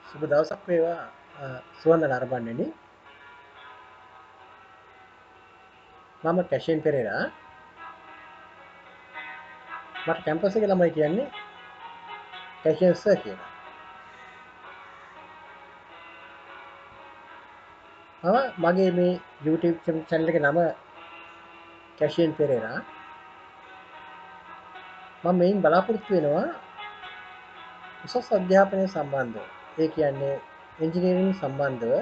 සුබ දවසක් වේවා සුවඳ නරඹන්නනි. මම කැෂෙන් පෙරේරා. මට කැම්පස් එකේ ළමයි කියන්නේ කැෂෙන් සර් කියලා. මගේ මේ YouTube channel එකේ නම කැෂෙන් පෙරේරා. මම මේන් බලාපොරොත්තු වෙනවා උසස් අධ්‍යාපනය සම්බන්ධව. ඒ කියන්නේ එන්ජිනියරින් සම්බන්ධව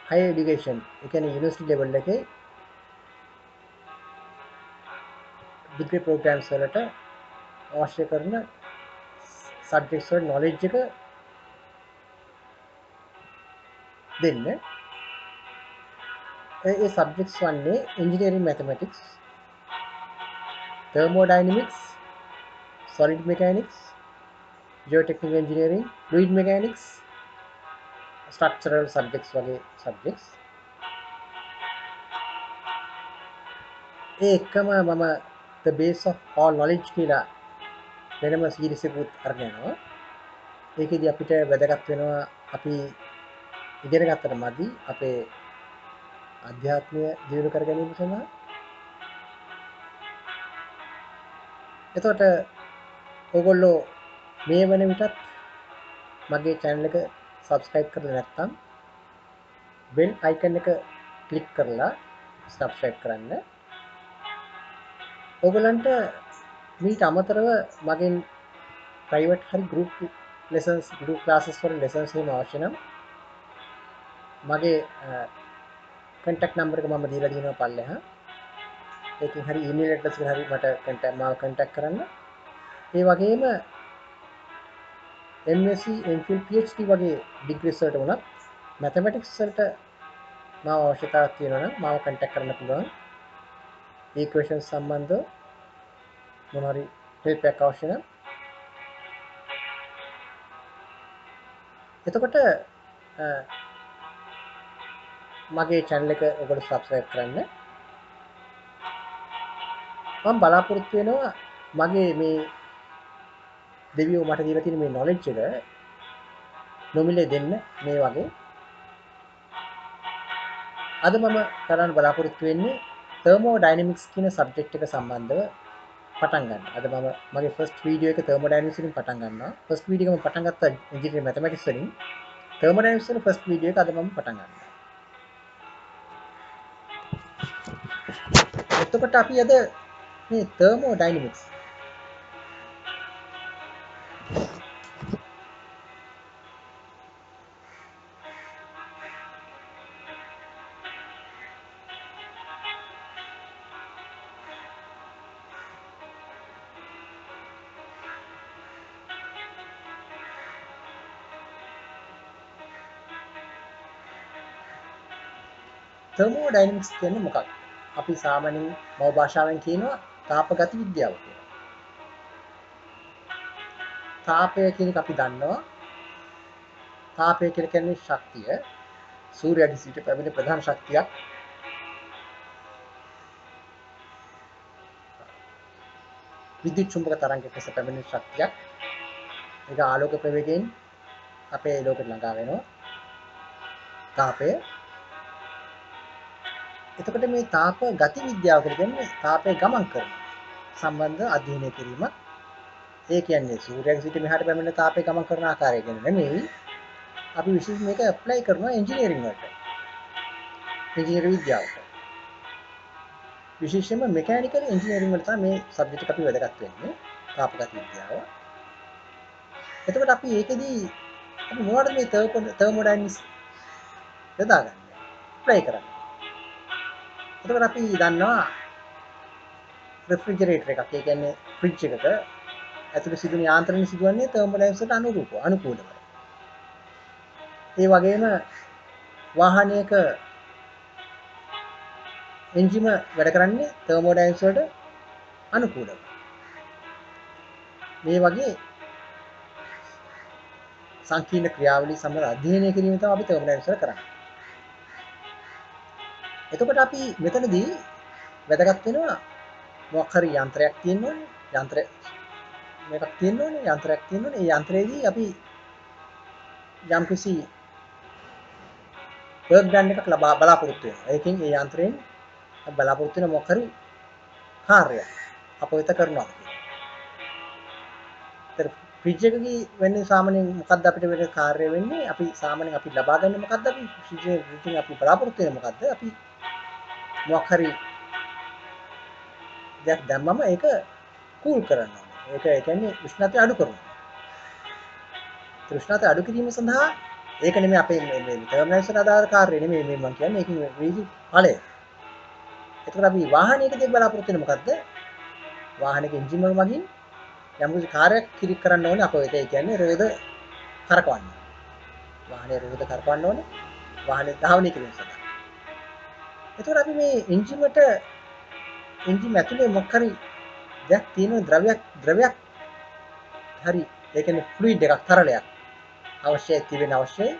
higher education, ඒ කියන්නේ යුනිවර්සිටි ලෙවල් එකේ degree programs වලට අවශ්‍ය කරන subjects වල knowledge එක දෙන්න. ඒ subjects වන්නේ engineering mathematics, thermodynamics, solid mechanics, geotechnical engineering, fluid mechanics, structural subjects වගේ subjects. ඒ එක්කම මම the base of all knowledge කියලා වෙනම සීරීස් එකකුත් අරගෙන යනවා. ඒකෙදි අපිට වැදගත් වෙනවා අපි ඉගෙන ගත්තට මදි අපේ අධ්‍යාත්මය දියුණු කර ගැනීම සඳහා. එතකොට ඔයගොල්ලෝ මේ වන විටත් මගේ channel එක subscribe කරලා නැත්නම් bell icon එක click කරලා subscribe කරන්න. ඔයගලන්ට මීට අමතරව මගෙන් private හරි group lessons, group classes වල lessons එහෙම අවශ්‍ය නම් මගේ contact number එක මම දීලා තියෙනවා පල්ලෙහා. ඒකෙන් හරි email address එකෙන් හරි මට මාව contact කරන්න. ඒ වගේම MSc, MPhil, PhD වගේ degrees වලට උනත් mathematics වලට මාව අවශ්‍යතාවයක් තියෙනවා නම් මාව contact කරන්න පුළුවන්. equations සම්බන්ධව මොන හරි help එකක් අවශ්‍ය නම්. එතකොට මගේ channel එක ඔයගොල්ලෝ subscribe කරන්න. මම බලාපොරොත්තු වෙනවා මගේ මේ දෙවියෝ මට දීලා තියෙන මේ knowledge එක නොමිලේ දෙන්න මේ වගේ. අද මම කරන්න බලාපොරොත්තු වෙන්නේ thermodynamics කියන subject එක සම්බන්ධව පටන් ගන්න. අද මම මගේ first video එක thermodynamics වලින් පටන් ගන්නවා. first video එක මම පටන් ගත්තා engineering mathematics වලින්. thermodynamics වල first video එක අද මම පටන් ගන්නවා. එතකොට අපි අද මේ thermodynamics thermodynamics කියන්නේ මොකක්ද? අපි සාමාන්‍යයෙන් මව භාෂාවෙන් කියනවා තාප ගති විද්‍යාව කියලා. තාපය කියන එක අපි දන්නවා. තාපය කියලා කියන්නේ ශක්තිය. සූර්යයාගේ සිට පැමිණෙන ප්‍රධාන ශක්තියක්. විද්‍යුත් චුම්බක තරංගයක ලෙස පැමිණෙන ශක්තියක්. ඒක ආලෝක ප්‍රවේගයෙන් අපේ ලෝකෙට ළඟා වෙනවා. තාපය. එතකොට මේ තාප ගති විද්‍යාව කියලා කියන්නේ තාපය ගමන් කරන සම්බන්ධ අධ්‍යයනය කිරීමක්. ඒ කියන්නේ සූර්යයාගේ සිට මෙහාට පැමිණෙන තාපය ගමන් කරන ආකාරය ගැන නෙමෙයි. අපි විශේෂ මේක ඇප්ලයි කරනවා එන්ජිනියරින් වලට. එන්ජිනියරින් විද්‍යාවට. විශේෂයෙන්ම මෙකැනිකල් එන්ජිනියරින් වල තමයි මේ සබ්ජෙක්ට් එක අපි වැදගත් වෙන්නේ. තාප ගති විද්‍යාව. එතකොට අපි ඒකෙදී අපි මොනවද මේ thermodynamics යොදාගන්නේ? ඇප්ලයි කරන්නේ. එතකොට අපි දන්නවා රෙෆ්‍රිජරේටර් එකක්. ඒ කියන්නේ ෆ්‍රිජ් එකක ඇතුළේ සිදුවන යාන්ත්‍රණය සිදුවන්නේ thermodynamics වලට අනුකූලව. ඒ වගේම වාහනයක එන්ජිම වැඩ කරන්නේ thermodynamics වලට අනුකූලව. මේ වගේ සංකීර්ණ ක්‍රියාවලිය සම්බන්ධ අධ්‍යයනය කිරීම තමයි අපි thermodynamics වල කරන්නේ. එතකොට අපි මෙතනදී වැදගත් වෙනවා මොකක් හරි යන්ත්‍රයක් තියෙන්න ඕනේ. යන්ත්‍රයක් තියෙන්න ඕනේ. ඒ යන්ත්‍රයේදී අපි යම්කිසි වර්ක් ඩන් එකක් බලාපොරොත්තු වෙනවා. ඒකෙන් ඒ යන්ත්‍රයෙන් බලාපොරොත්තු වෙන මොකක් හරි කාර්යයක් අප වෙත කරනවා කියලා. ඒතර ෆ්‍රිජ් එකකදී වෙන්නේ සාමාන්‍යයෙන් මොකද්ද අපිට වෙන කාර්යය වෙන්නේ? අපි සාමාන්‍යයෙන් අපි ලබා ගන්න මොකද්ද අපි ෆ්‍රිජ් එකකින් අපි බලාපොරොත්තු වෙන මොකද්ද? අපි මොකක් හරි දෙයක් දැම්මම ඒක කූල් කරන්න ඕනේ. ඒක ඒ කියන්නේ උෂ්ණත්වය අඩු කරනවා. උෂ්ණත්වය අඩු කිරීම සඳහා ඒක නෙමෙයි අපේ මේ ටර්මිනේෂන් ආධාර කාර්යය නෙමෙයි මේ මම කියන්නේ. ඒකෙන් රීජි ඵලය. එතකොට අපි වාහනයකදී බලාපොරොත්තු වෙන මොකද්ද? වාහනයක එන්ජින් එක මගින් යම්කිසි කාර්යයක් කරන්න ඕනේ අප වෙත. ඒ කියන්නේ රෝද කරකවන්න. වාහනේ රෝද කරකවන්න ඕනේ. වාහනේ ධාවනය කිරීම සඳහා. එතකොට අපි මේ එන්ජින් ඇතුලේ මොකක් හරි දෙයක් තියෙන ද්‍රවයක් හරි ඒ කියන්නේ ෆ්ලුයිඩ් එකක් තරලයක් අවශ්‍යයි තිබෙන අවශ්‍යයි.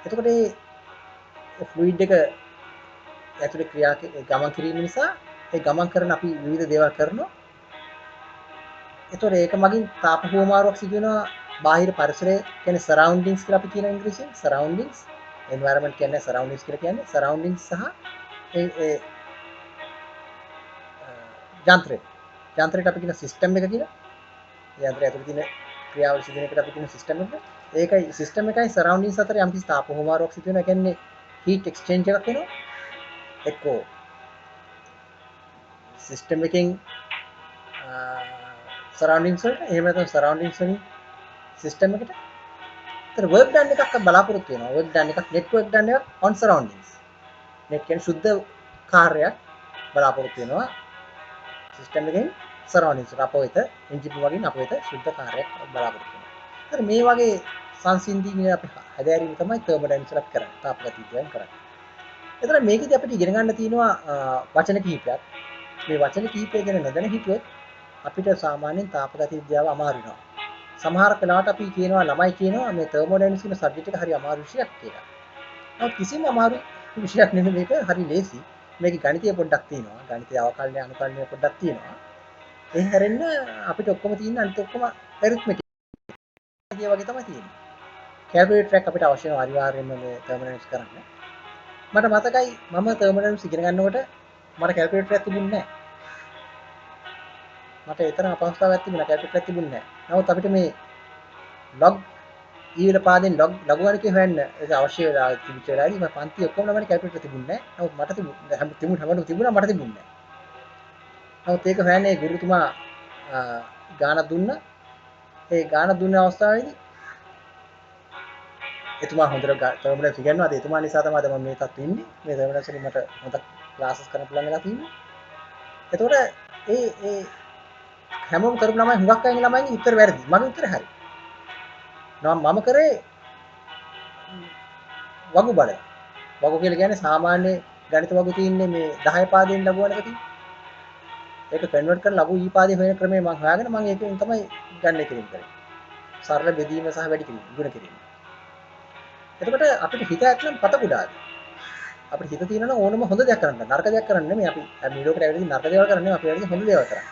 එතකොට ඒ ෆ්ලුයිඩ් එක ඇතුලේ ගමන් කිරීම නිසා ඒ ගමන් කරන අපි විවිධ දේවල් කරනවා. එතකොට ඒක මගින් තාප හුවමාරුවක් සිදු වෙනවා. බාහිර පරිසරය කියන්නේ සරවුන්ඩින්ග්ස් කියලා අපි කියන ඉංග්‍රීසියෙන් සරවුන්ඩින්ග්ස් එන්වයරන්මන්ට් කියන්නේ සරවුන්ඩින්ග්ස් කියලා කියන්නේ සරවුන්ඩින්ග්ස් සහ ඒ යන්ත්‍රයට අපි කියන සිස්ටම් එක කියලා. ඒ යන්ත්‍රය ඇතුලේ තියෙන ක්‍රියාවලිය සිදුවෙන එකට අපි කියන සිස්ටම් එක. ඒකයි සිස්ටම් එකයි සරවුන්ඩින්ග්ස් අතර යම්කිසි තාප හුවමාරුවක් සිදු වෙනවා. ඒ කියන්නේ හීට් එක්ස්චේන්ජ් එකක් වෙනවා. එක්කෝ සිස්ටම් එකෙන් සරවුන්ඩින්ග්ස් වලට එහෙම නැත්නම් සරවුන්ඩින්ග්ස් වලින් සිස්ටම් එකට. ඒතර වර්ක් ඩන් එකක් බලාපොරොත්තු වෙනවා. වර්ක් ඩන් එකක් නෙට්වර්ක් ඩන් එකක් ඔන් සරවුන්ඩින්ග්ස්. නෙට් කියන්නේ සුද්ධ කාර්යයක් බලාපොරොත්තු වෙනවා. සිස්ටම් එකෙන් සරවුන්ඩින්ග්ස් අප වෙත එන්ජින් වලින් අප වෙත සුද්ධ කාර්යයක් බලාපොරොත්තු වෙනවා. ඒතර මේ වගේ සංසිඳීමේ අපි හැදෑරීම තමයි තර්මෝඩයිනමික්ස් වල කරන්නේ. තාපගතිකයන් කරන්නේ. ඒතර මේකදී අපිට ඉගෙන ගන්න තියෙනවා වචන කිහිපයක්. මේ වචන කිහිපය ගැන නොදැන හිටියොත් අපිට සාමාන්‍යයෙන් තාපගතික විද්‍යාව අමාරු වෙනවා. සමහර වෙලාවට අපි කියනවා ළමයි කියනවා මේ තර්මෝඩයිනමික්ස් කියන සබ්ජෙක්ට් එක හරි අමාරු විෂයක් කියලා. නමුත් කිසිම අමාරු විෂයක් නෙමෙයි මේක හරි ලේසි. මේකේ ගණිතය පොඩ්ඩක් තියෙනවා. ගණිතය අවකලනය අනුකලනය පොඩ්ඩක් තියෙනවා. ඒ හැරෙන්න අපිට ඔක්කොම තියෙන අනිත් ඔක්කොම ඇරිත්මැටික් වගේ තමයි තියෙන්නේ. කැල්කියුලේටර් එකක් අපිට අවශ්‍ය වෙනවා අනිවාර්යයෙන්ම මේ තර්මෝඩයිනමික්ස් කරන්න. මට මතකයි මම තර්මෝඩයිනමික්ස් ඉගෙන ගන්නකොට මට කැල්කියුලේටර් එකක් තිබුණේ නැහැ. මට ඒ තරම් අපහසුතාවයක් තිබුණා කැල්කියුලේටර් එකක් තිබුණේ නැහැ. නමුත් අපිට මේ log ඊවල පාදෙන් ලඝු ගණකේ හොයන්න ඒක අවශ්‍ය වෙලා තිබිච්ච වෙලාවේදී මම පන්ති ඔක්කොම ළමයි කැල්කියුලේටර් තිබුණේ නැහැ. නමුත් මට තිබුණා මට තිබුණේ නැහැ. නමුත් ඒක හොයන්නේ ගුරුතුමා ගානක් දුන්නා. ඒ ගාන දුන්න අවස්ථාවේදී එතුමා හොඳට තර්මෝඩයිනමික්ස් ඉගෙනනවා. ඒ එතුමා නිසා තමයි මම මේ තත්ත්වෙ ඉන්නේ. මේ තර්මෝඩයිනමික්ස් වලින් මට හොඳ ක්ලාසස් කරන්න පුළුවන් වෙලා තියෙන්නේ. එතකොට ඒ හැමෝම කරපු ළමයි හුඟක් අයගේ ළමයින්ගේ උත්තර වැරදි. මගේ උත්තර හරි. මම කරේ වගු බලය. වගු කියලා කියන්නේ සාමාන්‍ය ගණිත වගු තියෙන්නේ මේ 10 පාදයෙන් ලඝු ගණක තියෙන්නේ. ඒක කන්වර්ට් කරලා ලඝු ඊ පාදේ හොයන ක්‍රමය මම හොයාගෙන මම ඒකෙන් තමයි ගණනය කිරීම කරේ. සරල බෙදීම සහ වැඩි කිරීම, ගුණ කිරීම. එතකොට අපිට හිත ඇත්නම් පත කුඩාද. අපිට හිත තියෙනවා ඕනම හොඳ දෙයක් කරන්න. නරක දෙයක් කරන්න නෙමෙයි අපි මේ ලෝකෙට ඇවිල්ලා නරක දේවල් කරන්නේ නෙමෙයි අපි ඇවිල්ලා හොඳ දේවල් කරන්නේ.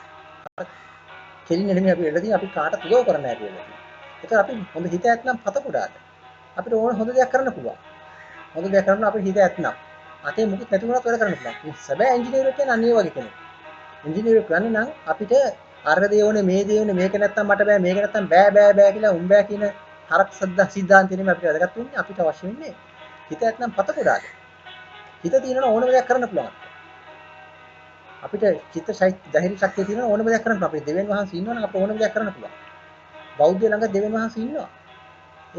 කෙලින්නේ නෙමෙයි අපි ඇවිල්ලා අපි කාටත් උදව් කරන්න ඇවිල්ලා. ඒතර අපි හොඳ හිත ඇත්නම් පත කුඩාද. අපිට ඕන හොඳ දෙයක් කරන්න පුළුවන්. හොඳ දෙයක් කරන්න අපිට හිත ඇත්නම් අතේ මුකුත් නැති වුණත් වැඩ කරන්න පුළුවන්. සැබෑ ඉංජිනේරුවෙක් කියන්නේ අනිත් වගේ කෙනෙක්. ඉංජිනේරුවෙක් කියන්නේ නම් අපිට අර දේ ඕනේ මේ දේ ඕනේ මේක නැත්තම් මට බෑ මේක නැත්තම් බෑ කියලා උන් බෑ කියන හරක් සිද්ධාන්තය නෙමෙයි අපිට වැදගත් වෙන්නේ. අපිට අවශ්‍ය වෙන්නේ හිත ඇත්නම් පත කුඩාද. හිත තියෙනවා ඕනම දෙයක් කරන්න පුළුවන්. අපිට චිත්ත ධෛර්ය ශක්තිය තියෙනවා ඕනම දෙයක් කරන්න පුළුවන්. අපේ දෙවියන් වහන්සේ ඉන්නවනම් අපිට ඕනම දෙයක් කරන්න පුළුවන්. බෞද්ධය ළඟ දෙවියන් වහන්සේ ඉන්නවා.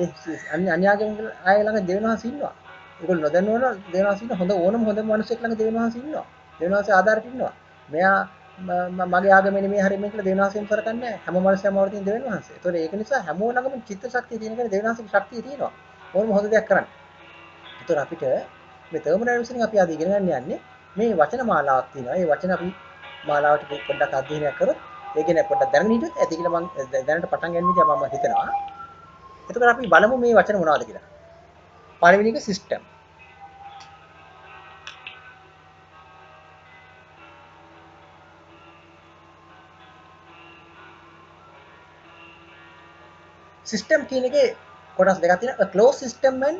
ඒ අන්‍යාගමික අය ළඟ දෙවියන් වහන්සේ ඉන්නවා. ඒගොල්ලෝ නොදන්නවන දෙවියන් වහන්සේ ඉන්න හොඳ ඕනම මිනිසෙක් ළඟ දෙවියන් වහන්සේ ඉන්නවා. දෙවියන් වහන්සේ ආධාරයට ඉන්නවා. මෙයා මගේ ආගමේ නෙමෙයි හරියන්නේ කියලා දෙවියන් වහන්සේම කරකන්නේ හැම මිනිස්සෙම වල තියෙන දෙවියන් වහන්සේ. ඒතකොට ඒක නිසා හැමෝම ළඟම චිත්ත ශක්තිය තියෙන කෙනා දෙවියන් වහන්සේගේ ශක්තිය තියෙනවා. ඕනම හොඳ දෙයක් කරන්න. ඒතකොට අපිට මේ තර්මෝඩයිනමික්ස් එකෙන් අපි අද ඉගෙන ගන්න යන්නේ මේ වචන මාලාවක් තියෙනවා. ඒ වචන අපි මාලාවට පොඩ්ඩක් අධ්‍යයනය කරොත් ඒ කියන්නේ පොඩ්ඩක් දැනගෙන හිටියොත් ඇති කියලා මම දැනට පටන් ගන්න විදිහ මම හිතනවා. එතකොට අපි බලමු මේ වචන මොනවද කියලා. පළවෙනි එක සිස්ටම්. සිස්ටම් කියන එකේ කොටස් දෙකක් තියෙනවා, a closed system and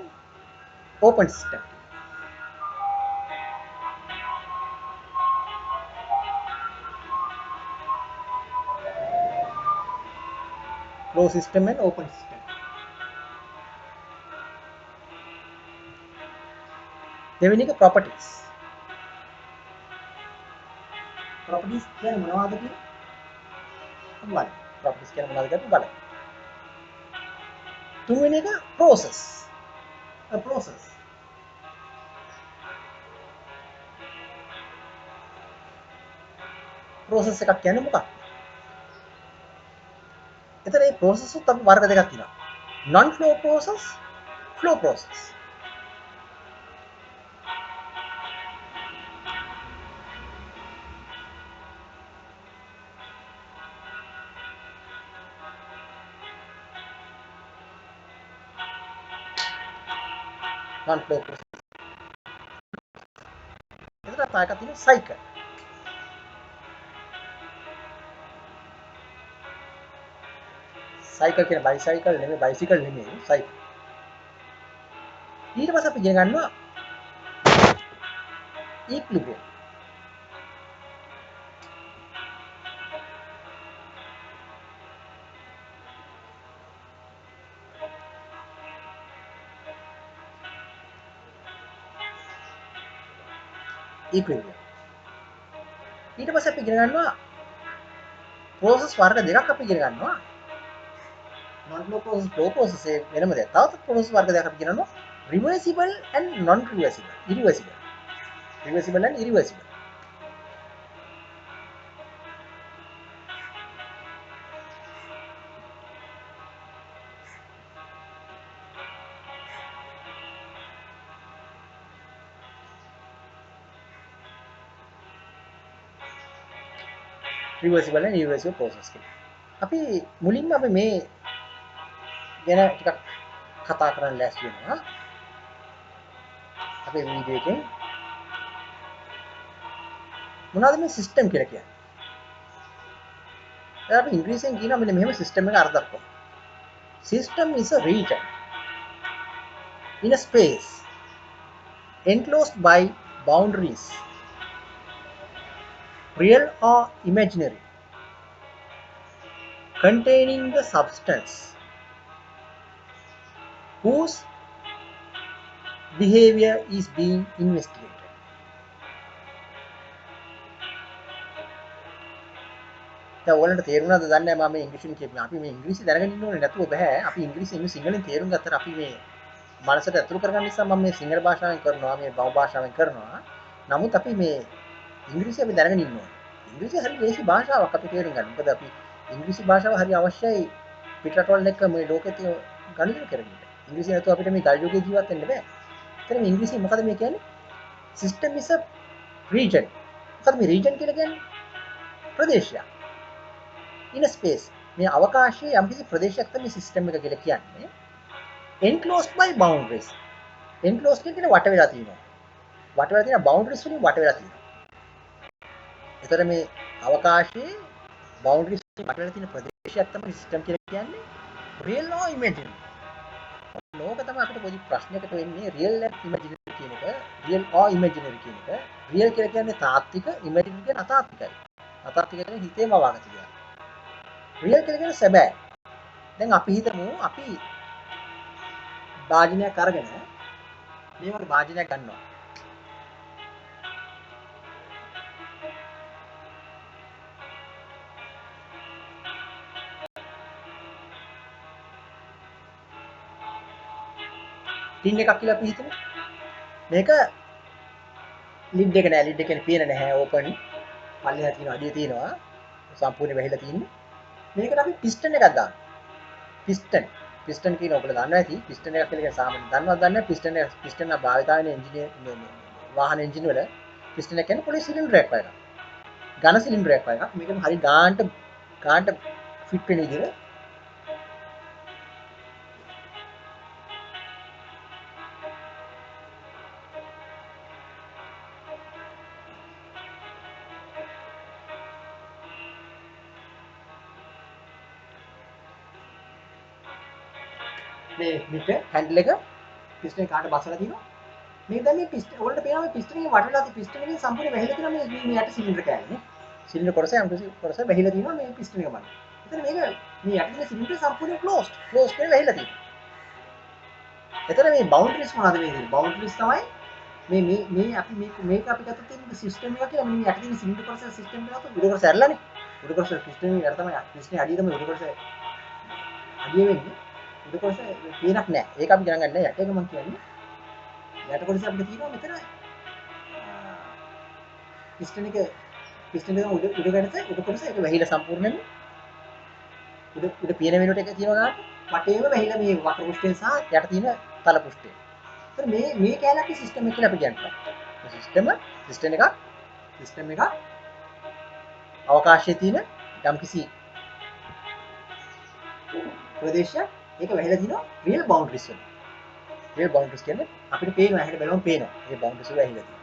open system. closed system and open system. දෙවෙනි එක properties. properties කියන්නේ මොනවද කියලා බලන්න. properties කියන්නේ මොනවද කියලා බලන්න. තුන්වෙනි එක process. a process. process එකක් කියන්නේ මොකක්ද? එතන මේ process උත් අපි වර්ග දෙකක් තියෙනවා. non flow process, flow process. non flow process. එතන තායක තියෙන cycle. cycle කියන bicycle නෙමෙයි, bicycle නෙමෙයි, cycle. ඊට පස්සේ අපි ඉගෙන ගන්නවා equilibrium. equilibrium. ඊට පස්සේ අපි ඉගෙන ගන්නවා process වර්ග දෙකක් අපි ඉගෙන ගන්නවා. non flow process, flow process වෙනම දෙයක්. තවත් process වර්ග දෙකක් අපි ඉගෙන ගන්නවා reversible and non reversible. irreversible. reversible and irreversible. reversible and irreversible process කියලා. අපි මුලින්ම අපි මේ ගැන ටිකක් කතා කරන්න ලෑස්ති වෙනවා. අපේ වීඩියෝ එකෙන් මොනවද මේ සිස්ටම් කියලා කියන්නේ? දැන් අපි ඉංග්‍රීසියෙන් කියනවා මෙන්න මෙහෙම සිස්ටම් එක අර්ථ දක්වනවා. System is a region in a space enclosed by boundaries, real or imaginary, containing the substance whose behavior is being investigated. දැන් ඔයාලට තේරුණාද දන්නේ නැහැ මම මේ ඉංග්‍රීසියෙන් කියපියා. අපි මේ ඉංග්‍රීසි දැනගෙන ඉන්න ඕනේ නැතුව බෑ. අපි ඉංග්‍රීසියෙන් සිංහලෙන් තේරුම් ගත්තට අපි මේ මනසට ඇතුළු කරගන්න නිසා මම මේ සිංහල භාෂාවෙන් කරනවා, මේ බහු භාෂාවෙන් කරනවා. නමුත් අපි මේ ඉංග්‍රීසි අපි දැනගෙන ඉන්න ඕනේ. ඉංග්‍රීසි හරි ලේසි භාෂාවක් අපි තේරුම් ගන්න. මොකද අපි ඉංග්‍රීසි භාෂාව හරි අවශ්‍යයි පිටරටවල් එක්ක මේ ලෝකෙත් ගනුදෙනු කරන්න. ඉංග්‍රීසි නැතුව අපිට මේ ගල් යුගයේ ජීවත් වෙන්න බෑ. එතන මේ ඉංග්‍රීසියෙන් මොකද මේ කියන්නේ? System is a region. මොකද මේ region කියලා කියන්නේ? ප්‍රදේශයක්. In a space. මේ අවකාශයේ යම්කිසි ප්‍රදේශයක් තමයි සිස්ටම් එක කියලා කියන්නේ. Enclosed by boundaries. Enclosed කියන්නේ වට වෙලා තියෙනවා. වට වෙලා තියෙන boundaries වලින් වට වෙලා තියෙනවා. ඒතර මේ අවකාශයේ boundaries වලින් වට වෙලා තියෙන ප්‍රදේශයක් තමයි සිස්ටම් කියලා කියන්නේ. Real or imaginary. ලෝක තමයි අපිට පොඩි ප්‍රශ්නයකට වෙන්නේ real and imaginary කියන එක. Real or imaginary කියන එක. Real කියලා කියන්නේ තාත්වික, imaginary කියන්නේ අතාත්විකයි. අතාත්වික කියන්නේ හිතේම වාගත කියන්නේ. real කියලා කියන්නේ සැබෑ. දැන් අපි හිතමු අපි භාජනයක් අරගෙන මේ වගේ භාජනයක් ගන්නවා. ටින් එකක් කියලා අපි හිතමු. මේක lid එක නෑ, lid එක කියන්නේ පියන නැහැ, open. පල්ලෙහා තියෙනවා, අඩිය තියෙනවා. සම්පූර්ණ වැහිලා තියෙන්නේ. මේකට අපි piston එකක් දානවා. piston කියන ඔයගොල්ලෝ දන්නවා ඇති. piston එකක් කියලා සාමාන්‍යයෙන් දන්නවද දන්නේ නැහැ. piston එක භාවිත වෙන එන්ජිනියර් වාහන එන්ජින් වල piston එක කියන්නේ පොඩි සිලින්ඩරයක් වගේ එකක්. ඝන සිලින්ඩරයක් වගේ එකක්. මේක හරි ගානට ෆිට වෙන විදිහට මේ මිට හැන්ඩල් එක පිස්ටන් කාට බසලා තියෙනවා. මේ දැන් මේ පිස්ටන් වලට පේනවා මේ පිස්ටන් එකේ වටලා තියෙන පිස්ටන් එකේ සම්පූර්ණ වැහිලා තියෙනවා මේ යට සිලින්ඩර් කෑල්ලනේ. සිලින්ඩර් කොටස යම් කොටස වැහිලා තියෙනවා මේ පිස්ටන් එක මත. එතන මේක මේ යට තියෙන සිලින්ඩර් සම්පූර්ණ ක්ලෝස්ඩ් කියලා වැහිලා තියෙනවා. එතන මේ බවුන්ඩරිස් මොනවද මේ තියෙන්නේ? බවුන්ඩරිස් තමයි මේ අපි මේක අපි ගත්තොත් තියෙන සිස්ටම් එක කියලා මේ යට තියෙන සිලින්ඩර් කොටස සිස්ටම් එක ගත්තොත් උඩ කොටස ඇරලානේ. උඩ කොටස පිස්ටන් එක යට තමයි පිස්ටන් අඩිය තමයි උඩ කොටස අඩිය වෙන්නේ. උඩ කොටස පේනක් නැහැ. ඒක අපි ගණන් ගන්න නැහැ. යට එක මම කියන්නේ. යට කොටස අපිට තියෙනවා මෙතන පිස්ටන් එක උඩ කොටස ඒක වැහිලා සම්පූර්ණයෙන්ම උඩ පියන වෙනුවට එක තියෙනවා ගන්න. වටේම වැහිලා මේ වක්‍ර පෘෂ්ඨයෙන් සහ යට තියෙන තල පෘෂ්ඨයෙන්. ඒතර මේ කැලේ සිස්ටම් එක කියලා අපි කියනවා. සිස්ටම් එක අවකාශයේ තියෙන යම්කිසි ප්‍රදේශයක් ඒක වැහිලා තියෙනවා රියල් බවුන්ඩරිස් වලින්. රියල් බවුන්ඩරිස් කියන්නේ අපිට පේනවා හැට බලමු පේනවා. මේ බවුන්ඩරිස් වල වැහිලා තියෙනවා.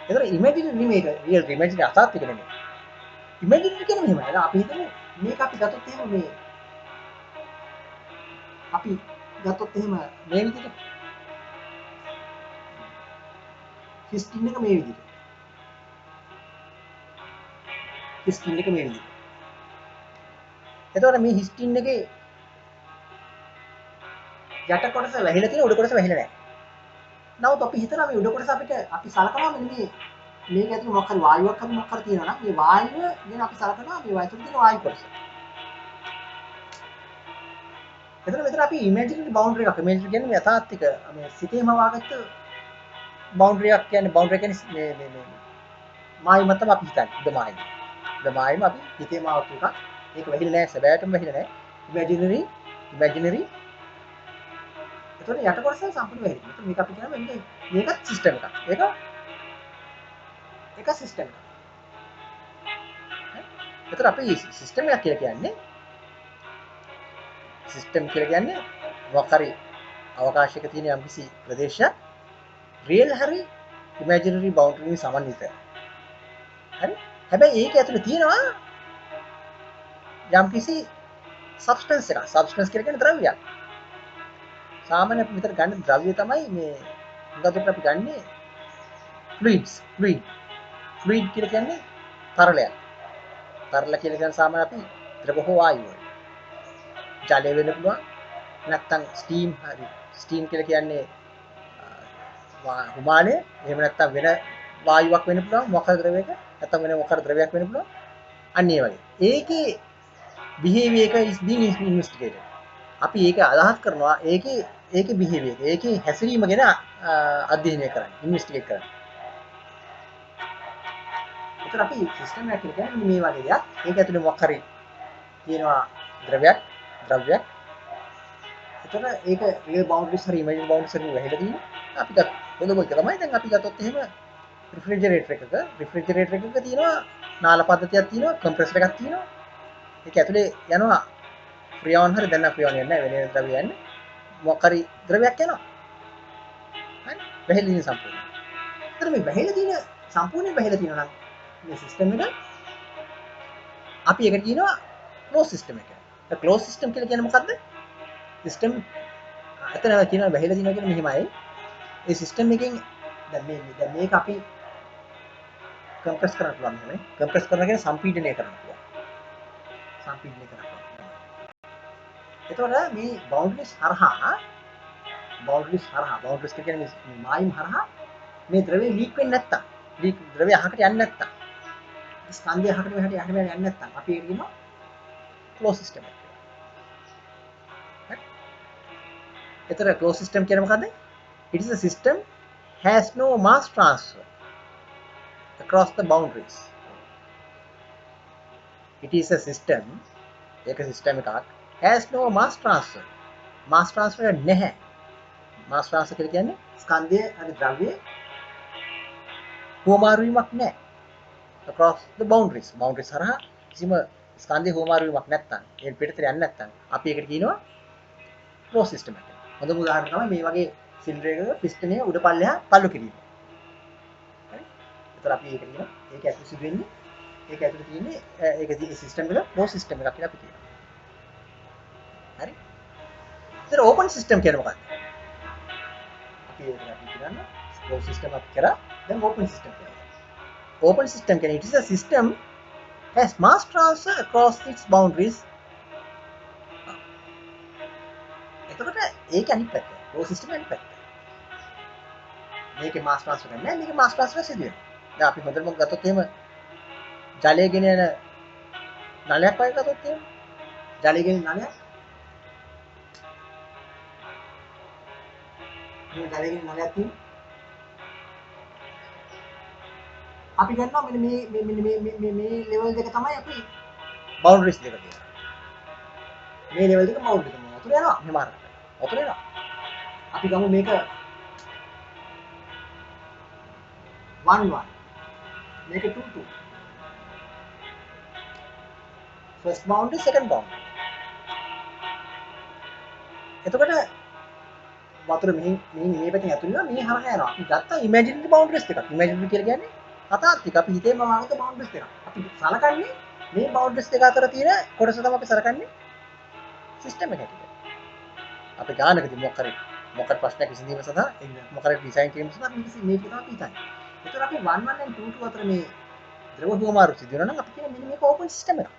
ඒතර ඉමේජිනරි නෙමෙයි ඒක රියල් ඉමේජිනරි අසාත්වික නෙමෙයි. ඉමේජිනරි කියන්නේ මෙහෙමයි. අපි හිතමු මේක අපි ගත්තොත් එහෙම මේ අපි ගත්තොත් එහෙම මේ විදිහට හිස්ටින් එක මේ විදිහට එතකොට මේ හිස්ටින් එකේ යට කොටස වැහිලා තියෙන උඩ කොටස වැහිලා නැහැ. නමුත් අපි හිතනවා මේ උඩ කොටස අපි සලකනවා මෙන්න මේක ඇතුලේ මොකක් හරි වායුවක් හරි මොකක් හරි තියෙනවා නම් මේ වායුව ගැන අපි සලකනවා මේ වායුවේ තියෙන වායු කොටස. මෙතන අපි ඉමේජිනරි බවුන්ඩරි එකක් ඉමේජිනරි කියන්නේ මේ යථාර්ථික මේ සිතේම වාගත්ත බවුන්ඩරි එකක් කියන්නේ බවුන්ඩරි කියන්නේ මේ මායිම තමයි අපි හිතන්නේ මායිම අපි හිතේම ආවතු එකක්. ඒක වැහිලා නැහැ සැබෑටම වැහිලා නැහැ. ඉමේජිනරි එතකොට යට කොටස සම්පූර්ණ වැහිලා. එතකොට මේක අපි කියනවා මේකත් සිස්ටම් එකක්. ඒක සිස්ටම් එකක්. එතකොට අපි සිස්ටම් එකක් කියලා කියන්නේ මොකක් හරි අවකාශයක තියෙන යම්කිසි ප්‍රදේශයක් රියල් හරි ඉමේජිනරි බවුන්ඩරි සමන්විතයි. හරි? හැබැයි ඒක ඇතුලේ තියෙනවා යම්කිසි සබ්ස්ටන්ස් එකක්. සබ්ස්ටන්ස් කියලා කියන්නේ ද්‍රව්‍යයක්. සාමාන්‍ය අපි විතර ගන්න ද්‍රව්‍ය තමයි මේ උගතට අපි ගන්නේ ෆ්ලුයිඩ් කියලා කියන්නේ තරලයක්. තරල කියලා කියන්නේ සාමාන්‍ය අපි ද්‍රව හෝ වායුව. ජලය වෙන්න පුළුවන්. නැත්තම් ස්ටීම් කියලා කියන්නේ හුමාලය. එහෙම නැත්තම් වෙන වායුවක් වෙන්න පුළුවන්. මොකක් හරි ද්‍රවයක. නැත්තම් වෙන මොකක් හරි ද්‍රවයක් වෙන්න පුළුවන්. අන්න ඒ වගේ. ඒකේ behavior එක is being investigated. අපි ඒක අදහස් කරනවා ඒකේ behavior එක. ඒකේ හැසිරීම ගැන අධ්‍යයනය කරන්නේ, ඉන්වෙස්ටිගේට් කරන්නේ. ඒතර අපි සිස්ටම් එකක් කියන්නේ මේ වගේ දෙයක්. ඒක ඇතුලේ මොකක් හරි තියෙනවා ද්‍රවයක්. එතන ඒක රියල් බවුන්ඩරිස් හරි ඉමේජිනරි බවුන්ඩරිස් හරි වැහිලා තියෙනවා. අපි ගත්ත හොඳම එක තමයි දැන් අපි ගත්තොත් එහෙම රිෆ්‍රිජරේටර් එකක තියෙනවා නාල පද්ධතියක් තියෙනවා කම්ප්‍රෙසර් එකක් තියෙනවා. ඒක ඇතුලේ යනවා ෆ්‍රියෝන් හරි දැන් ෆ්‍රියෝන් යන්නේ නැහැ වෙන ද්‍රව්‍ය යන්නේ. මොකක් හරි ද්‍රවයක් යනවා. හරි වැහිලා තියෙන සම්පූර්ණ. ඒතර මේ සම්පූර්ණයෙන් වැහිලා තියෙනවා නම් මේ සිස්ටම් එක අපි ඒකට කියනවා ක්ලෝස් සිස්ටම් එක. ඒ ක්ලෝස් සිස්ටම් කියලා කියන්නේ මොකද්ද? සිස්ටම් එතන කියනවා වැහිලා තියෙනවා කියන්නේ මෙහෙමයි. ඒ සිස්ටම් එකෙන් දැන් මේක අපි කම්ප්‍රෙස් කරන්න පුළුවන් නේ. කම්ප්‍රෙස් කරනවා කියන්නේ සම්පීඩනය කරන්න පුළුවන්. එතකොට මේ බවුන්ඩරිස් කියන්නේ මේ මායිම් හරහා මේ ද්‍රවය ලීක් වෙන්නේ නැත්තම් ද්‍රවය අහකට යන්නේ නැත්තම් ස්කන්ධය අහකට යන්නේ නැත්තම් අපි ඒක කියනවා ක්ලෝස් සිස්ටම් එක කියලා. එතන ක්ලෝස් සිස්ටම් කියන්නේ මොකද්ද? It is a system has no mass transfer across the boundaries. It is a system එක සිස්ටම් එකක් has no mass transfer. mass transfer නැහැ. mass transfer කියලා කියන්නේ ස්කන්ධය හරි ද්‍රව්‍යයේ හුවමාරු වීමක් නැහැ. across the boundaries හරහා කිසිම ස්කන්ධයේ හුවමාරු වීමක් නැත්තම් ඒ පිටතට යන්නේ නැත්තම් අපි ඒකට කියනවා ක්ලෝස් සිස්ටම් එක. හොඳම උදාහරණ තමයි මේ වගේ සිලින්ඩර් එකක පිස්ටනය උඩ පල්ලෙහා තල්ලු කිරීම. හරි? ඒතර අපි ඒකට කියනවා ඒක ඇතුළේ සිදු වෙන්නේ ඒක ඇතුළේ තියෙන්නේ ඒක සිස්ටම් එක ක්ලෝස් සිස්ටම් එකක් කියලා අපි කියනවා. හරි? ඒතර ඕපන් සිස්ටම් කියන්නේ මොකක්ද? අපි ඒක අපි කියනවා ක්ලෝස් සිස්ටම් අපි කරා දැන් ඕපන් සිස්ටම් කියනවා. ඕපන් සිස්ටම් කියන්නේ it is a system has mass transfer across its boundaries. එතකොට ඒක අනිත් පැත්ත. ක්ලෝස් සිස්ටම් අනිත් පැත්ත. මේකේ මාස් ට්‍රාන්ස්ෆර් කරන්නේ නැහැ. මේකේ මාස් ට්‍රාන්ස්ෆර් සිදු වෙනවා. දැන් අපි හොඳටම ගත්තොත් එහෙම ජලය ගෙන යන නලයක් වගේ ගත්තොත් එහෙම ජලය ගෙන නලයක් මේ ජලය ගෙන නලයක් තියෙනවා. අපි ගන්නවා මේ ලෙවල් දෙක තමයි අපි බවුන්ඩරිස් දෙක තියෙනවා. මේ ලෙවල් දෙක බවුන්ඩරි දෙක වතුර යනවා මේ මාර්ගයට. වතුර යනවා. අපි ගමු මේක 1 1 මේක 2 2 first boundary second boundary. එතකොට වතුර මේ පැත්තෙන් ඇතුල් වෙනවා මේ හරහා යනවා. අපි ගත්තා ඉමේජිනරි බවුන්ඩරිස් දෙකක්. ඉමේජිනරි කියලා කියන්නේ අතාත්වික අපි හිතේම වහගත්ත බවුන්ඩරිස් දෙකක්. අපි සලකන්නේ මේ බවුන්ඩරිස් දෙක අතර තියෙන කොටස තමයි අපි සලකන්නේ සිස්ටම් එක හැටියට. අපි ගානකදී මොකක් ප්‍රශ්නයක් විසඳීම සඳහා මොකක් ඩිසයින් කිරීම සඳහා මේක තමයි හිතන්නේ. ඒතර අපි 1 1 and 2 2 අතර මේ ද්‍රව හුවමාරු සිදු වෙනවා නම් අපි කියන මෙන්න මේක ඕපන් සිස්ටම් එකක්.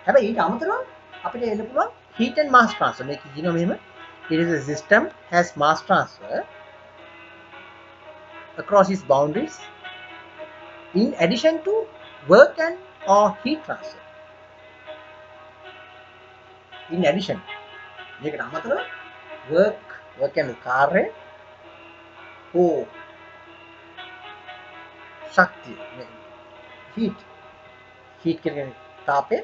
හැබැයි ඊට අමතරව අපිට එන්න පුළුවන් heat and mass transfer. මේක කියනවා මෙහෙම it is a system has mass transfer across its boundaries in addition to work and or heat transfer. In addition මේකට අමතරව work කියන්නේ කාර්ය හෝ ශක්තිය heat කියන්නේ තාපය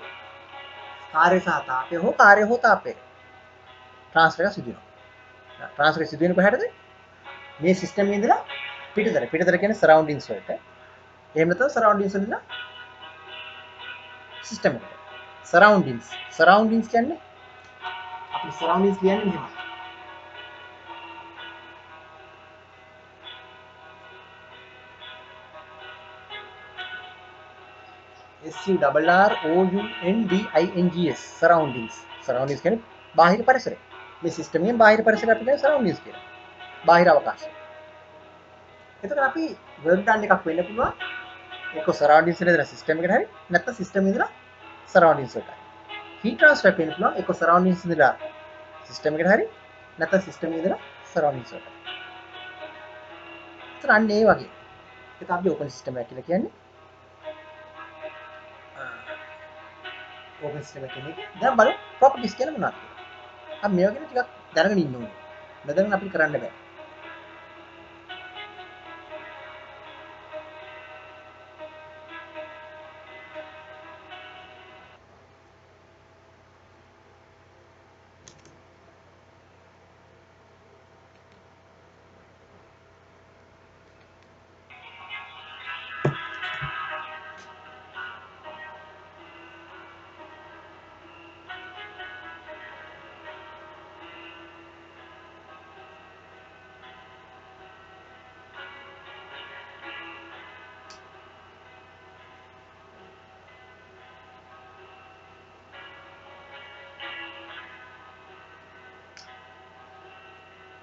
කාර්ය සහ තාපය හෝ කාර්ය හෝ තාපය ට්‍රාන්ස්ෆර් එක සිදු වෙනවා. ට්‍රාන්ස්ෆර් සිදු වෙන්නේ කොහටද? මේ සිස්ටම් එකේ ඉඳලා පිටතට කියන්නේ සරවුන්ඩින්ග්ස් වලට. එහෙම නැත්නම් සරවුන්ඩින්ග්ස් වල ඉඳලා සිස්ටම් එකට. සරවුන්ඩින්ග්ස් කියන්නේ අපි සරවුන්ඩින්ග්ස් කියන්නේ මෙහෙමයි. SURROUNDINGS surroundings කියන්නේ බාහිර පරිසරය. මේ සිස්ටම් එකෙන් බාහිර පරිසරය අපි කියන්නේ surroundings කියලා. බාහිර අවකාශය. එතකොට අපි වර්ක් ඩන් එකක් වෙන්න පුළුවන්. එක්ක surroundings වල ඉඳලා සිස්ටම් එකට හරි නැත්නම් සිස්ටම් ඉඳලා surroundings වලට. heat transfer වෙන්න පුළුවන්. එක්ක surroundings ඉඳලා සිස්ටම් එකට හරි නැත්නම් සිස්ටම් ඉඳලා surroundings වලට. ඒතර අන්න ඒ වගේ. ඒක අපි ඕපන් සිස්ටම් එකක් කියලා කියන්නේ. ඕපන් සිස්ටම් එකක් කියන්නේ. දැන් බලමු ප්‍රොපර්ටිස් කියන්නේ මොනවද කියලා. අපි මේවා ගැන ටිකක් දැනගෙන ඉන්න ඕනේ. නැත්නම් අපිට කරන්න බෑ.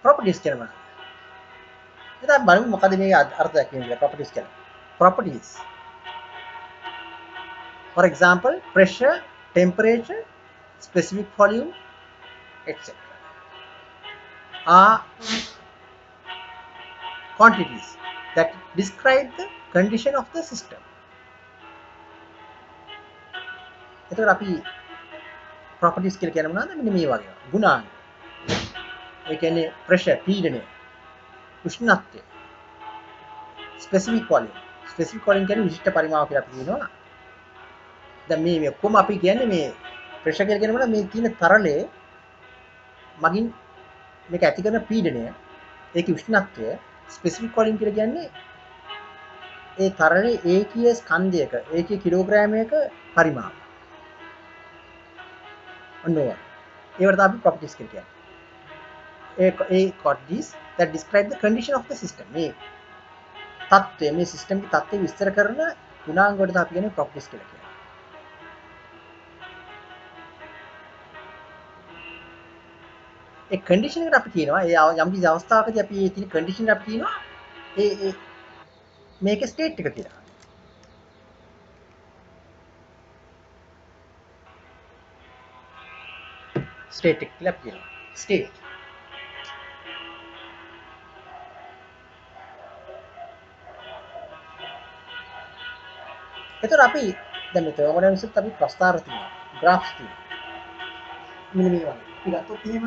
properties කියන්නේ මොනවද? එතන බලමු මොකද මේ අර්ථයක් කියන්නේ properties කියන්නේ. Properties. For example, pressure, temperature, specific volume, etc. are quantities that describe the condition of the system. එතකොට අපි properties කියලා කියන්නේ මොනවද? මෙන්න මේ වගේ. ගුණාංග. ඒ කියන්නේ pressure, පීඩනය, උෂ්ණත්වය, specific volume. Specific volume කියන්නේ විශිෂ්ට පරිමාව කියලා අපි කියනවා. දැන් මේ ඔක්කොම අපි කියන්නේ මේ pressure කියලා කියනකොට මේ තියෙන තරලයේ මගින් මේක ඇති කරන පීඩනය, ඒකේ උෂ්ණත්වය, specific volume කියලා කියන්නේ ඒ තරලයේ ඒකීය ස්කන්ධයක, ඒකීය කිලෝග්‍රෑමයක පරිමාව. අන්නෝ. ඒවට අපි properties කියලා කියන්නේ. A quantities that describe the condition of the system. මේ තත්ත්වය මේ සිස්ටම් එකේ තත්ත්වය විස්තර කරන ගුණාංග වලට අපි කියන්නේ properties කියලා කියනවා. ඒ කන්ඩිෂන් එකට අපි කියනවා ඒ යම් කිසි අවස්ථාවකදී අපි ඒ තියෙන කන්ඩිෂන් අපි කියනවා ඒ මේක ස්ටේට් එක කියලා. ස්ටේට් එක කියලා කියනවා. ස්ටේට්. එතකොට අපි දැන් මේ තර්මෝඩයිනමික්ස් අපි ප්‍රස්තාර තියෙනවා. ග්‍රාෆ්ස් තියෙනවා. මෙන්න මේ වගේ. අපි ගත්තොත් එහෙම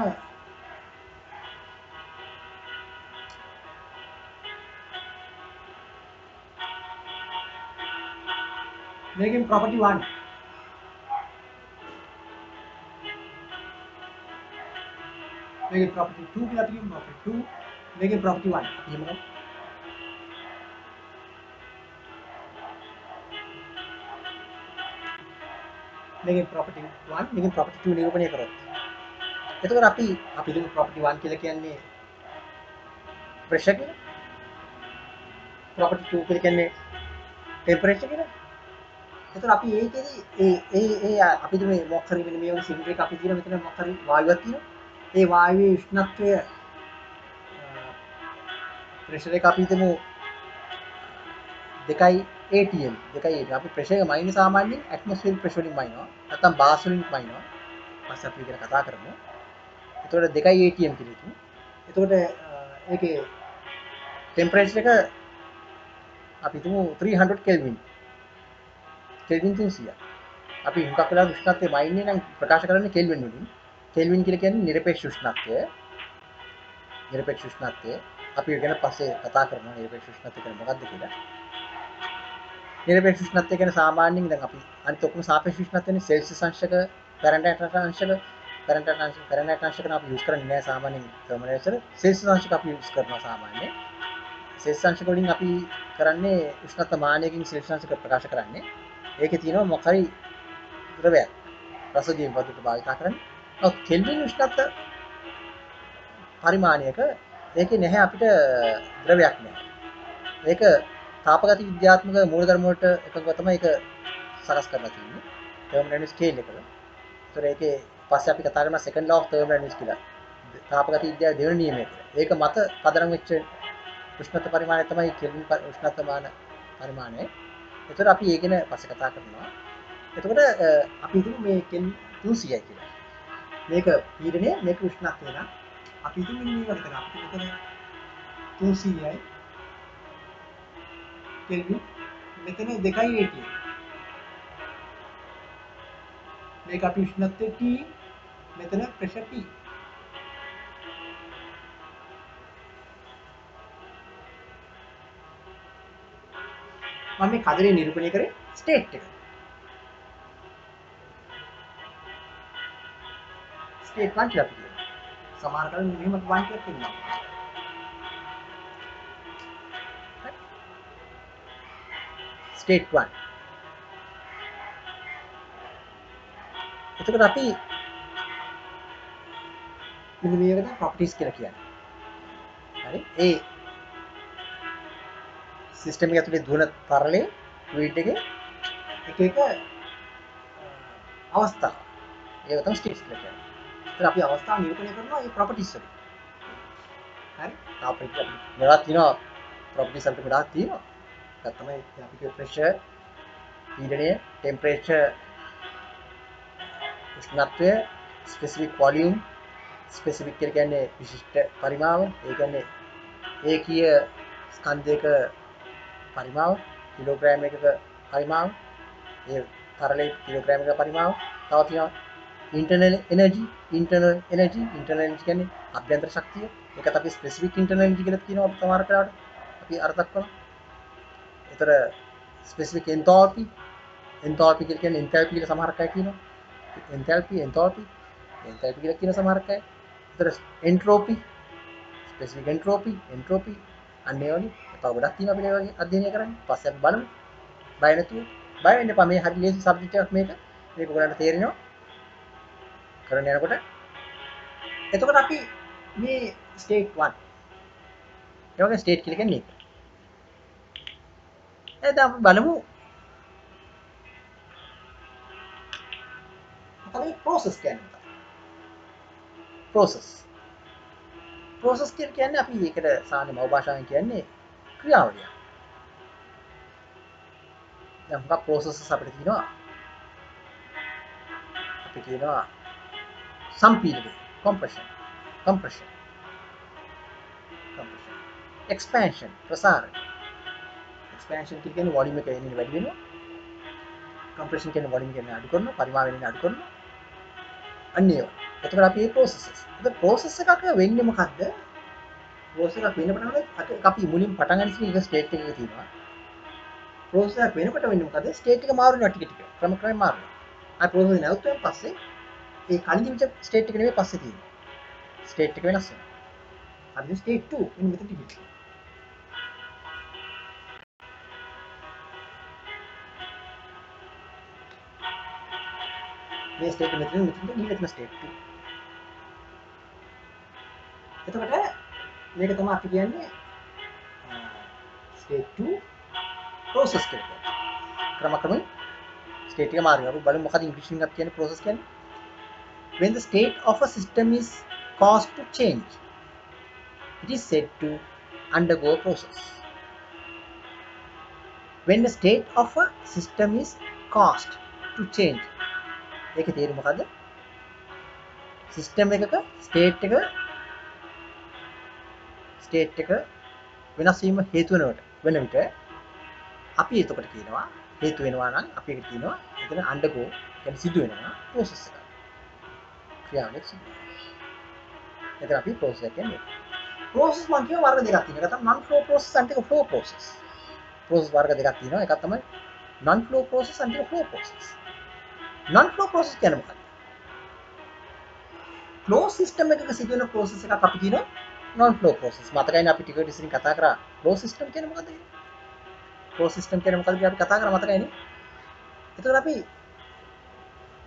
මේකෙන් property 1 මේකෙන් property 2 කියලා තියෙනවා. property 2 මේකෙන් property 1 අපි එහෙම ගමු. මේකෙන් property 1 මේකෙන් property 2 නිරූපණය කරොත් එතකොට අපි දුමු property 1 කියලා කියන්නේ pressure කියලා. property 2 කියලා කියන්නේ temperature කියලා. එතකොට අපි ඒකෙදි ඒ අපි දුමු මොකක් හරි මෙන්න මේ වගේ සිලින්ඩර් එකක් අපි තියෙනවා මෙතන මොකක් හරි වායුවක් තියෙනවා. ඒ වායුවේ උෂ්ණත්වය ප්‍රෙෂර් එක අපි හිතමු 2යි atm 2යි atm අපි ප්‍රෙෂර් එක මයින්නේ සාමාන්‍යයෙන් ඇට්මොස්ෆියරික් ප්‍රෙෂර් වලින් මයින්නවා නැත්නම් බාස් වලින් මයින්නවා පස්සේ අපි ඉගෙන කතා කරමු. එතකොට 2යි atm කියලා හිතමු. එතකොට ඒකේ ටෙම්පරේචර් එක අපි හිතමු 300 කෙල්වින් 300 අපි හුඟක් වෙලා උෂ්ණත්වය මයින්නේ නම් ප්‍රකාශ කරන්නේ කෙල්වින් වලින්. කෙල්වින් කියලා කියන්නේ නිරපේක්ෂ උෂ්ණත්වය. නිරපේක්ෂ උෂ්ණත්වය අපි ඉගෙන පස්සේ කතා කරනවා නිරපේක්ෂ උෂ්ණත්වය කියන්නේ මොකක්ද කියලා. නිරපේක්ෂ උෂ්ණත්වය කියන්නේ සාමාන්‍යයෙන් දැන් අපි අනිත් ඔක්කොම සාපේක්ෂ උෂ්ණත්වයනේ සෙල්සියස් අංශක ෆැරන්හයිට් අංශක ෆැරන්හයිට් අංශක අපි යූස් කරන්නේ නැහැ සාමාන්‍යයෙන් තර්මෝමීටර් සෙල්සියස් අංශක අපි යූස් කරනවා සාමාන්‍යයෙන් සෙල්සියස් අංශක වලින් අපි කරන්නේ උෂ්ණත්ව මානයකින් සෙල්සියස් අංශක ප්‍රකාශ කරන්නේ ඒකේ තියෙනවා මොකක් හරි ද්‍රවයක් රසදියෙන් වතුරට භාවිත කරන්නේ ඔව් කෙල්වින් උෂ්ණත්ව පරිමාණයක ඒකේ නැහැ අපිට ද්‍රවයක් නැහැ ඒක තාපගති විද්‍යාත්මක මූලධර්ම වලට එකඟව තමයි ඒක සකස් කරලා තියෙන්නේ තර්මෝඩයිනමික් ස්කේල් එකක. ඒතර ඒකේ පස්සේ අපි කතා කරනවා සෙකන්ඩ් ලෝ ඔෆ් තර්මෝඩයිනමික්ස් කියලා. තාපගති විද්‍යාවේ දෙවෙනි නියමය කියලා. ඒක මත පදනම් වෙච්ච උෂ්ණත්ව පරිමාණය තමයි කෙල්වින් උෂ්ණත්ව මාන පරිමාණය. ඒතර අපි ඒක ගැන පස්සේ කතා කරනවා. එතකොට අපි හිතමු මේ කෙල්වින් 300යි කියලා. මේක පීඩනය මේක උෂ්ණත්වය නම් අපි හිතමු මේ වගේ කරා. අපි මෙතන 300යි කෙල්වින් මෙතන 2යි atm. මේක අපි උෂ්ණත්වය T මෙතන ප්‍රෙෂර් P. මම මේ කදරේ නිරූපණය කරේ ස්ටේට් එක. ස්ටේට් 1 කියලා අපි කියනවා. සමහර කල් මෙහෙම 1 කියලා කියනවා. ස්ටේට් 1. එතකොට අපි මෙන්න මේකට ප්‍රොපර්ටිස් කියලා කියන්නේ. හරි? ඒ සිස්ටම් එක ඇතුලේ දුවන තරලයේ ෆ්ලුයිඩ් එකේ එක අවස්ථා. ඒක තමයි ස්ටේට්ස් කියලා කියන්නේ. ඒතර අපි අවස්ථා නිරූපණය කරනවා මේ ප්‍රොපර්ටිස් වලින්. හරි? අපිට මෙලා තියෙනවා ප්‍රොපර්ටිස් වලට ගොඩාක් තියෙනවා. ඒක තමයි අපි කිය ප්‍රෙෂර්, පීඩනය, ටෙම්පරේචර්, උෂ්ණත්වය, ස්පෙસિෆික් වොලියුම්, ස්පෙસિෆික් කියලා කියන්නේ විශිෂ්ට පරිමාව. ඒ කියන්නේ ඒකීය ස්කන්ධයක පරිමාව, කිලෝග්‍රෑම් එකක පරිමාව, ඒ තරලයේ කිලෝග්‍රෑම් එකක පරිමාව. තව තියෙනවා ඉන්ටර්නල් එනර්ජි කියන්නේ අභ්‍යන්තර ශක්තිය. ඒකත් අපි ස්පෙસિෆික් ඉන්ටර්නල් එනර්ජි කියලා කියනවා අපි සමහර කාලවලට. අපි අර්ථයක් කරනවා. ඒතර ස්පෙસિෆික් එන්තෝල්පි කියලා කියන්නේ එන්තල්පි කියලා සමහර අය කියනවා. එන්තල්පි කියලා කියන සමහර අය. ඒතර එන්ට්‍රෝපි ස්පෙસિෆික් එන්ට්‍රෝපි අන්න ඒ වගේ තව ගොඩක් තියෙනවා අපිට ඒ වගේ අධ්‍යයනය කරන්න. පස්සේ අපි බලමු. බය නැතුව බය වෙන්න එපා. මේ හරි ලේසි සබ්ජෙක්ට් එකක් මේක. මේක ඔයගලන්ට තේරෙනවා. කරන යනකොට එතකොට අපි මේ ස්ටේට් 1 ඒ වගේ ස්ටේට් කියලා කියන්නේ මේක. දැන් අපි බලමු මොකද ප්‍රොසෙස් කියන්නේ. ප්‍රොසෙස් ප්‍රෝසෙස් කියලා කියන්නේ අපි ඒකට සාමාන්‍ය මව භාෂාවෙන් කියන්නේ ක්‍රියාවලිය. දැන් හුඟක් ප්‍රෝසෙසස් අපිට තියෙනවා. අපි කියනවා සම්පීඩනය, compression, expansion, ප්‍රසාරය. expansion කියන්නේ වොලියුම් එක එන්නේ වැඩි වෙනවා. compression කියන්නේ වොලියුම් එක අඩු කරනවා, පරිමාණය වෙන අඩු කරනවා. අන්න ඒවා. එතකොට අපි මේ processes. ඒත් process එකක වෙන්නේ මොකද්ද? process එකක් වෙනකොට අපි මුලින් පටන් ගන්න ඉස්සෙල්ලා ස්ටේට් එකක තියෙනවා. process එකක් වෙනකොට වෙන්නේ මොකද? ස්ටේට් එක මාරු වෙනවා ටික ටික. ක්‍රම ක්‍රමයෙන් මාරු වෙනවා. ආ process එක නැවතුනන් පස්සේ ඒ කලින් තිබිච්ච ස්ටේට් එක නෙමෙයි පස්සේ තියෙන්නේ. ස්ටේට් එක වෙනස් වෙනවා. අපි ස්ටේට් 2 මෙන්න මෙතන තිබිලා. මේ ස්ටේට් එක මෙතන ගිහින් ස්ටේට් 2. එතකොට මේක තමයි අපි කියන්නේ ස්ටේට් 2 process කියලා. ක්‍රම ක්‍රමයෙන් ස්ටේට් එක මාරු වෙනවා. අපි බලමු මොකද ඉංග්‍රීසියෙන් අපි කියන්නේ process කියන්නේ. When the state of a system is caused to change, it is said to undergo process. When the state of a system is caused to change, ඒකේ තේරුම මොකද්ද? සිස්ටම් එකක ස්ටේට් එක වෙනස් වීම හේතු වෙන විට අපි එතකොට කියනවා හේතු වෙනවා නම් අපි ඒකට කියනවා එතන undergo කියන්නේ සිදු වෙනවා process එක. ක්‍රියාවක් සිදු වෙනවා. එතන අපි process එක කියන්නේ. process මම කියව වර්ග දෙකක් තියෙනවා. එකක් තමයි non flow process අනිත් එක flow process. process වර්ග දෙකක් තියෙනවා. එකක් තමයි non flow process අනිත් එක flow process. non flow process කියන්නේ මොකක්ද? flow system එකක සිදුවෙන process එකක් අපි කියනවා non flow process. මතකයිනේ අපි ටික ඉස්සරින් කතා කරා flow system කියන්නේ මොකක්ද කියලා? flow system කියන්නේ මොකක්ද කියලා අපි කතා කරා මතකයිනේ. එතකොට අපි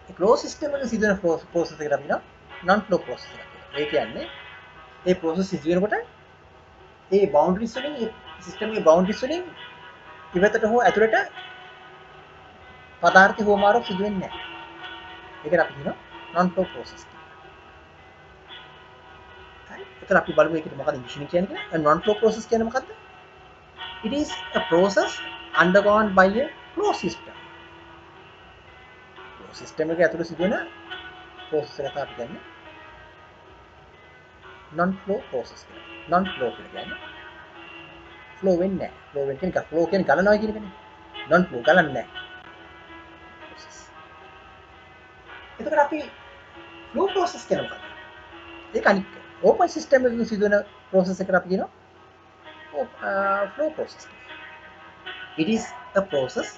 ඒ flow system එකක සිදුවෙන process එකට අපි කියනවා non flow process එකක් කියලා. ඒ කියන්නේ ඒ process සිදු වෙනකොට ඒ boundaries වලින් ඒ system එකේ boundaries වලින් ඉවතට හෝ ඇතුළට පදාර්ථ හෝමාරක් සිදු වෙන්නේ නැහැ. ඒකට අපි කියනවා non flow process කියලා. එතන අපි බලමු ඒකට මොකක්ද ඉංග්‍රීසියෙන් කියන්නේ කියලා. non flow process කියන්නේ මොකක්ද? It is a process undergone by a flow system. flow system එක ඇතුළේ සිදුවෙන process එක තමයි අපි කියන්නේ non flow process කියලා. non flow කියන්නේ flow වෙන්නේ නැහැ. flow වෙන්නේ කියන්නේ flow කියන්නේ ගලනවා කියන එකනේ. non flow ගලන්නේ නැහැ. process. එතකොට අපි flow process කියන මොකක්ද? ඒක අනිත් open system එකක සිදුවෙන process එකට අපි කියනවා flow process. It is a process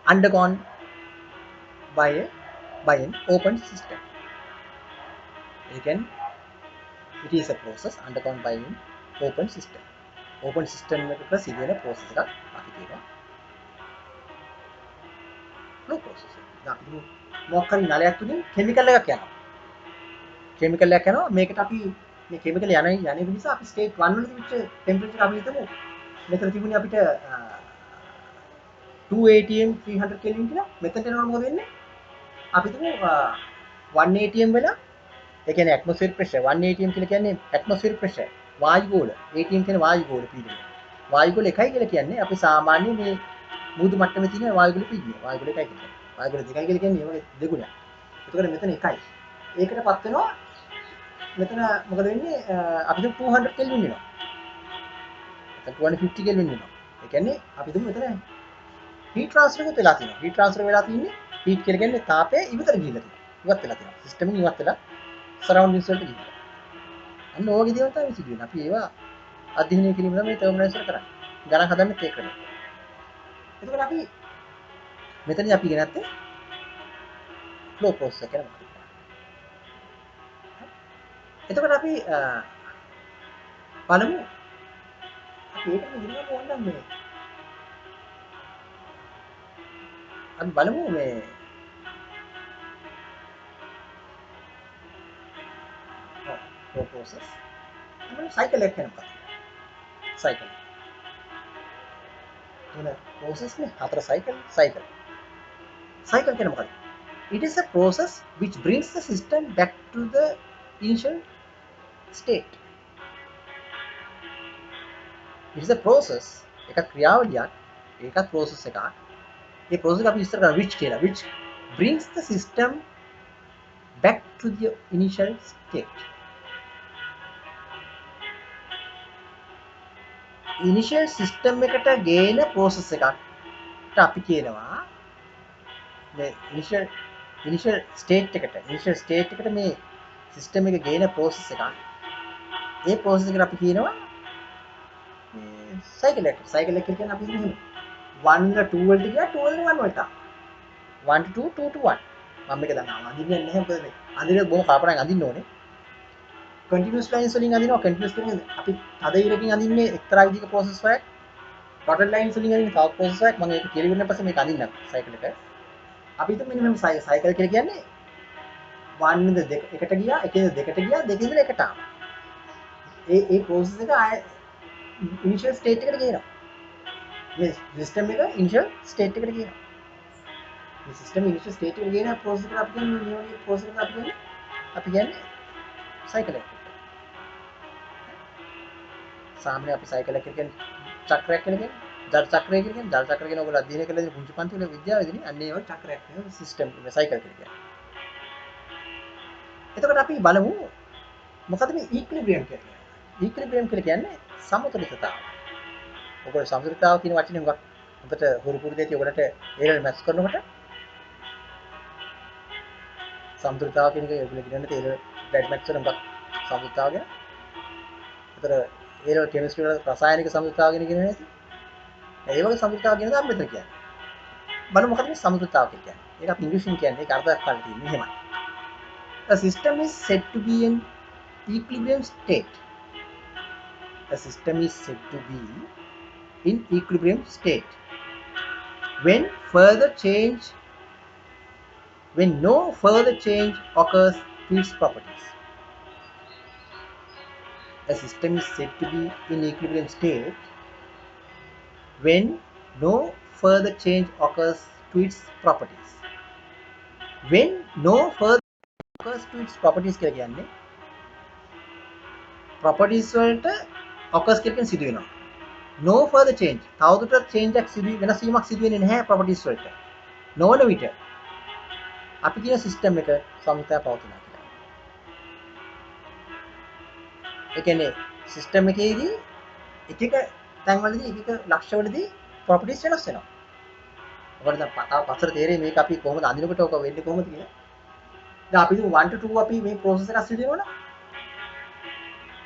undergone by an open system. Again, it is a process undergone by an open system. Open system එකක සිදුවෙන process එකක් අපි කියනවා flow process. අපි මොකක් හරි නලයක් තුලින් chemical එකක් යනවා. chemical එකක් යනවා මේකට අපි මේ chemical යන නිසා අපි state 1 වල තිබිච්ච temperature අපි හිතමු මෙතන තිබුණේ අපිට 2 atm 300 kelvin කියලා මෙතනට එනකොට මොකද වෙන්නේ අපි හිතමු 1 atm වෙලා ඒ කියන්නේ atmospheric pressure 1 atm කියලා කියන්නේ atmospheric pressure වායු ගෝල atm කියන්නේ වායු ගෝල පීඩනය වායු ගෝල එකයි කියලා කියන්නේ අපි සාමාන්‍ය මේ මුහුදු මට්ටමේ තියෙන වායු ගෝල පීඩනය වායු ගෝල එකයි කියන්නේ වායු ගෝල දෙකයි කියලා කියන්නේ ඒවගේ දෙගුණයක් එතකොට මෙතන එකයි ඒකටපත් වෙනවා මෙතන මොකද වෙන්නේ අපිට 200 කෙල්වින් වෙනවා. එතන 250 කෙල්වින් වෙනවා. ඒ කියන්නේ අපි දුමු මෙතන heat transfer එකත් වෙලා තියෙනවා. heat transfer වෙලා තින්නේ heat කියලා කියන්නේ තාපය ඉවතට ගිහිල්ලා තියෙනවා. ඉවත් වෙලා තියෙනවා. සිස්ටම් එකෙන් ඉවත් වෙලා surroundings වලට ගිහිල්ලා. අන්න ඕක විදිහට තමයි සිදුවෙන්නේ. අපි ඒවා අධ්‍යයනය කිරීම තමයි තර්මෝඩයිනමික්ස් වල කරන්නේ. ගණන් හදන්නෙත් ඒක කරනවා. එතකොට අපි මෙතනදී අපි ඉගෙන ගත්තේ flow process එක ගැන. එතකොට අපි බලමු අපි ඒකම ඉගෙනගමු ඕනනම් මේ අපි බලමු මේ flow process අපේ cycle එක කරනවා cycle එන process නේ හතර cycle කියන්නේ මොකක්ද It is a process which brings the system back to the initial state. It is a process. එකක් ක්‍රියාවලියක්. ඒකත් process එකක්. ඒ process එක අපි ඉස්සර කරා which කියලා. Which brings the system back to the initial state. Initial system එකට ගේන process එකකට අපි කියනවා මේ initial state එකට මේ system එක ගේන process එකක්. ඒ process එකට අපි කියනවා මේ cycle එක. cycle එක කියන්නේ අපි කියන්නේ 1 2 වලට ගියා 2 වලින් 1 වලට. 1 to 2 2 to 1. මම මේක දන්නවා. අඳින්නේ නැහැ මොකද මේ. අඳින බොහොම කල්පනාවෙන් අඳින්න ඕනේ. continuous lines වලින් අඳිනවා continuous වලින් අපි තද ඉරකින් අඳින්නේ එක්තරා විදිහක process එකක්. dotted lines වලින් අඳින තව process එකක්. මම ඒක කියලා ඉවරන පස්සේ මේක අඳින්නම් cycle එක. අපි හිතමු මෙන්න මේ cycle කියලා කියන්නේ 1 ඉඳ 2 එකට ගියා, 1 ඉඳ 2ට ගියා, 2 ඉඳ 1ට ආවා. ඒ process එක ආය initial state එකට ගේනවා. මේ system එක initial state එකට ගේනවා. මේ system initial state එකට ගේන process එකට අපි කියන්නේ මේ වගේ process එකක් අපි කියන්නේ cycle එක. සාමාන්‍ය අපි cycle එක කියන්නේ චක්‍රයක් කියලා කියන්නේ. ජල චක්‍රය කියලා කියන්නේ. ජල චක්‍ර කියන ඔයගොල්ලෝ අධ්‍යයනය කළ දේ පුංචි පන්ති වල විද්‍යාවේදී අන්න ඒ වගේ චක්‍රයක් කියන system එක cycle කියලා කියන්නේ. එතකොට අපි බලමු මොකද මේ equilibrium කියන්නේ. equilibrium කියලා කියන්නේ සමතුලිතතාව. ඔයගොල්ලෝ සමතුලිතතාව කියන වචනේ හොඳට හුරු පුරුදු දෙති ඔයගොල්ලන්ට ඒරල් මැත්ස් කරනකොට සමතුලිතතාව කියන එක ඔයගොල්ලෝ ඉගෙනන්න තේරෙන ඩැඩ් මැත්ස් වල හුඟක් සමතුලිතතාව ගැන. ඒතර ඒරල් කෙමිස්ට්‍රි වල රසායනික සමතුලිතතාව ගැන ඉගෙන නැති. ඒ වගේ සමතුලිතතාව ගැන තමයි මෙතන කියන්නේ. බලමු මොකද මේ සමතුලිතතාව කියන්නේ. ඒක අපි ඉංග්‍රීසියෙන් කියන්නේ ඒක අර්ථයක් ගන්න තියෙන්නේ එහෙමයි. A system is said to be in equilibrium state. A system is said to be in equilibrium state when no further change occurs to its properties. A system is said to be in equilibrium state when no further change occurs to its properties. When no further occurs to its properties කියලා කියන්නේ properties වලට occurs කියලා කියන සිදු වෙනවා. No further change. තවදුරටත් change එකක් වෙනස් වීමක් සිදු වෙන්නේ නැහැ properties වලට. නොවන විට අපි කියන system එක සමතය පවතිනවා කියලා. ඒ කියන්නේ system එකේදී එක තැන්වලදී එක ලක්ෂවලදී properties වෙනස් වෙනවා. ඔයාලට දැන් පතර තේරෙයි මේක අපි කොහොමද අඳිනකොට ඔක වෙන්නේ කොහොමද කියලා. දැන් අපි 1 to 2 අපි මේ process එක සිදු වෙනවා.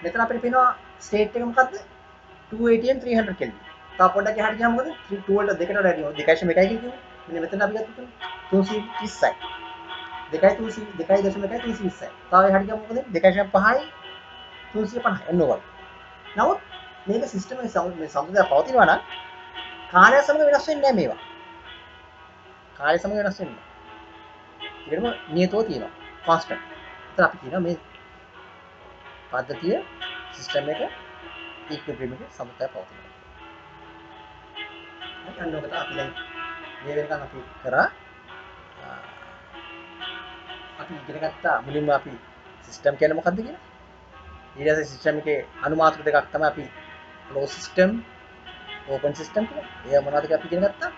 මෙතන අපිට පේනවා state එක මොකද්ද? 280 and 300 kelvin. තා පොඩ්ඩක් එහාට ගියාම මොකද? 2 වලට දෙකට වඩා වැඩි. 2.1යි කියලා කියමු. මෙන්න මෙතන අපි ගත්තොත් 330යි. 2.320යි. තාම එහාට ගියාම මොකද? 2.5යි 350යි. එන්න ඕවා. නමුත් මේක සිස්ටම් එකේ සමතුලිතව පවතිනවා නම් කාලය සමග වෙනස් වෙන්නේ නැහැ මේවා. කාලය සමග වෙනස් වෙන්නේ නැහැ. ඒකම නියතව තියෙනවා. constant. ඒතර අපි කියනවා මේ පද්ධතිය සිස්ටම් එක equilibrium එකේ සමතුලිතව පවතිනවා. අන්න ඔකට අපි දැන් මේ වෙනකන් අපි කරා අපි ඉගෙන ගත්තා මුලින්ම අපි සිස්ටම් කියන්නේ මොකක්ද කියලා. ඊට පස්සේ සිස්ටම් එකේ අනුමාත්‍ර දෙකක් තමයි අපි closed system, open system කියලා. ඒවා මොනවද කියලා අපි ඉගෙන ගත්තා.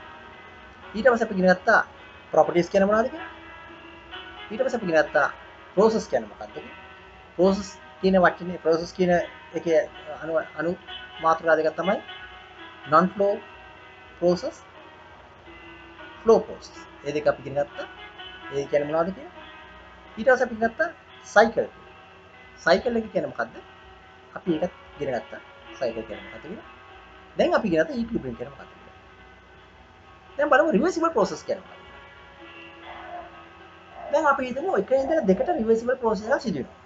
ඊට පස්සේ අපි ඉගෙන ගත්තා properties කියන්නේ මොනවද කියලා. ඊට පස්සේ අපි ඉගෙන ගත්තා process කියන්නේ මොකක්ද කියලා. process කියන වචනේ process කියන එකේ අනුමාත්‍රා දෙකක් තමයි non flow process, flow process. ඒ දෙක අපි ඉගෙන ගත්තා. ඒ කියන්නේ මොනවද කියලා. ඊට පස්සේ අපි ඉගෙන ගත්තා cycle. cycle එක කියන්නේ මොකද්ද? අපි ඒකත් ඉගෙන ගත්තා. cycle කියන්නේ මොකද්ද කියලා. දැන් අපි ඉගෙන ගත්තා equilibrium කියන්නේ මොකක්ද කියලා. දැන් බලමු reversible process කියන්නේ මොකක්ද. දැන් අපි හිතමු එක ඉඳලා දෙකට reversible process එකක් සිදු වෙනවා.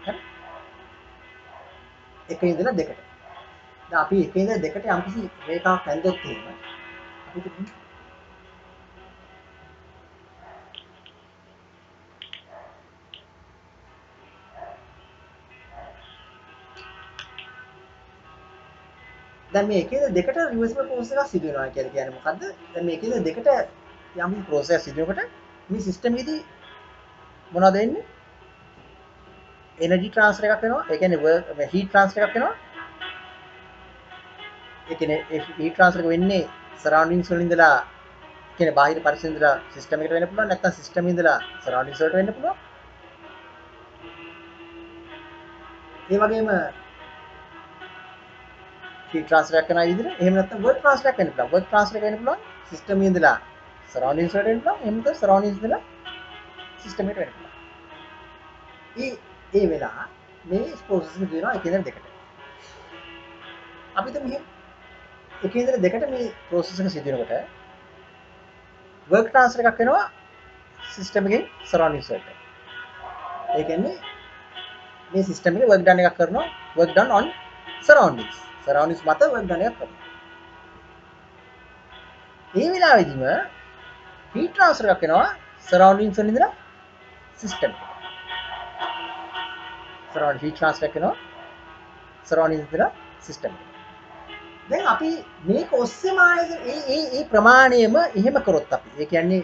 හරි? එක ඉඳලා දෙකට. දැන් අපි එක ඉඳලා දෙකට යම්කිසි රේඛාවක් ඇඳොත් එහෙම අපි හිතමු දැන් මේ එකේ දෙකට රිවර්සිබල් process එකක් සිදු වෙනවා කියලා කියන්නේ මොකද්ද? දැන් මේකේ දෙකට යම් ප්‍රොසෙස් සිදුවනකොට මේ සිස්ටම් එකේදී මොනවද වෙන්නේ? එනර්ජි ට්‍රාන්ස්ෆර් එකක් වෙනවා. ඒ කියන්නේ වර්ක් හීට් ට්‍රාන්ස්ෆර් එකක් වෙනවා. ඒ කියන්නේ ඒ හීට් ට්‍රාන්ස්ෆර් එක වෙන්නේ සරවුන්ඩින්ග්ස් වලින් ඉඳලා කියන්නේ බාහිර පරිසරයෙන් ඉඳලා සිස්ටම් එකට වෙන්න පුළුවන්. නැත්නම් සිස්ටම් එකේ ඉඳලා සරවුන්ඩින්ග්ස් වලට වෙන්න පුළුවන්. ඒ වගේම හීට් ට්‍රාන්ස්ෆර් එකක් කරන විදිහට එහෙම නැත්නම් වර්ක් ට්‍රාන්ස්ෆර් එකක් වෙන්න පුළුවන්. වර්ක් ට්‍රාන්ස්ෆර් එක වෙන්න පුළුවන් සිස්ටම් එකේ ඉඳලා සරවුන්ඩින්ග්ස් වලට වෙන්න පුළුවන්. එහෙම නැත්නම් සරවුන්ඩින්ග්ස් ඉඳලා සිස්ටම් එකට වෙන්න පුළුවන්. ඒ වෙලා මේ ප්‍රොසෙස් එක දෙනවා එක ඉඳන් දෙකට. අපි හිතමු මෙහෙම එක ඉඳන් දෙකට මේ ප්‍රොසෙස් එක සිදු වෙනකොට වර්ක් ට්‍රාන්ස්ෆර් එකක් වෙනවා සිස්ටම් එකෙන් සරවුන්ඩින්ග්ස් වලට. ඒ කියන්නේ මේ සිස්ටම් එකේ වර්ක් ඩන් එකක් කරනවා වර්ක් ඩන් ඔන් සරවුන්ඩින්ග්ස්. සරවුන්ඩින්ග්ස් මත වර්ක් ඩන් එකක් කරනවා. මේ වෙලාවෙදිම හීට් ට්‍රාන්ස්ෆර් එකක් වෙනවා සරවුන්ඩින්ග්ස් වලින් ඉඳලා සිස්ටම් එකට. සරවුන්ඩින්ග් හීට් ට්‍රාන්ස්ෆර් එකක් වෙනවා සරවුන්ඩින්ග්ස් ඉඳලා සිස්ටම් එකට. දැන් අපි මේක ඔස්සේම ඒ ප්‍රමාණයම එහෙම කරොත් අපි ඒ කියන්නේ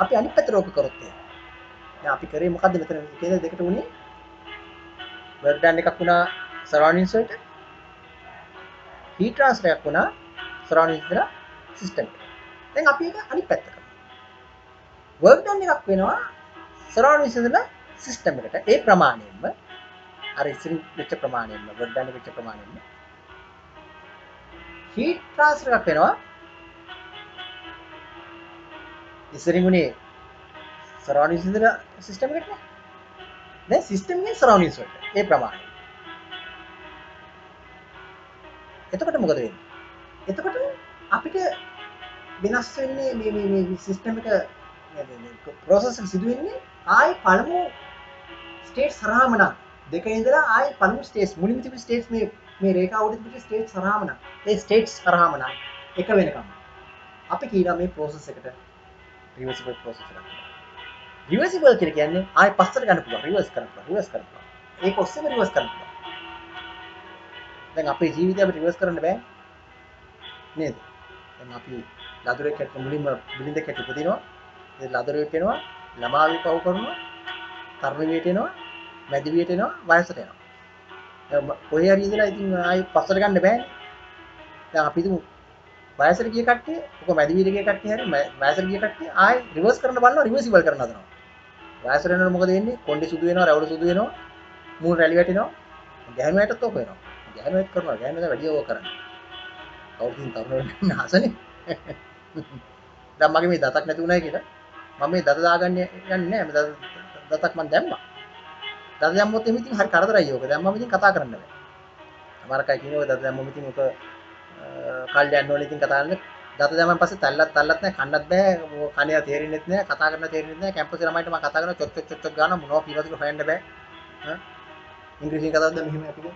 අපි අනිත් පැත්තට ඕක කරොත් දැන් අපි කරේ මොකද්ද මෙතන එකේද දෙකට උනේ වර්ක් ඩන් එකක් වුණා සරවුන්ඩින්ග්ස් වලට හීට් ට්‍රාන්ස්ෆර් එකක් වුණා සරවුන්ඩින්ග්ස් ඉඳලා සිස්ටම් එකට. දැන් අපි ඒක අනිත් පැත්ත කරමු. වර්ක් ඩන් එකක් වෙනවා සරවුන්ඩින්ග්ස් ඉඳලා සිස්ටම් එකට. ඒ ප්‍රමාණයෙන්ම අර ඉස්සරින් වෙච්ච ප්‍රමාණයෙන්ම වර්ක් ඩන් එක වෙච්ච ප්‍රමාණයෙන්ම හීට් ට්‍රාන්ස්ෆර් එකක් වෙනවා ඉස්සරින් උනේ සරවුන්ඩින්ග්ස් ඉඳලා සිස්ටම් එකට නේ. දැන් සිස්ටම් එකෙන් සරවුන්ඩින්ග්ස් වලට ඒ ප්‍රමාණය. එතකොට මොකද වෙන්නේ? එතකොට අපිට වෙනස් වෙන්නේ මේ සිස්ටම් එක ප්‍රොසෙස් එක සිදු වෙන්නේ ආයි පළමු ස්ටේට්ස් හරහාම නම් දෙක ඉඳලා ආයි පළමු ස්ටේට්ස් මුලින්ම තිබුණු ස්ටේට්ස් මේ රේඛාව උඩ තිබුණු ස්ටේට්ස් හරහාම නම් ඒ ස්ටේට්ස් හරහාම නම් එක වෙනකම් අපි කියනවා මේ ප්‍රොසෙස් එකට රිවර්සිබල් ප්‍රොසෙස් එකක්. රිවර්සිබල් කියලා කියන්නේ ආයි පස්සට ගන්න පුළුවන් රිවර්ස් කරන්න පුළුවන්. ඒක ඔස්සේම රිවර්ස් කරන්න පුළුවන්. දැන් අපේ ජීවිතය අපිට රිවර්ස් කරන්න බෑ නේද? දැන් අපි ලදරුවෙක් හැට මුලින්ම බිලින්දෙක් හැට උපදිනවා. ඒ ලදරුවෙක් වෙනවා, ළමාවි පව් කරනවා, තරුණ වියට එනවා, මැදි වියට එනවා, වයසට එනවා. දැන් කොහේ හරි ඉඳලා ඉතින් ආයි පස්සට ගන්න බෑනේ. දැන් අපි හිතමු වයසට ගිය කට්ටිය, ඔක මැදි වියට ගිය කට්ටිය හරි වයසට ගිය කට්ටිය ආයි රිවර්ස් කරන්න බලනවා, රිවර්සිබල් කරන්න හදනවා. වයසට යනකොට මොකද වෙන්නේ? කොණ්ඩේ සුදු වෙනවා, රැවුල සුදු වෙනවා, මූණ රැලි වැටෙනවා. ගැහණු අයටත් ඔක වෙනවා. ගැහණු අයත් කරනවා. ගැහණු අය වැඩි ඕක කරන්නේ. කවුරුත් තරුණ වෙන්න ආසනේ. දැන් මගේ මේ දතක් නැති උනායි කියලා මම මේ දත දාගන්න යන්නේ නැහැ. මම දතක් මම දැම්මා. දත දැම්මොත් එමෙ ඉතින් හරි කරදරයි ඕක. දැන් මම ඉතින් කතා කරන්න බෑ. අමාරකයි කියනවා දත දැම්මොත් ඉතින් ඔක කල් යන්න ඕනේ ඉතින් කතා කරන්න. දත දැම්මන් පස්සේ තල්ලත් නැහැ කන්නත් බෑ. කණේ තේරෙන්නෙත් නැහැ. කතා කරන්න තේරෙන්නෙත් නැහැ. කැම්පස් ළමයින්ට මම කතා කරනවා චොත් ගාන මොනවා කියනවද කියලා හොයන්න බෑ. ඉංග්‍රීසියෙන් කතාවද මෙහෙම අපිට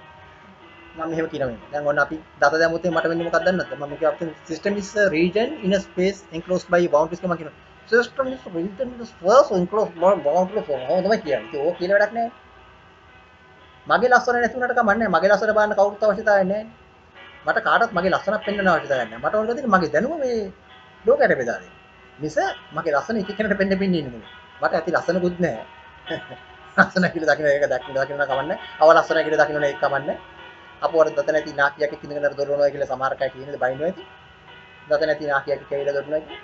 මම මෙහෙම කියනවා. දැන් ඔන්න අපි දත දැම්මොත් මට වෙන්නේ මොකක්ද දන්නවද? මම කියව අපේ system is a region in a space enclosed by boundaries කියලා මම කියනවා. System is a region in a space enclosed by boundaries. ඔහොම තමයි කියන්නේ. ඒක ඕක කියලා වැඩක් නැහැ. මගේ ලස්සන නැති උනට කමක් නැහැ. මගේ ලස්සන බලන්න කවුරුත් අවශ්‍යතාවයක් නැහැ. මට කාටවත් මගේ ලස්සනක් පෙන්වන්න අවශ්‍යතාවයක් නැහැ. මට ඕන කරන්නේ මගේ දැනුම මේ ලෝකයට බෙදා දෙන්න. මිස මගේ ලස්සන එක කෙනෙක්ට පෙන්න ඉන්නේ නෙමෙයි. මට ඇති ලස්සනකුත් නැහැ. ලස්සන කියලා දකින්න ඒක දකින්න කමන්නේ. අව ලස්සන කියලා දකින්න ඒක කමන්නේ. අපුවට දත නැති නාකියක් ඉඳගෙන දොරවනවා කියලා සමහර කයි කියන්නේ බයින්නවා ඇති. දත නැති නාකියක් කියලා දොරවනවා ඇති.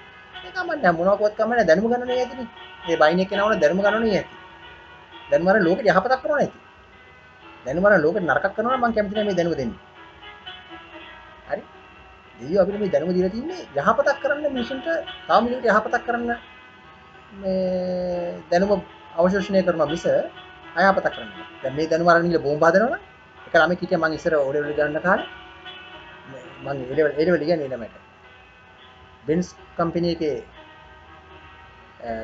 ඒක කමන්නේ මොනවාක්වත් කමන්නේ දැනුම ගන්නනේ ඇතිනේ. මේ බයින් එක කෙනාවන දැනුම ගන්නනේ ඇති. දැනුම අර ලෝකෙට යහපතක් කරනවා ඇති. දැනුම අර ලෝකෙට නරකක් කරනවා නම් මම කැමති නැහැ මේ දැනුම දෙන්නේ. හරි? දෙවියෝ අපිට මේ දැනුම දීලා තින්නේ යහපතක් කරන්න මිනිසුන්ට තාම මිනිහට යහපතක් කරන්න මේ දැනුම අවශෝෂණය කරනවා මිස අයහපතක් කරන්න බෑ. දැන් මේ දැනුම අරන් ඉල බෝම්බ හදනවා නම් එක ළමෙක් හිටියා මං ඉස්සර ඕ ලෙවල් ගන්න කාලේ මං ඒ ලෙවල් ඉගෙන ළමයට බෙන්ස් කම්පැනි එකේ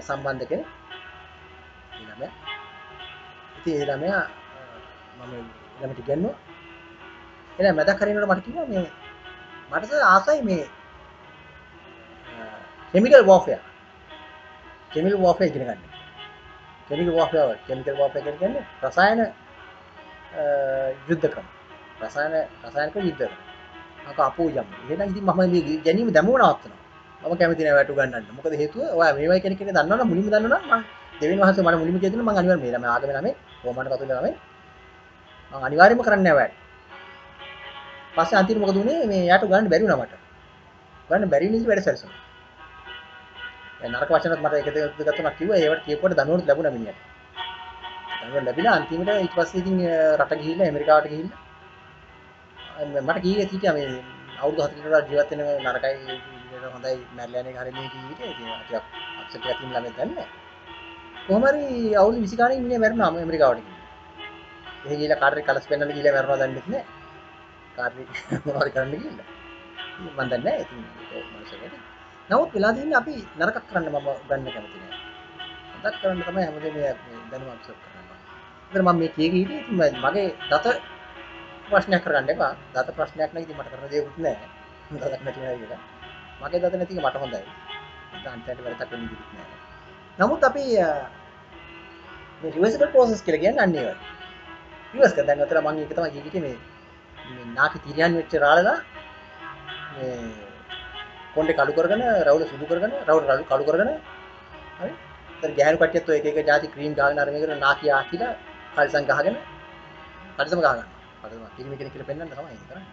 සම්බන්ධ කෙනෙක් ළමයා ඉතින් ඒ ළමයා මම ළමයට ඉගෙනුවා එලා මැදක් හරිනකොට මට කිව්වා මේ මට ආසයි මේ කෙමිකල් වෝර්ෆෙයාර් ඉගෙන ගන්න. කෙමිකල් වෝර්ෆෙයාර් කියන්නේ රසායන යුද්ධ ක්‍රම රසායනික යුද්ධ ක්‍රම. අක අපෝ යම්. එහෙනම් ඉතින් මම මේ ගැනීම දැමුව නවත්තනවා. මම කැමති නෑ ඔයාලට උගන්වන්න. මොකද හේතුව ඔයා මේවයි කෙනෙක් කෙනෙක් දන්නවනම් මුලින්ම දන්නවනම් මම දෙවෙනි වහන්සේ මට මුලින්ම කියලා දුන්නා මම අනිවාර්යෙන් මේ ළමයි ආගම ළමයි රෝමාන කතෝලික ළමයි මම අනිවාර්යෙන්ම කරන්නේ නෑ ඔයාලට. පස්සේ අන්තිමට මොකද උනේ මේ යාට උගන්වන්න බැරි වුණා මට. උගන්වන්න බැරි නිසා වැඩ සැලසුණා. ඒ නරක වචනත් මට එක දෙක තුනක් කිව්වා ඒවට කියපුවට දනුවනුත් ලැබුණා මිනිහට. දනුවන ලැබිලා අන්තිමට ඊට පස්සේ ඉතින් රට ගිහිල්ලා ඇමරිකාවට ගිහිල්ලා මට කීයේ හිටියා මේ අවුරුදු 4 කට වඩා ජීවත් වෙන නරකයි හොඳයි මැරලා යන එක හරියන්නේ කීවිට ඉතින් ටිකක් අප්සෙට් එකක් තියෙන ළමෙක් දන්නේ. කොහොම හරි අවුරුදු 20 ගානේ මිනිහා මැරුණා ඇමරිකාවට ගිහින්. එහෙ ගිහලා කාටරි කලස් පෙන්නන්න ගිහලා මැරුණා දන්නේ නැහැ. කාටරි මොනවද කරන්න ගිහිල්ලා. මම දන්නේ නැහැ ඉතින් ඒක මොනසෙකට. නමුත් වෙලා තියෙන්නේ අපි නරකක් කරන්න මම ගන්න කැමති නෑ. හොඳක් කරන්න තමයි හැමදේම මේ දැනුම අප්සෙට් කරනවා. ඒතර මම මේ කීයේ ඉතින් මගේ දත ප්‍රශ්නයක් කරගන්න එපා. දත ප්‍රශ්නයක් නම් ඉතින් මට කරන්න දෙයක්වත් නැහැ. දතක් නැති නෑ කියලා. මගේ දත නැති එක මට හොඳයි. අන්තයට වැඩක් වෙන්නේ කිසිත් නැහැ. නමුත් අපි මේ රිවර්සිබල් ප්‍රොසෙස් කියලා කියන්නේ අන්න ඒ වගේ. රිවර්ස් කරන දැන් අතර මම ඒක තමයි කිව්වේ මේ නාකි තිරියන් වෙච්ච රාළලා මේ කොණ්ඩේ කළු කරගෙන රවුල සුදු කරගෙන රවුල කළු කරගෙන හරි. ඒතර ගෑනු කට්ටියත් ඔය එක එක જાති ක්‍රීම් ගාගෙන අර මේකට නාකියා කියලා කල්සම් ගහගෙන කල්සම් ගහ ගන්නවා. කල්සම් කිරිමි කෙනෙක් කියලා පෙන්නන්න තමයි ඒක කරන්නේ.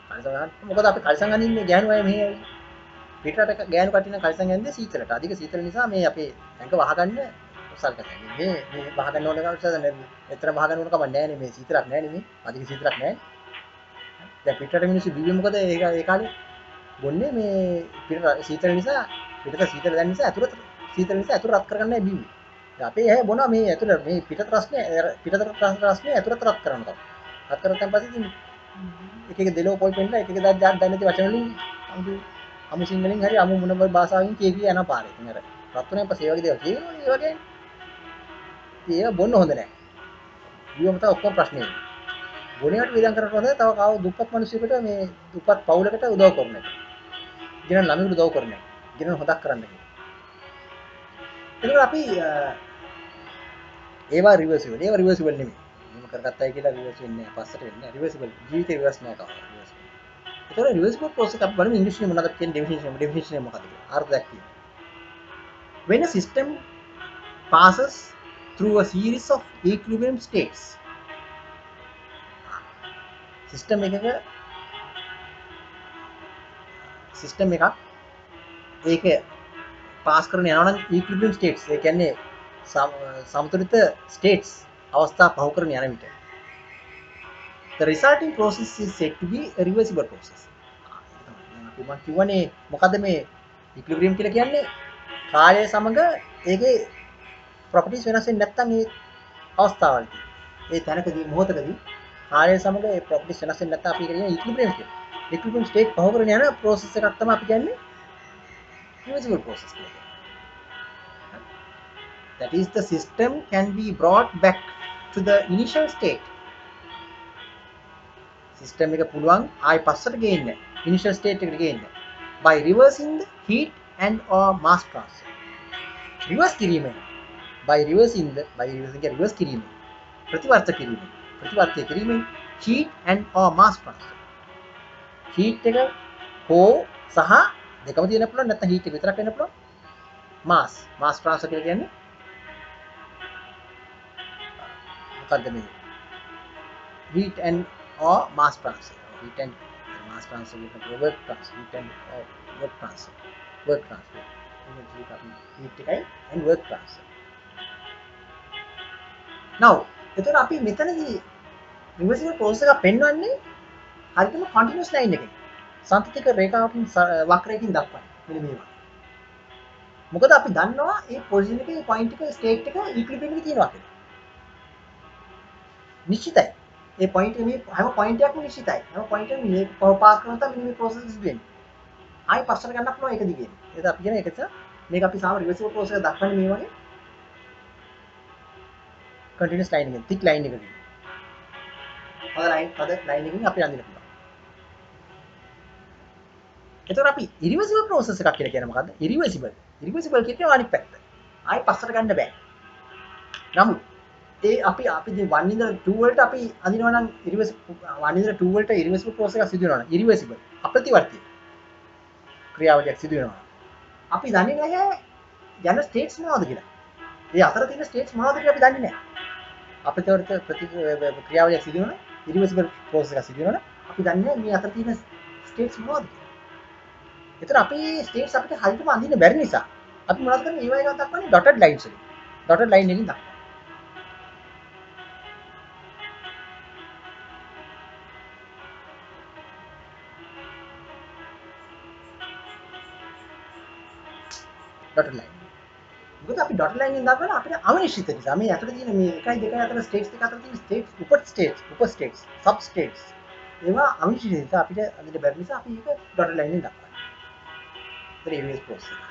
කල්සම් ගන්න. මොකද අපි කල්සම් අඳින්නේ ගෑනු අය මෙහෙ පිටරට ගෑනු කට්ටිය නම් කල්සම් යන්නේ සීතලට. අධික සීතල නිසා මේ අපේ ඇඟ වහගන්න උසල්කත. මේ වහගන්න ඕන කවුරුද නැද්ද? එතන වහගන්න ඕන කම නැහැ නේ මේ සීතලක් නැහැ නේ මේ. අධික සීතලක් නැහැ. දැන් පිටරට මිනිස්සු බිව්වේ මොකද ඒ කාලේ බොන්නේ මේ පිටර සීතල නිසා පිටත සීතල දැන් නිසා ඇතුළත සීතල නිසා ඇතුළ රත් කරගන්නයි බිව්වේ. දැන් අපේ ඇහැ බොනවා මේ ඇතුළ මේ පිටත රස්නේ ඇතුළත රත් කරනවා. රත් කරලා පස්සේ ඉතින් එක එක දෙලෝ පොල් පෙන්නලා එක එක දා දැන් නැති වචන වලින් අමු සිංහලෙන් හරි අමු මොන භාෂාවෙන් කිය යන පාරේ. ඉතින් අර රත් වෙනන් පස්සේ ඒ වගේ දේවල් කියනවනේ ඒ වගේ. ඉතින් ඒක බොන්න හොඳ නැහැ. ඊවම තමයි ඔක්කොම ප්‍රශ්නේ. ගුණයට විඳන් කරනකොට හොඳයි තව කව දුප්පත් මිනිස්සුෙකුට මේ දුප්පත් පවුලකට උදව් කරන එක. ඉගෙන ළමයින්ට උදව් කරන එක. ඉගෙන හොදක් කරන්න එක. ඒක අපි ඒවා රිවර්සිබල්. ඒවා රිවර්සිබල් නෙමෙයි. මම කරගත්තයි කියලා රිවර්ස් වෙන්නේ නැහැ. පස්සට වෙන්නේ නැහැ. රිවර්සිබල්. ජීවිතේ රිවර්ස් නැහැ කවදාවත්. රිවර්ස්. ඒතකොට රිවර්සිබල් ප්‍රොසෙස් අපි බලමු ඉංග්‍රීසි එකේ මොනවද කියන ඩෙෆිනිෂන් එක මොකක්ද කියලා. අර්ථයක් තියෙනවා. When a system passes through a series of equilibrium states system එකක ඒක පාස් කරන යනවා නම් ඉක්විලිබ්‍රියම් ස්ටේට්ස් ඒ කියන්නේ සමතුලිත ස්ටේට්ස් අවස්ථා පහු කරන යන විට the resulting process is said to be a reversible process. අපි මම කියවනේ මොකද මේ ඉක්විලිබ්‍රියම් කියලා කියන්නේ කාලය සමග ඒකේ ප්‍රොපර්ටිස් වෙනස් වෙන්නේ නැත්නම් ඒ අවස්ථාවලදී ඒ තැනකදී මොහොතකදී කාලය සමග ඒ ප්‍රොපර්ටිස් වෙනස් වෙන්නේ නැත්නම් අපි කියන්නේ ඉක්විලිබ්‍රියම් කියලා. ඉක්විලිබ්‍රියම් ස්ටේට් පහු කරන යන process එකක් තමයි අපි කියන්නේ reversible process කියලා. That is the system can be brought back to the initial state. System එක පුළුවන් ආයි පස්සට ගේන්න initial state එකට ගේන්න by reversing the heat and or mass transfer. reverse කිරීමෙන් reverse කිරීමෙන් ප්‍රතිවර්ත කිරීමෙන් heat and or mass transfer. heat එක හෝ සහ දෙකම තියෙන්න පුළුවන් නැත්නම් heat එක විතරක් වෙන්න පුළුවන්. mass transfer කියලා කියන්නේ මොකද්ද මේ heat and or mass transfer. heat and mass transfer කියන්නේ work transfer. heat and work transfer. heat එකයි and work transfer. now එතකොට අපි මෙතනදී reversible process එක පෙන්වන්නේ හරියටම continuous line එකකින් සම්පූර්ණ රේඛාවකින් වක්‍රයකින් දක්වන්නේ මෙන්න මේවා. මොකද අපි දන්නවා මේ පොසිෂන් එකේ පොයින්ට් එක ස්ටේට් එක ඉක්විලිබ්‍රියම් එකේ තියෙනවා කියලා. නිශ්චිතයි. ඒ පොයින්ට් එක මේ හැම පොයින්ට් එකක්ම නිශ්චිතයි. හැම පොයින්ට් එකම මේ පාස් කරනවා තමයි මේ ප්‍රොසෙස් සිදු වෙන්නේ. ආයි පස්සට ගන්නත් පුළුවන් ඒක දිගේ. ඒක අපි කියන එකද මේක අපි සාම රිවර්සිබල් ප්‍රොසෙස් එක දක්වන්නේ මේ වගේ කන්ටිනියස් ලයින් එකකින් තික් ලයින් එකකින්. පද ලයින් එකකින් අපි අඳින්න පුළුවන්. එතකොට අපි ඉරිවර්සිබල් ප්‍රොසෙස් එකක් කියලා කියන්නේ මොකද්ද? ඉරිවර්සිබල් කියන්නේ අනිත් පැත්ත. ආයි පස්සට ගන්න බෑ. නමුත් ඒ අපි දැන් 1 ඉඳලා 2 වලට අපි අඳිනවා නම් 1 ඉඳලා 2 වලට ඉරිවර්සිබල් ප්‍රොසෙස් එකක් සිදු වෙනවා නම් ඉරිවර්සිබල් අප්‍රතිවර්තී ක්‍රියාවලියක් සිදු වෙනවා. අපි දන්නේ නැහැ යන ස්ටේට්ස් මොනවද කියලා. ඒ අතර තියෙන ස්ටේට්ස් මොනවද කියලා අපි දන්නේ නැහැ. අපිට ක්‍රියාවලියක් සිදු වෙනවා ඉරිවර්සිබල් ප්‍රොසෙස් එකක් සිදු වෙනවා අපි දන්නේ මේ අතර තියෙන ස්ටේට්ස් මොනවද කියලා. ඒතර අපි ස්ටේට්ස් අපිට හරියටම අඳින්න බැරි නිසා අපි මොනවද කරන්නේ ඒවා එකක් දක්වන්නේ ඩොටඩ් ලයින්ස් වලින්. ඩොටඩ් ලයින් එකකින් දක්වනවා. ඩොටඩ් ලයින්. මොකද අපි ඩොටඩ් ලයින් එකෙන් දක්වන අපිට අවිනිශ්චිත නිසා මේ අතර තියෙන මේ 1 2 අතර ස්ටේට්ස් දෙක අතර තියෙන ස්ටේට්ස් උප ස්ටේට්ස් සබ් ස්ටේට්ස් ඒවා අවිනිශ්චිත නිසා අපිට අඳින්න බැරි නිසා අපි ඒක ඩොටඩ් ලයින් එකෙන් දක්වනවා. ඒතර EVS process එක.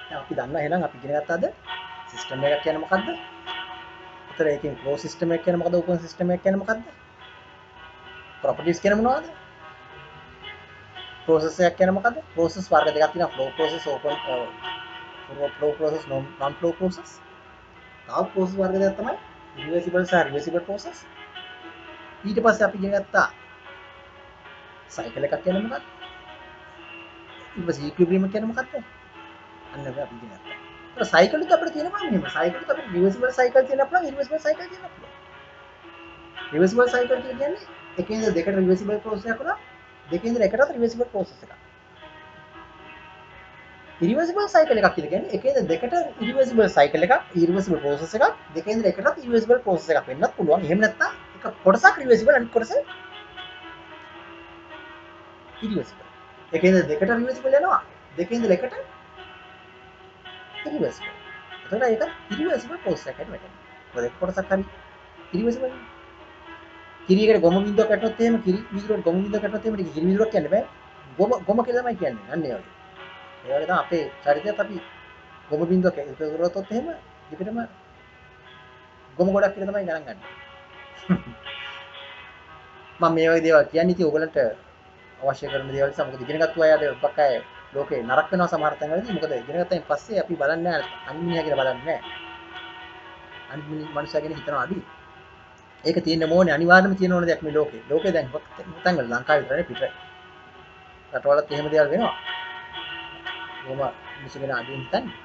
දැන් අපි දන්නවා එහෙනම් අපි ඉගෙන ගත්තාද සිස්ටම් එකක් කියන්නේ මොකද්ද? ඒතර ඒකෙන් ක්ලෝස් සිස්ටම් එකක් කියන්නේ මොකද්ද? ඕපන් සිස්ටම් එකක් කියන්නේ මොකද්ද? ප්‍රොපර්ටිස් කියන්නේ මොනවද? process එකක් කියන්නේ මොකද්ද? process වර්ග දෙකක් තියෙනවා flow process open flow process non flow process. තව process වර්ග දෙකක් තමයි reversible සහ reversible process. ඊට පස්සේ අපි ඉගෙන ගත්තා cycle එකක් කියන්නේ මොකක්ද? ඊට පස්සේ equilibrium කියන්නේ මොකක්ද? අන්න ඒක අපි ඉගෙන ගත්තා. ඒත් cycle එක අපිට තියෙනවා මෙහෙම. cycle එක අපිට reversible cycle තියෙනවා පුළුවන්, irreversible cycle තියෙනවා පුළුවන්. reversible cycle කියන්නේ එකේ ඉඳලා දෙකට reversible process එකක් වුණා, දෙකේ ඉඳලා එකටත් reversible process එකක්. irreversible cycle එකක් කියන්නේ එකේ ඉඳලා දෙකට irreversible cycle එකක්, irreversible process එකක්, දෙකේ ඉඳලා එකටත් irreversible process එකක් වෙන්නත් පුළුවන්. එහෙම නැත්නම් එක කොටසක් reversible අනිත් කොටස irreversible. එකේ ඉඳලා දෙකට reversible යනවා, දෙකේ ඉඳලා එකට irreversible. එතකොට ඒක irreversible process එකකට වැටෙනවා. මොකද එක කොටසක් හරි irreversible නේ. කිරියකට ගොම බින්දුවක් වැටුනොත් එහෙම කිරි වීදුරුවට ගොම බින්දුවක් වැටුනොත් එහෙම ඒක කිරි වීදුරුවක් කියන්න බෑ. ගොම කියලා තමයි කියන්නේ. අන්න ඒ වගේ. ඒ වගේ තමයි අපේ ශරීරයත් අපි ගොම බින්දුවක් එකතු කරගත්තොත් එහෙම දිගටම ගොම ගොඩක් කියලා තමයි ගණන් ගන්න. මම මේ වගේ දේවල් කියන්නේ ඉතින් ඕගලන්ට අවශ්‍ය කරන දේවල් නිසා මොකද ඉගෙන ගත්තු අය අද බක්කයි ලෝකේ නරක වෙනවා සමහර තැන්වලදී මොකද ඉගෙන ගත්තයින් පස්සේ අපි බලන්නේ නැහැ අනිමිනියා කියලා බලන්නේ නැහැ. අනිමිනි මනුස්සයා ගැන හිතනවා අඩුයි. ඒක තියෙන්න ඕනේ අනිවාර්යයෙන්ම තියෙන ඕන දෙයක් මේ ලෝකේ. ලෝකේ දැන් නැත්නම් ලංකාවේ විතරනේ පිට. රටවලත් එහෙම දේවල් වෙනවා. මොම මිනිස්සු ගැන අඩුවෙන් හිතන්නේ.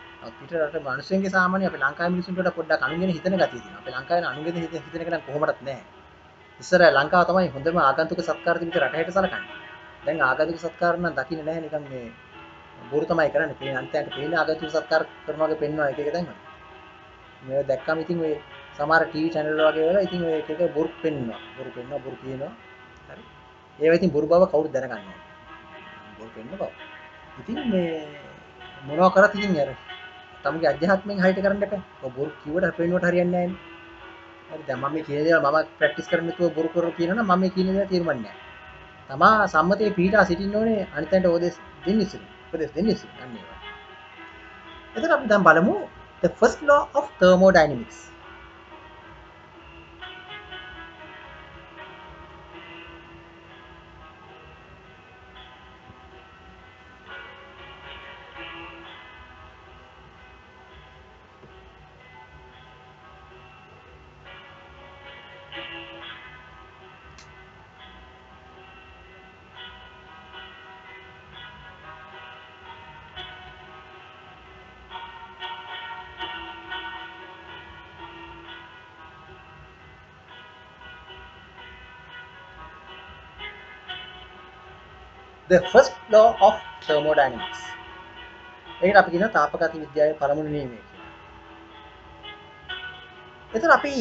පිට රට මිනිස්සුන්ගේ සාමාන්‍ය අපේ ලංකාවේ මිනිස්සුන්ට වඩා පොඩ්ඩක් අනුගෙන හිතන ගතිය තියෙනවා. අපේ ලංකාවේ අනුගෙන හිතන එක නම් කොහොමදත් නැහැ. ඉස්සර ලංකාව තමයි හොඳම ආගන්තුක සත්කාර තිබිච්ච රටකට සලකන්නේ. දැන් ආගන්තුක සත්කාර නම් දකින්නේ නැහැ නිකන් මේ බොරු තමයි කරන්නේ. පේන අන්තයට පේන ආගන්තුක සත්කාර කරනවා වගේ පෙන්වනවා එක එක තැන්වල. මේ දැක්කම ඉතින් ඔය සමහර ටීවී channel වගේ වල ඉතින් ඔය එක එක බොරු පෙන්වනවා. බොරු කියනවා. හරි. ඒවා ඉතින් බොරු බව කවුරුද දැනගන්නේ නැහැ. බොරු පෙන්න බව. ඉතින් මේ මොනවා කරත් ඉතින් අර තමගේ අධ්‍යාත්මයෙන් හයිට කරන්න එපා. ඔය බොරු කිව්වට පෙන්නුවට හරියන්නේ නැහැ නේ. හරි දැන් මම මේ කියන දේවල් මම ප්‍රැක්ටිස් කරන්න නැතුව බොරු කරලා කියනවනම් මම මේ කියන දේවල් තේරුම්න්නේ නැහැ. තමා සම්මතයේ පීඩා සිටින්න ඕනේ අනිතන්ට ඕදෙස් දෙන්න ඉස්සෙල්. උපදෙස් දෙන්න ඉස්සෙල්. අන්න ඒවා. එතකොට අපි දැන් බලමු the first law of thermodynamics. The first law of thermodynamics. ඒකට අපි කියනවා තාපගති විද්‍යාවේ පළමුවෙනි නියමය කියලා. එතන අපි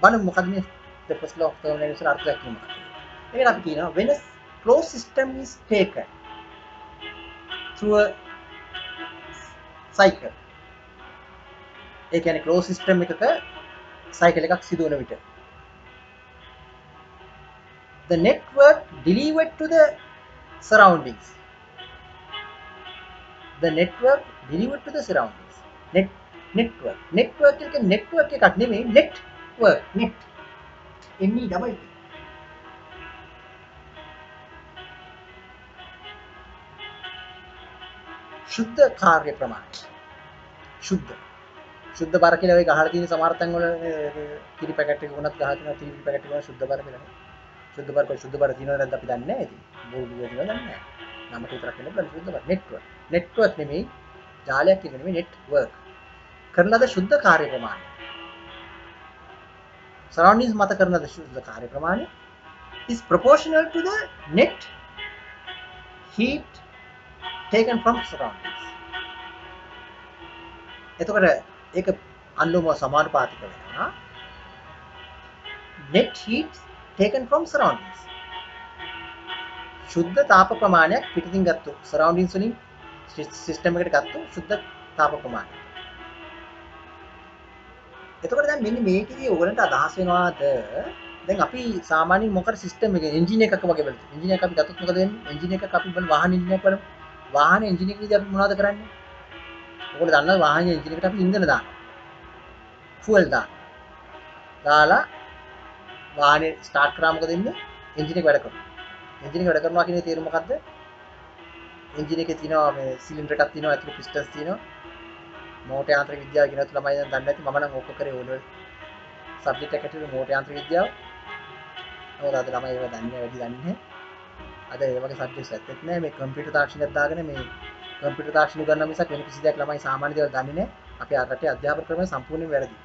බලමු මොකක්ද මේ the first law of thermodynamics වල අර්ථයක් මොකක්ද? ඒකට අපි කියනවා when a closed system is taken through a cycle. ඒ කියන්නේ closed system එකක cycle එකක් සිදු වෙන විට the network delivered to the surroundings. The network delivered to the surroundings. Network එක network එකක් නෙමෙයි network net NE double T. शुद्ध कार्य प्रमाण. शुद्ध බර කියලා ඔය ගහලා තියෙන සමහර තැන් වල කිරි පැකට් එක වුණත් ගහලා තියෙනවා කිරි පැකට් එක වල शुद्ध බර කියලා. शुद्ध බර තියෙනවද නැද්ද අපි දන්නේ නැහැ ඉතින්. බෝඩ් එක දන්නේ නැහැ. නමට විතරක් වෙන්න පුළුවන් සුද්ධ නෙට්වර්ක්. නෙට්වර්ක් නෙමෙයි ජාලයක් කියන නෙමෙයි නෙට්වර්ක්. කරන ලද ශුද්ධ කාර්ය ප්‍රමාණය. සරවුන්ඩින්ග්ස් මත කරන ලද ශුද්ධ කාර්ය ප්‍රමාණය is proportional to the net heat taken from surroundings. එතකොට ඒක අන්ලෝම සමානුපාතික වෙනවා net heat taken from surroundings. ශුද්ධ තාප ප්‍රමාණයක් පිටින් ගත්තු surroundings වලින් සිස්ටම් එකට ගත්තු ශුද්ධ තාප ප්‍රමාණය. එතකොට දැන් මෙන්න මේකේදී ඔයගලන්ට අදහස් වෙනවාද දැන් අපි සාමාන්‍යයෙන් මොකද සිස්ටම් එක එන්ජින් එකක වගේ බලමු. එන්ජින් එක අපි ගත්තොත් මොකද වෙන්නේ? එන්ජින් එකක අපි බලමු වාහන එන්ජින් එකක් බලමු. වාහන එන්ජින් එකේදී අපි මොනවද කරන්නේ? ඔයගොල්ලෝ දන්නවා වාහන එන්ජින් එකට අපි ඉන්ධන දානවා. ෆුවල් දානවා. දාලා වාහනේ ස්ටාර්ට් කරා මොකද වෙන්නේ? එන්ජින් එක වැඩ කරනවා. එන්ජින් එක වැඩ කරනවා කියන තේරුම මොකද්ද? එන්ජින් එකේ තියෙනවා මේ සිලින්ඩර් එකක් තියෙනවා, ඇතුළේ පිස්ටන්ස් තියෙනවා. මෝටර් යාන්ත්‍රික විද්‍යාව කියන තු ළමයි දැන් දන්නේ නැති මම නම් ඕක කරේ ඕන සබ්ජෙක්ට් එකකට මෝටර් යාන්ත්‍රික විද්‍යාව. නමුත් අද ළමයි ඒව දන්නේ වැඩි දන්නේ නැහැ. අද ඒ වගේ සබ්ජෙක්ට්ස් ඇත්තෙත් නැහැ. මේ කම්පියුටර් තාක්ෂණයක් දාගෙන මේ කම්පියුටර් තාක්ෂණ උගන්වන මිසක් වෙන කිසි දෙයක් ළමයි සාමාන්‍ය දේවල් දන්නේ නැහැ. අපේ රටේ අධ්‍යාපන ක්‍රමය සම්පූර්ණයෙන් වැරදි.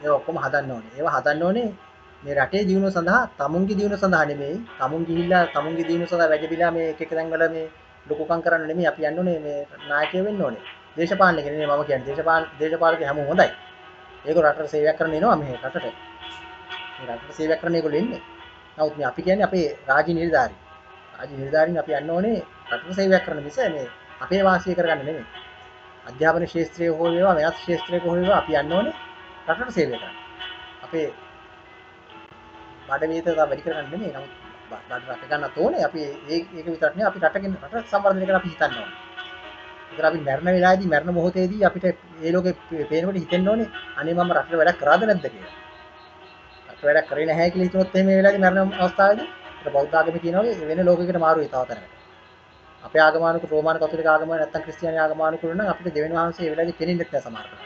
ඒවා ඔක්කොම හදන්න ඕනේ. ඒවා හදන්න ඕනේ මේ රටේ දියුණුව සඳහා, තමුන්ගේ දියුණුව සඳහා නෙමෙයි. තමුන් ගිහිල්ලා තමුන්ගේ දියුණුව සඳහා වැජබිලා මේ එක එක තැන්වල මේ ලොකුකම් කරන්න නෙමෙයි. අපි යන්න ඕනේ මේ නායකයෝ වෙන්න ඕනේ. දේශපාලන කෙනෙක් නෙමෙයි මම කියන්නේ. දේශපාලක හැමෝම හොඳයි. ඒගොල්ලෝ රටට සේවයක් කරන්න එනවා මේ රටට. මේ රටට සේවයක් කරන්න ඒගොල්ලෝ එන්නේ. නමුත් මේ අපි කියන්නේ අපේ රාජ්‍ය නිලධාරී. රාජ්‍ය නිලධාරීන් අපි යන්න ඕනේ රටට සේවයක් කරන්න මිස මේ අපේ වාසිය කරගන්න නෙමෙයි. අධ්‍යාපන ශාස්ත්‍රයේ හෝ වේවා වෙනත් ශාස්ත්‍රයක හෝ වේවා අපි යන්න ඕනේ රටට සේවය කරන්න. අපේ බඩ වේත වැඩි කරගන්න නෙමෙයි. නමුත් බඩ රට ගන්නත් ඕනේ. අපි ඒක විතරක් නෙවෙයි අපි රට සංවර්ධනය කරලා අපි හිතන්න ඕනේ. ඒකට අපි මරණ වෙලාවේදී මරණ මොහොතේදී අපිට ඒ ලෝකේ පේනකොට හිතෙන්න ඕනේ අනේ මම රටට වැඩක් කරාද නැද්ද කියලා. රට වැඩක් කරේ නැහැ කියලා හිතුනොත් එහෙම මේ වෙලාවේදී මරණ අවස්ථාවේදී ඒක බෞද්ධ ආගමේ කියනවා වගේ වෙන ලෝකයකට මාරු වෙයි තව තැනකට. අපේ ආගමානුක රෝමාන කතෝලික ආගම නැත්නම් ක්‍රිස්තියානි ආගමානුක නම් අපිට දෙවෙනි වහන්සේ ඒ වෙලාවේදී පෙනෙන්නේ නැහැ සමහර කරා.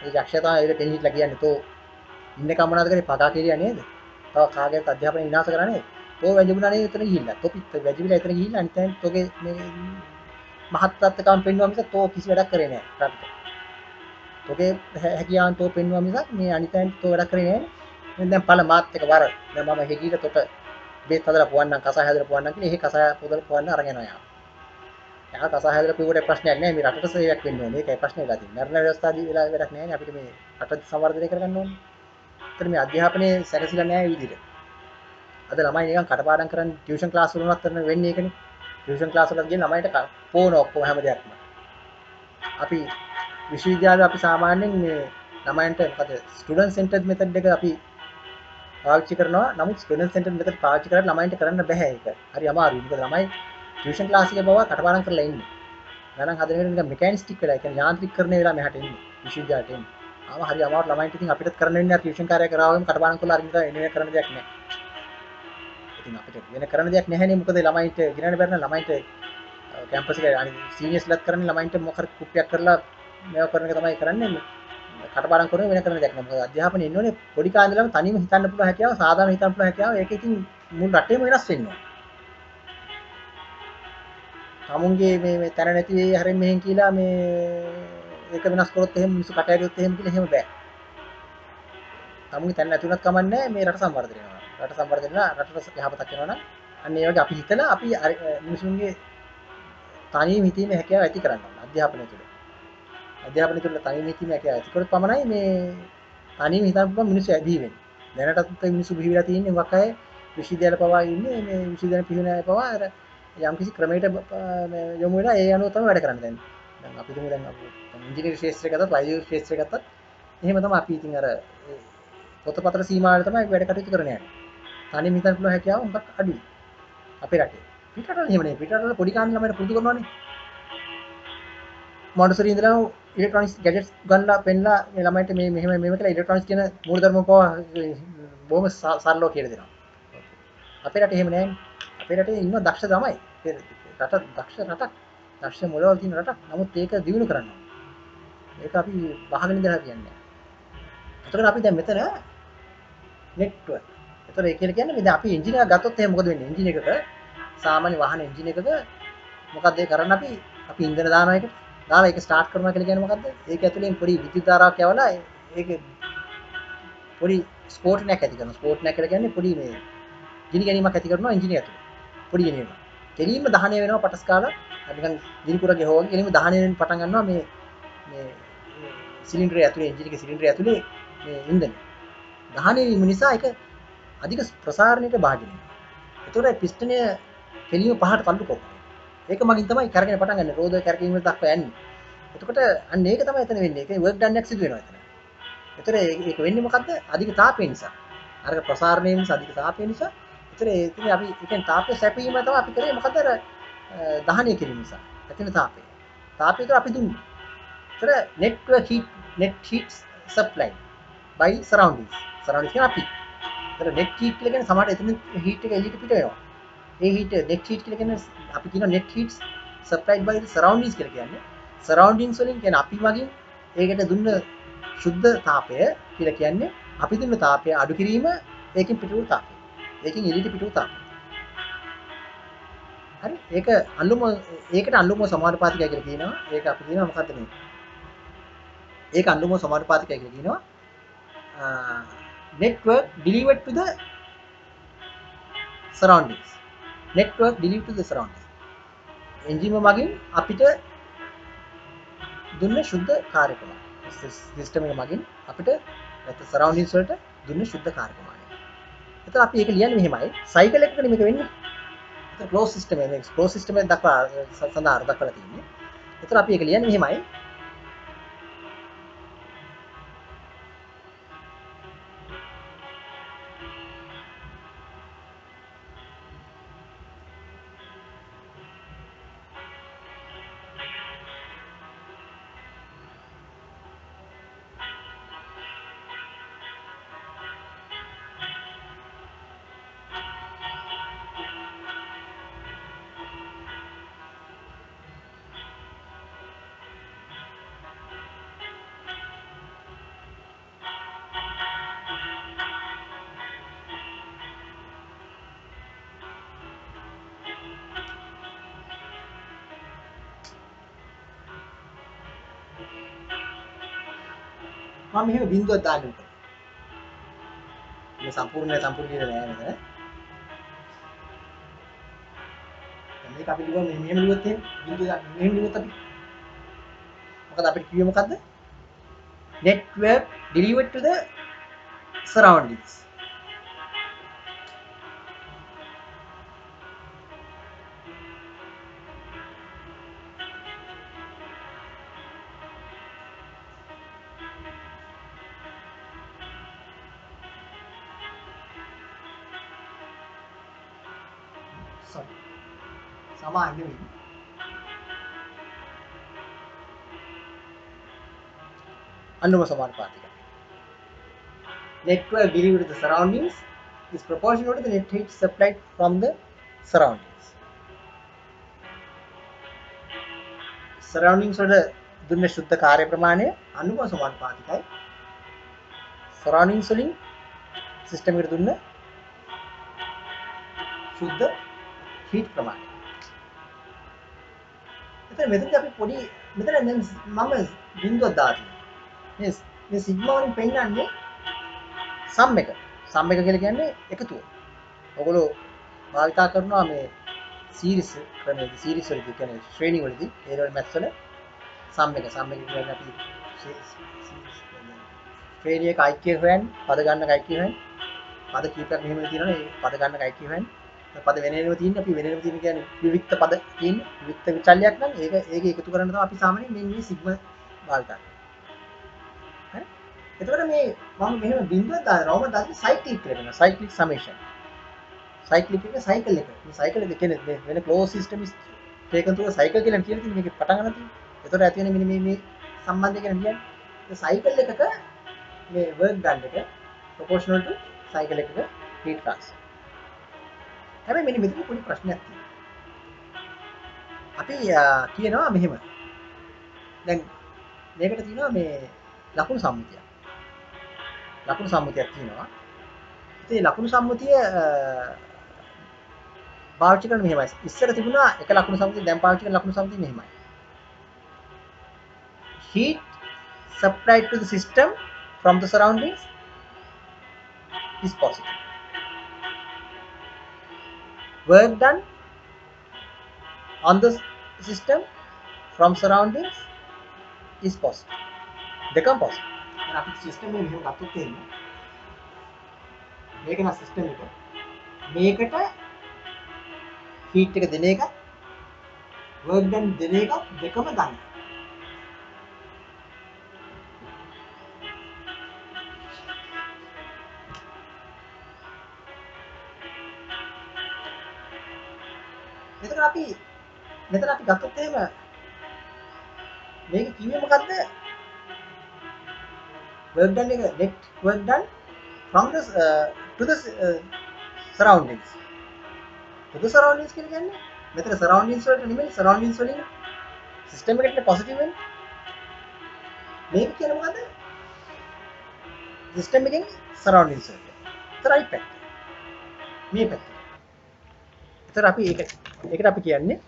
ඒ යක්ෂයා තමයි ඒක පෙනෙන්නලා කියන්නේ තෝ ඉන්න කමනාද කරේ පගා කියලා නේද? තව කාගේත් අධ්‍යාපනය විනාශ කරා නේද? තෝ වැජිබුණා නේද එතන ගිහිල්ලා. තෝ පිට වැජිබිලා එතන ගිහිල්ලා අනිත් අය තෝගේ මේ මහත්ත්වකම් පෙන්වුවා මිස තෝ කිසි වැඩක් කරේ නැහැ රටට. තෝගේ හැකියාවන් තෝ පෙන්වුවා මිස මේ අනිත් අය තෝ වැඩක් කරේ නැහැ. දැන් පළ මාත් එක වර දැන් මම හෙගීට තොට බේත් හදලා පුවන්නම් කසාය හදලා පුවන්නම් කියලා එහෙ කසාය පොදලා පුවන්න අරගෙන යනවා යා. යා කසාය හදලා පියුවට ප්‍රශ්නයක් නැහැ මේ රටට සේවයක් වෙන්න ඕනේ. ඒකයි ප්‍රශ්නේ වෙලා තියෙන්නේ. මරණ ව්‍යවස්ථාදී වෙලා වැඩක් නැහැ නේ අපිට මේ රට සංවර්ධනය කරගන්න ඕනේ. ඒතර මේ අධ්‍යාපනයේ සැකසීලා නැහැ මේ විදිහට. අද ළමයි නිකන් කටපාඩම් කරන් ටියුෂන් ක්ලාස් වලවත් කරන වෙන්නේ ඒකනේ. ටියුෂන් ක්ලාස් වලත් ගිහින් ළමයිට පොන ඔක්කොම හැම දෙයක්ම. අපි විශ්වවිද්‍යාලවල අපි සාමාන්‍යයෙන් මේ ළමයින්ට මොකද ස්ටුඩන්ට් සෙන්ටර්ඩ් මෙතඩ් එක අපි පාවිච්චි කරනවා. නමුත් ස්ටුඩන්ට් සෙන්ටර්ඩ් මෙතඩ් පාවිච්චි කරලා ළමයින්ට කරන්න බෑ ඒක. හරි අමාරුයි. මොකද ළමයි ටියුෂන් ක්ලාස් එකේ බව කටපාඩම් කරලා ඉන්නේ. ගණන් හදන වෙලාව නිකන් මෙකැනිස්ටික් වෙලා, ඒ කියන්නේ යාන්ත්‍රිකකරණය වෙලා මෙහාට එන්නේ විශ්වවිද්‍යාලයට එන්නේ. ආව හරි අමාරු ළමයින්ට ඉතින් අපිටත් කරන්න වෙන්නේ ටියුෂන් කාර්යය කරාවම කටපාඩම් කරලා අරින්න එන්නේ කරන්න දෙයක් නැහැ. ඉතින් අපිට වෙන කරන්න දෙයක් නැහැනේ. මොකද ළමයින්ට ගිනන්න බැරි නම් ළමයින්ට කැම්පස් එකේ අනිත් සීනියර්ස්ලාත් කරන්නේ ළමයින්ට මොකක් හරි කුප්පියක් කරලා මේව කරන එක තමයි කරන්නේ. කටපාඩම් කරන වෙන කරන දෙයක් නෑ. මොකද අධ්‍යාපනය ඉන්න ඕනේ පොඩි කාලේ ඉඳලම තනියම හිතන්න පුළුවන් හැකියාව, සාධාරණ හිතන්න පුළුවන් හැකියාව. ඒක ඉතින් මුළු රටේම වෙනස් වෙන්න ඕනේ. තමුන්ගේ මේ තැන නැති වෙයි හරින් මෙහෙන් කියලා මේ ඒක වෙනස් කරොත් එහෙම මිනිස්සු කට ඇරියොත් එහෙම කියලා එහෙම බෑ. තමුන්ගේ තැන නැති වුණත් කමන්නේ මේ රට සංවර්ධනය වෙනවා. රට සංවර්ධනය වෙනවා රටට යහපතක් වෙනවා නම් අන්න ඒ වගේ අපි හිතලා අපි මිනිසුන්ගේ තනියම හිතීමේ හැකියාව ඇති කරන්න ඕනේ අධ්‍යාපනය තුළ. අධ්‍යාපනය තුළ තනියම හිතීමේ හැකියාව ඇති කරොත් පමණයි මේ තනියම හිතන්න පුළුවන් මිනිස්සු ඇදී වෙන්නේ. දැනටත් මිනිස්සු බිහිවිලා තියෙන්නේ මොකක් අය විශ්වවිද්‍යාල පවා ඉන්නේ මේ විශ්වවිද්‍යාල පිහින අය පවා අර යම්කිසි ක්‍රමයකට යොමු වෙලා ඒ අනුව තමයි වැඩ කරන්නේ දැන්. දැන් අපි තුමු දැන් ඉංජිනේරු ශාස්ත්‍රය ගත්තත් වෛද්‍ය ශාස්ත්‍රය ගත්තත් එහෙම තමයි අපි ඉතින් අර පොතපතට සීමාවල තමයි වැඩ කටයුතු කරන්නේ. තනියම හිතන්න පුළුවන් හැකියාව මොකක් අඩුයි. අපේ රටේ. පිටරටවල එහෙම නෙවෙයි. පිටරටවල පොඩි කාලේ ළමයිට පුරුදු කරනවානේ. මොන්ටසරි ඉඳලා ඉලෙක්ට්‍රොනික්ස් ගැජට්ස් ගන්නලා පෙන්නලා මේ ළමයිට මේ මෙහෙම කියලා ඉලෙක්ට්‍රොනික්ස් කියන මූලධර්ම පව බොහොම සරලව කියලා දෙනවා. අපේ රටේ එහෙම නෑනේ. අපේ රටේ ඉන්න දක්ෂ තමයි. රට දක්ෂ රටක්. දක්ෂ මොළවල් තියෙන රටක්. නමුත් ඒක දියුණු කරන්න ඕනේ. ඒක අපි වහගෙන ඉඳලා කියන්නේ. එතකොට අපි දැන් මෙතන නෙට්වර්ක්. ඒතර ඒ කියලා කියන්නේ මේ අපි එන්ජින් එකක් ගත්තොත් එහෙනම් මොකද වෙන්නේ? එන්ජින් එකක සාමාන්‍ය වාහන එන්ජින් එකක මොකක්ද ඒ කරන්නේ අපි ඉන්ධන දානවා එකට. දාලා ඒක ස්ටාර්ට් කරනවා කියලා කියන්නේ මොකද්ද? ඒක ඇතුලෙන් පොඩි විද්‍යුත් ධාරාවක් යවලා ඒක පොඩි ස්පෝට්නයක් ඇති කරනවා. ස්පෝට්නයක් කියලා කියන්නේ පොඩි මේ ගිනි ගැනීමක් ඇති කරනවා එන්ජින් එක ඇතුලේ. පොඩි ගැනීමක්. කෙලින්ම දහනය වෙනවා පටස් කාලා. නිකන් ගිනි කුරගේ හොවගේ කෙලින්ම දහනය වෙන්න පටන් ගන්නවා මේ සිලින්ඩරය ඇතුලේ එන්ජින් එකේ සිලින්ඩරය ඇතුලේ මේ ඉන්ධන. දහනය වීම නිසා ඒක අධික ප්‍රසාරණයට භාජනය වෙනවා. ඒතකොට පිස්ටනය කෙලින්ම පහට තල්ලු කරනවා. ඒක මගින් තමයි කරගෙන පටන් ගන්න. රෝද කරකීම දක්වා යන්නේ. එතකොට අන්න ඒක තමයි එතන වෙන්නේ. ඒකේ වර්ක් ඩන් එකක් සිදු වෙනවා එතන. ඒතර ඒක වෙන්නේ මොකද්ද? අධික තාපය නිසා. අර ප්‍රසාරණය නිසා අධික තාපය නිසා. ඒතර ඒකේ අපි ඒකෙන් තාපය සැපීම තමයි අපි කරේ මොකද අර දහනය කිරීම නිසා. ඇතින තාපය. තාපය විතර අපි දුන්නේ. ඒතර net heat supply by surroundings. surroundings කියන්නේ අපි. ඒතර net heat කියලා කියන්නේ සමහර එතන heat එක එළියට පිට වෙනවා. ඒ heat net heat කියලා කියන්නේ අපි කියන net heat supplied by the surroundings කියලා කියන්නේ surroundings වලින් කියන්නේ අපි මගින් ඒකට දුන්න ශුද්ධ තාපය කියලා කියන්නේ අපි දුන්න තාපය අඩු කිරීම ඒකෙන් පිටු වූ තාපය. ඒකෙන් එළියට පිටු වූ තාපය. හරි ඒක ඒකට අනුලෝම සමානුපාතිකය කියලා කියනවා. ඒක අපි කියනවා මොකද්ද මේ? ඒක අනුලෝම සමානුපාතිකය කියලා කියනවා. network delivered to the surroundings. network delivered to the surroundings. එන්ජිම මගින් අපිට දුන්න ශුද්ධ කාර්ය ප්‍රමාණය. සිස්ටම් එක මගින් අපිට නැත්නම් සරවුන්ඩින්ග්ස් වලට දුන්න ශුද්ධ කාර්ය ප්‍රමාණය. එතන අපි ඒක ලියන්නේ මෙහෙමයි. සයිකල් එකකනේ මේක වෙන්නේ. එතන ක්ලෝස් සිස්ටම් එක ක්ලෝස් සිස්ටම් එක දක්වා සඳහන් දක්වලා තියෙන්නේ. එතන අපි ඒක ලියන්නේ මෙහෙමයි. මම මෙහෙම බිඳුවක් දාන්න ඕනේ. මේ සම්පූර්ණ නෑ නේද? මේක අපි ලියුවා මෙහෙම ලියුවොත් එහෙම බිඳුව මෙහෙම ලියුවොත් අපි මොකද අපිට කිව්වේ මොකද්ද? network delivered to the surroundings. සමාන නෙවෙයි. අනුම සමානුපාතිකයි. Network delivered to the surroundings is proportional to the net heat supplied from the surroundings. surroundings වල දුන්න ශුද්ධ කාර්ය ප්‍රමාණය අනුම සමානුපාතිකයි. surroundings වලින් සිස්ටම් එකට දුන්න ශුද්ධ heat ප්‍රමාණය. එතන මෙතනදී අපි පොඩි මෙතන මම බිඳුවක් දානවා. මේ සිග්මා වලින් පෙන්නන්නේ සම් එක. සම් එක කියලා කියන්නේ එකතුව. ඔයගොල්ලෝ භාවිතා කරනවා මේ සීරීස් ක්‍රමයේදී සීරීස් වලදී කියන්නේ ශ්‍රේණි වලදී ඒ වල මැත්ස් වල සම් එක කියන්නේ අපි ශ්‍රේණි එක IQ හොයන්නේ පද ගන්න IQ හොයන්නේ පද කීපයක් මෙහෙම තියෙනවනේ ඒ පද ගන්න IQ හොයන්නේ පද වෙනෙනව තියෙන්නේ අපි වෙනෙනව තියෙන කියන්නේ විවික්ත පද තියෙන්නේ විවික්ත විචල්‍යයක් නම් ඒක එකතු කරන්න තමයි අපි සාමාන්‍යයෙන් මේ සිග්මා භාවිතා කරන්නේ. එතකොට මේ මම මෙහෙම බිඳුවක් දානවා රවුම දාන්නේ සයික්ලික් කියලා කියනවා සයික්ලික් සමේෂන් සයික්ලික් එක සයිකල් එක මේ සයිකල් එක කියන්නේ වෙන close system is taken through a cycle කියලා කියලා තියෙන මේක පටන් ගන්න තියෙන්නේ. එතකොට ඇති වෙන මෙන්න මේ සම්බන්ධය ගැන කියන්නේ ඒ සයිකල් එකක මේ වර්ක් ගන්න එක ප්‍රොපෝෂනල් ටු සයිකල් එකක හීට් ට්‍රාන්ස්ෆර්. හැබැයි මෙන්න මෙතන පොඩි ප්‍රශ්නයක් තියෙනවා. අපි කියනවා මෙහෙම. දැන් මේකට තියෙනවා මේ ලකුණු සම්මිතියක්. ලකුණු සම්මුතියක් තියෙනවා. ඒ ලකුණු සම්මුතිය පාවිච්චි කරන මෙහෙමයි. ඉස්සර තිබුණා එක ලකුණු සම්මුතිය, දැන් පාවිච්චි කරන ලකුණු සම්මුතිය මෙහෙමයි. Heat supplied to the system from the surroundings is positive. Work done on the system from surroundings is positive. දෙකම positive. දැන් අපි සිස්ටම් එක මෙහෙම ගත්තොත් එහෙම මේක නා සිස්ටම් එක. මේකට heat එක දෙන එක work done දෙන එක දෙකම ගන්න. මෙතන අපි ගත්තොත් එහෙම මේක කිව්වේ මොකද්ද? work done එක net work done from the to the surroundings. to the surroundings කියන්නේ මෙතන surroundings වලට නෙමෙයි, surroundings වලින් system එකට positive වෙන්නේ. මේක කියන්නේ මොකද්ද? system එකෙන් surroundings වලට. ඒතර right පැත්ත. මේ පැත්ත. ඒතර අපි ඒකට අපි කියන්නේ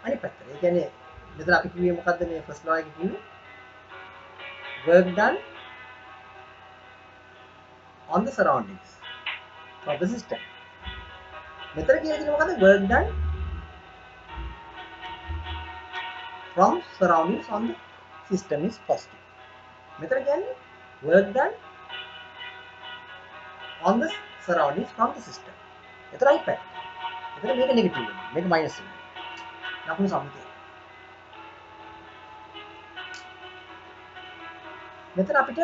අනිත් පැත්ත. ඒ කියන්නේ මෙතන අපි කිව්වේ මොකද්ද මේ first law එකේ කිව්වේ? work done on the surroundings of the system. මෙතන කියලා තියෙන්නේ මොකද්ද? work done from surroundings on the system is positive. මෙතන කියන්නේ work done on the surroundings from the system. ඒතර right පැත්ත. එතන මේක නෙගටිව් වෙනවා. මේක මයිනස් වෙනවා. ලකුණු සම්මුතිය. මෙතන අපිට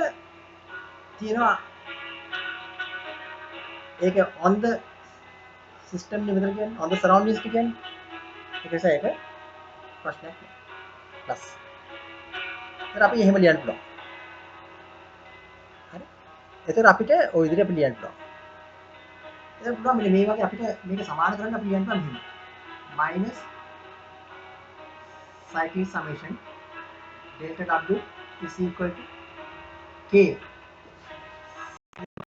තියෙනවා ඒක on the system නේ මෙතන කියන්නේ on the surroundings කියන්නේ. ඒක නිසා ඒක ප්‍රශ්නයක් නෑ. ප්ලස්. ඒතර අපි එහෙම ලියන්න පුළුවන්. හරි. ඒතර අපිට ওই විදිහට අපි ලියන්න පුළුවන්. ඒක පුළුවන් මෙන්න මේ වගේ අපිට මේක සමාන කරන්න අපි ලියන්න පුළුවන් මෙහෙම. minus cyclic summation delta W is equal to K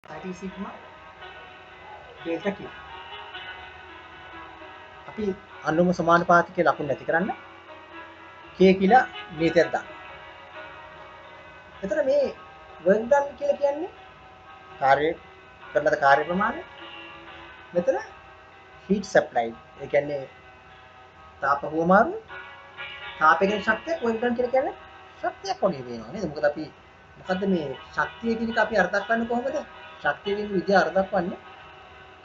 cyclic sigma delta K. අපි අනුම සමානුපාතිකයේ ලකුණු නැති කරන්න K කියලා මේකයක් දාන්න. එතන මේ work done කියලා කියන්නේ කාර්ය කරන කාර්ය ප්‍රමාණය. මෙතන heat supplied. ඒ කියන්නේ තාප හුවමාරු තාපයෙන් ශක්තියක් work done කියලා කියන්නේ ශක්තියක් වගේ වෙනවා නේද? මොකද අපි මොකද්ද මේ ශක්තිය කියන එක අපි අර්ථ දක්වන්නේ කොහොමද? ශක්තිය කියන විදිය අර්ථ දක්වන්නේ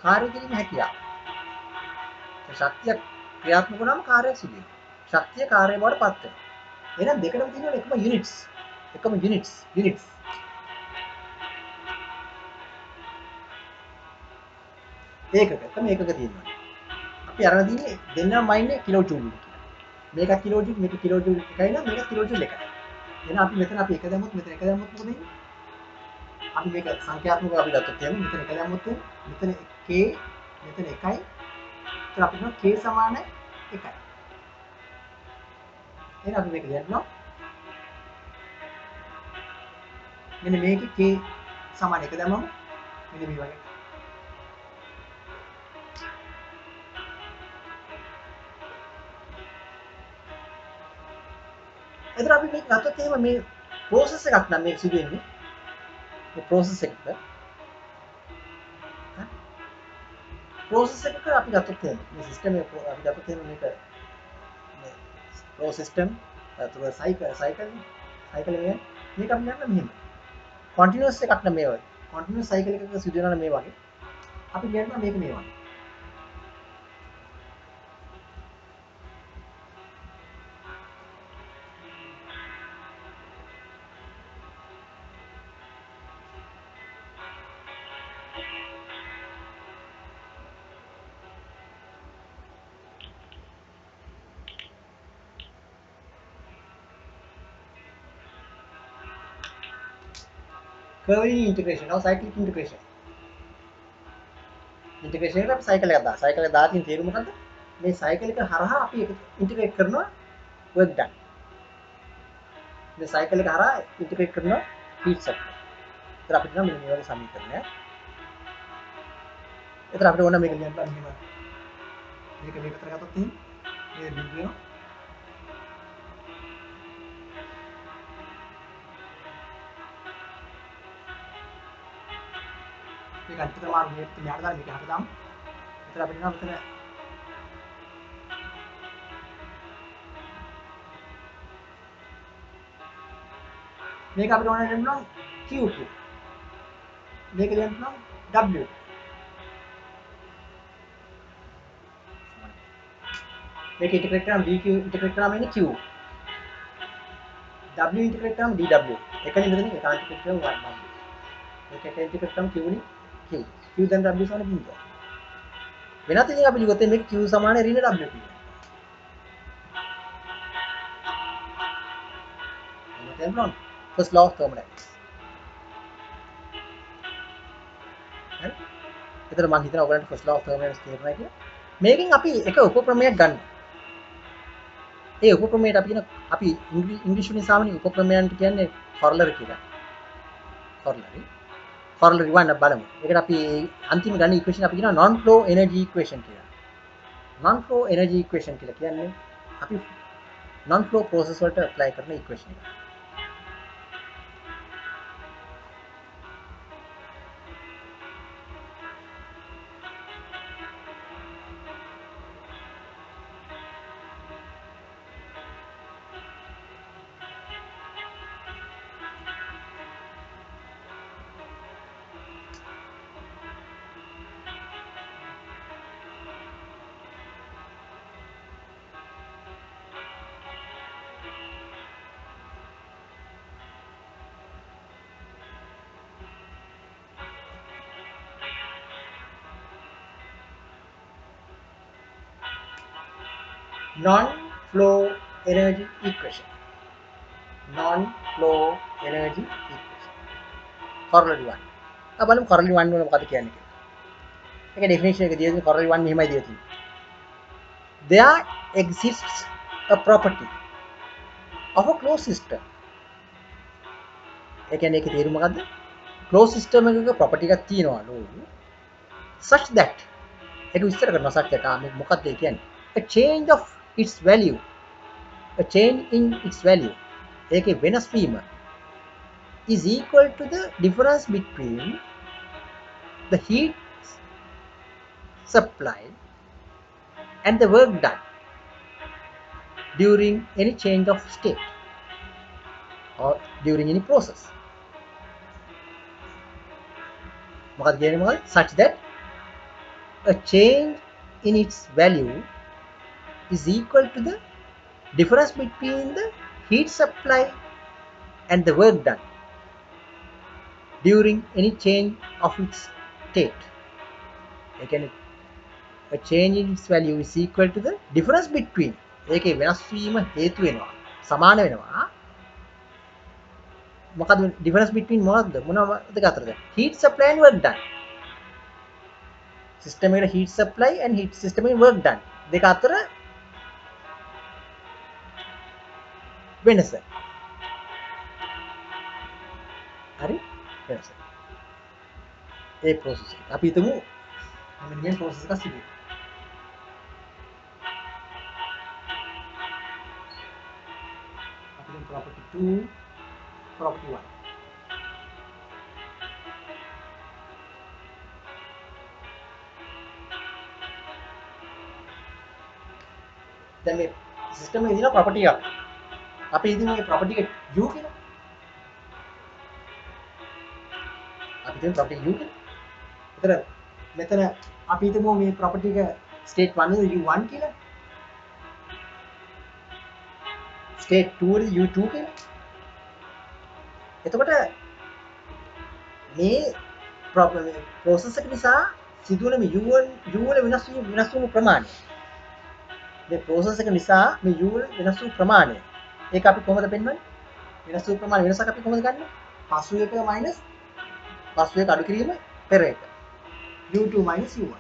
කාර්ය කිරීම හැකියාව. ශක්තිය ක්‍රියාත්මක වුණාම කාර්යයක් සිදු වෙනවා. ශක්තිය කාර්ය බවට පත් වෙනවා. එහෙනම් දෙකම තියෙනවා එකම යුනිට්ස්. එකම ඒකක තියෙනවා. අපි අරන් දින්නේ දෙන්නම මයින්නේ කිලෝ ජූල් කියලා. මේක කිලෝ ජූල්, මේක කිලෝ ජූල් එකයි නම් මේක කිලෝ ජූල් එකයි. එහෙනම් අපි මෙතන අපි එක දැම්මොත් මෙතන එක දැම්මොත් මොකද වෙන්නේ? අපි මේක සංඛ්‍යාත්මකව අපි ගත්තොත් එහෙනම් මෙතන එක දැම්මොත් මෙතන k මෙතන 1යි. ඒත් අපි කියනවා k සමාන 1යි. එහෙනම් අපි මේක ලියනවා. මෙන්න මේකේ k සමාන 1 දැම්මම මෙන්න මේ වගේ. එතන අපි මේක ගත්තොත් එහෙම මේ process එකක් නම් මේක සිදු වෙන්නේ. මේ process එකක අපි ගත්තොත් එහෙම මේ system එක අපි ගත්තොත් එහෙම මේක මේ flow system through a cycle එක මේක අපි ගන්න මෙහෙම continuous එකක් නම් මේ වගේ continuous cycle එකක සිදු වෙනවා නම් මේ වගේ අපි කියනවා මේක මේ වගේ. curvilinear integration or cyclic integration. Integration එකට අපි cycle එකක් දානවා. cycle එක දාලා තියෙන තේරුම මොකද්ද? මේ cycle එක හරහා අපි ඉන්ටිග්‍රේට් කරනවා work done. මේ සයිකල් එක හරහා ඉන්ටිග්‍රේට් කරනවා heat supply. ඒතර අපිට නම් මෙන්න මේ වගේ සමීකරණයක්. ඒතර අපිට ඕන මේක ලියන්න පුළුවන් මෙහෙම. මේක මේකට ගත්තොත් එහෙනම් මේ බිග් වෙනවා. මේක අන්තිම මාර්ගය මෙයාට දාලා මේක හට දාමු. ඒතර අපිට නම් මෙතන මේක අපිට ඕන දෙන්න නම් Q2. මේක ලියන්න නම් W. මේක ඉන්ටිග්‍රේට් කරාම DQ ඉන්ටිග්‍රේට් කරාම එන්නේ Q. W ඉන්ටිග්‍රේට් කරාම DW. එකනේ මෙතන ඒක ඉන්ටිග්‍රේට් කරාම 1. මේක ඉන්ටිග්‍රේට් කරාම Q නේ Q. Q දැන් W සමාන 0. වෙනත් ඉතින් අපි ලියුවොත් මේක Q සමාන ඍණ W කියලා. එහෙනම් first law of thermodynamics. හරි. ඒතර මම හිතනවා ඔයගලන්ට first law of thermodynamics තේරුණා කියලා. මේකෙන් අපි එක උපක්‍රමයක් ගන්නවා. ඒ උපක්‍රමයට අපි කියන අපි ඉංග්‍රීසි වලින් සාමාන්‍ය උපක්‍රමයන්ට කියන්නේ කොරලරි කියලා. කොරලරි 1 බලමු. ඒකට අපි අන්තිම ගන්න ඉක්වේෂන් අපි කියනවා non flow energy equation කියලා. non flow energy equation කියලා කියන්නේ අපි non flow process වලට apply කරන equation එක. non-flow energy equation. non-flow energy equation. corollary 1. अब බලමු corollary 1 වල මොකද කියන්නේ කියලා. ඒක definition එක දීලා තියෙන corollary 1 මෙහෙමයි දීලා තියෙන්නේ. There exists a property of a closed system. ඒ කියන්නේ ඒකේ තේරුම මොකද්ද? closed system එකක property එකක් තියෙනවලු. such that ඒක විස්තර කරනවා such that මේක මොකක්ද ඒ කියන්නේ? a change of its value, a change in its value, ඒකේ වෙනස් වීම is equal to the difference between the heat supply and the work done during any change of state or during any process. මොකක්ද කියන්නේ මොකක්ද? such that a change in its value is equal to the difference between the heat supply and the work done during any change of its state. Again, a change in its value is equal to the difference between ඒකේ වෙනස් වීම හේතු වෙනවා සමාන වෙනවා මොකද difference between මොනවද අතරද heat supply and work done system එකට heat supply and heat system and work done දෙක අතර වෙනස හරි වෙනස ඒ process එක අපි හිතමු මෙන්න මේ process එක සිදු අපි property 2 property 1 දැන් මේ system එකේ තියෙන property එකක් අපි ඉතින් මේ property එක u කියලා අපි දැන් property u කියලා එතන මෙතන අපි හිතමු මේ property එක state 1 එක u1 කියලා state 2 එක u2 කියලා එතකොට මේ process එක නිසා සිදුවන මේ u1 u වල වෙනස් වීම ප්‍රමාණය මේ process එක නිසා මේ u වල වෙනස් වූ ප්‍රමාණය ඒක අපි කොහොමද පෙන්වන්නේ වෙනස් වූ ප්‍රමාණය වෙනසක් අපි කොහොමද ගන්නෙ පසු එක minus පසු එක අඩු කිරීම පෙර එක u2 minus u1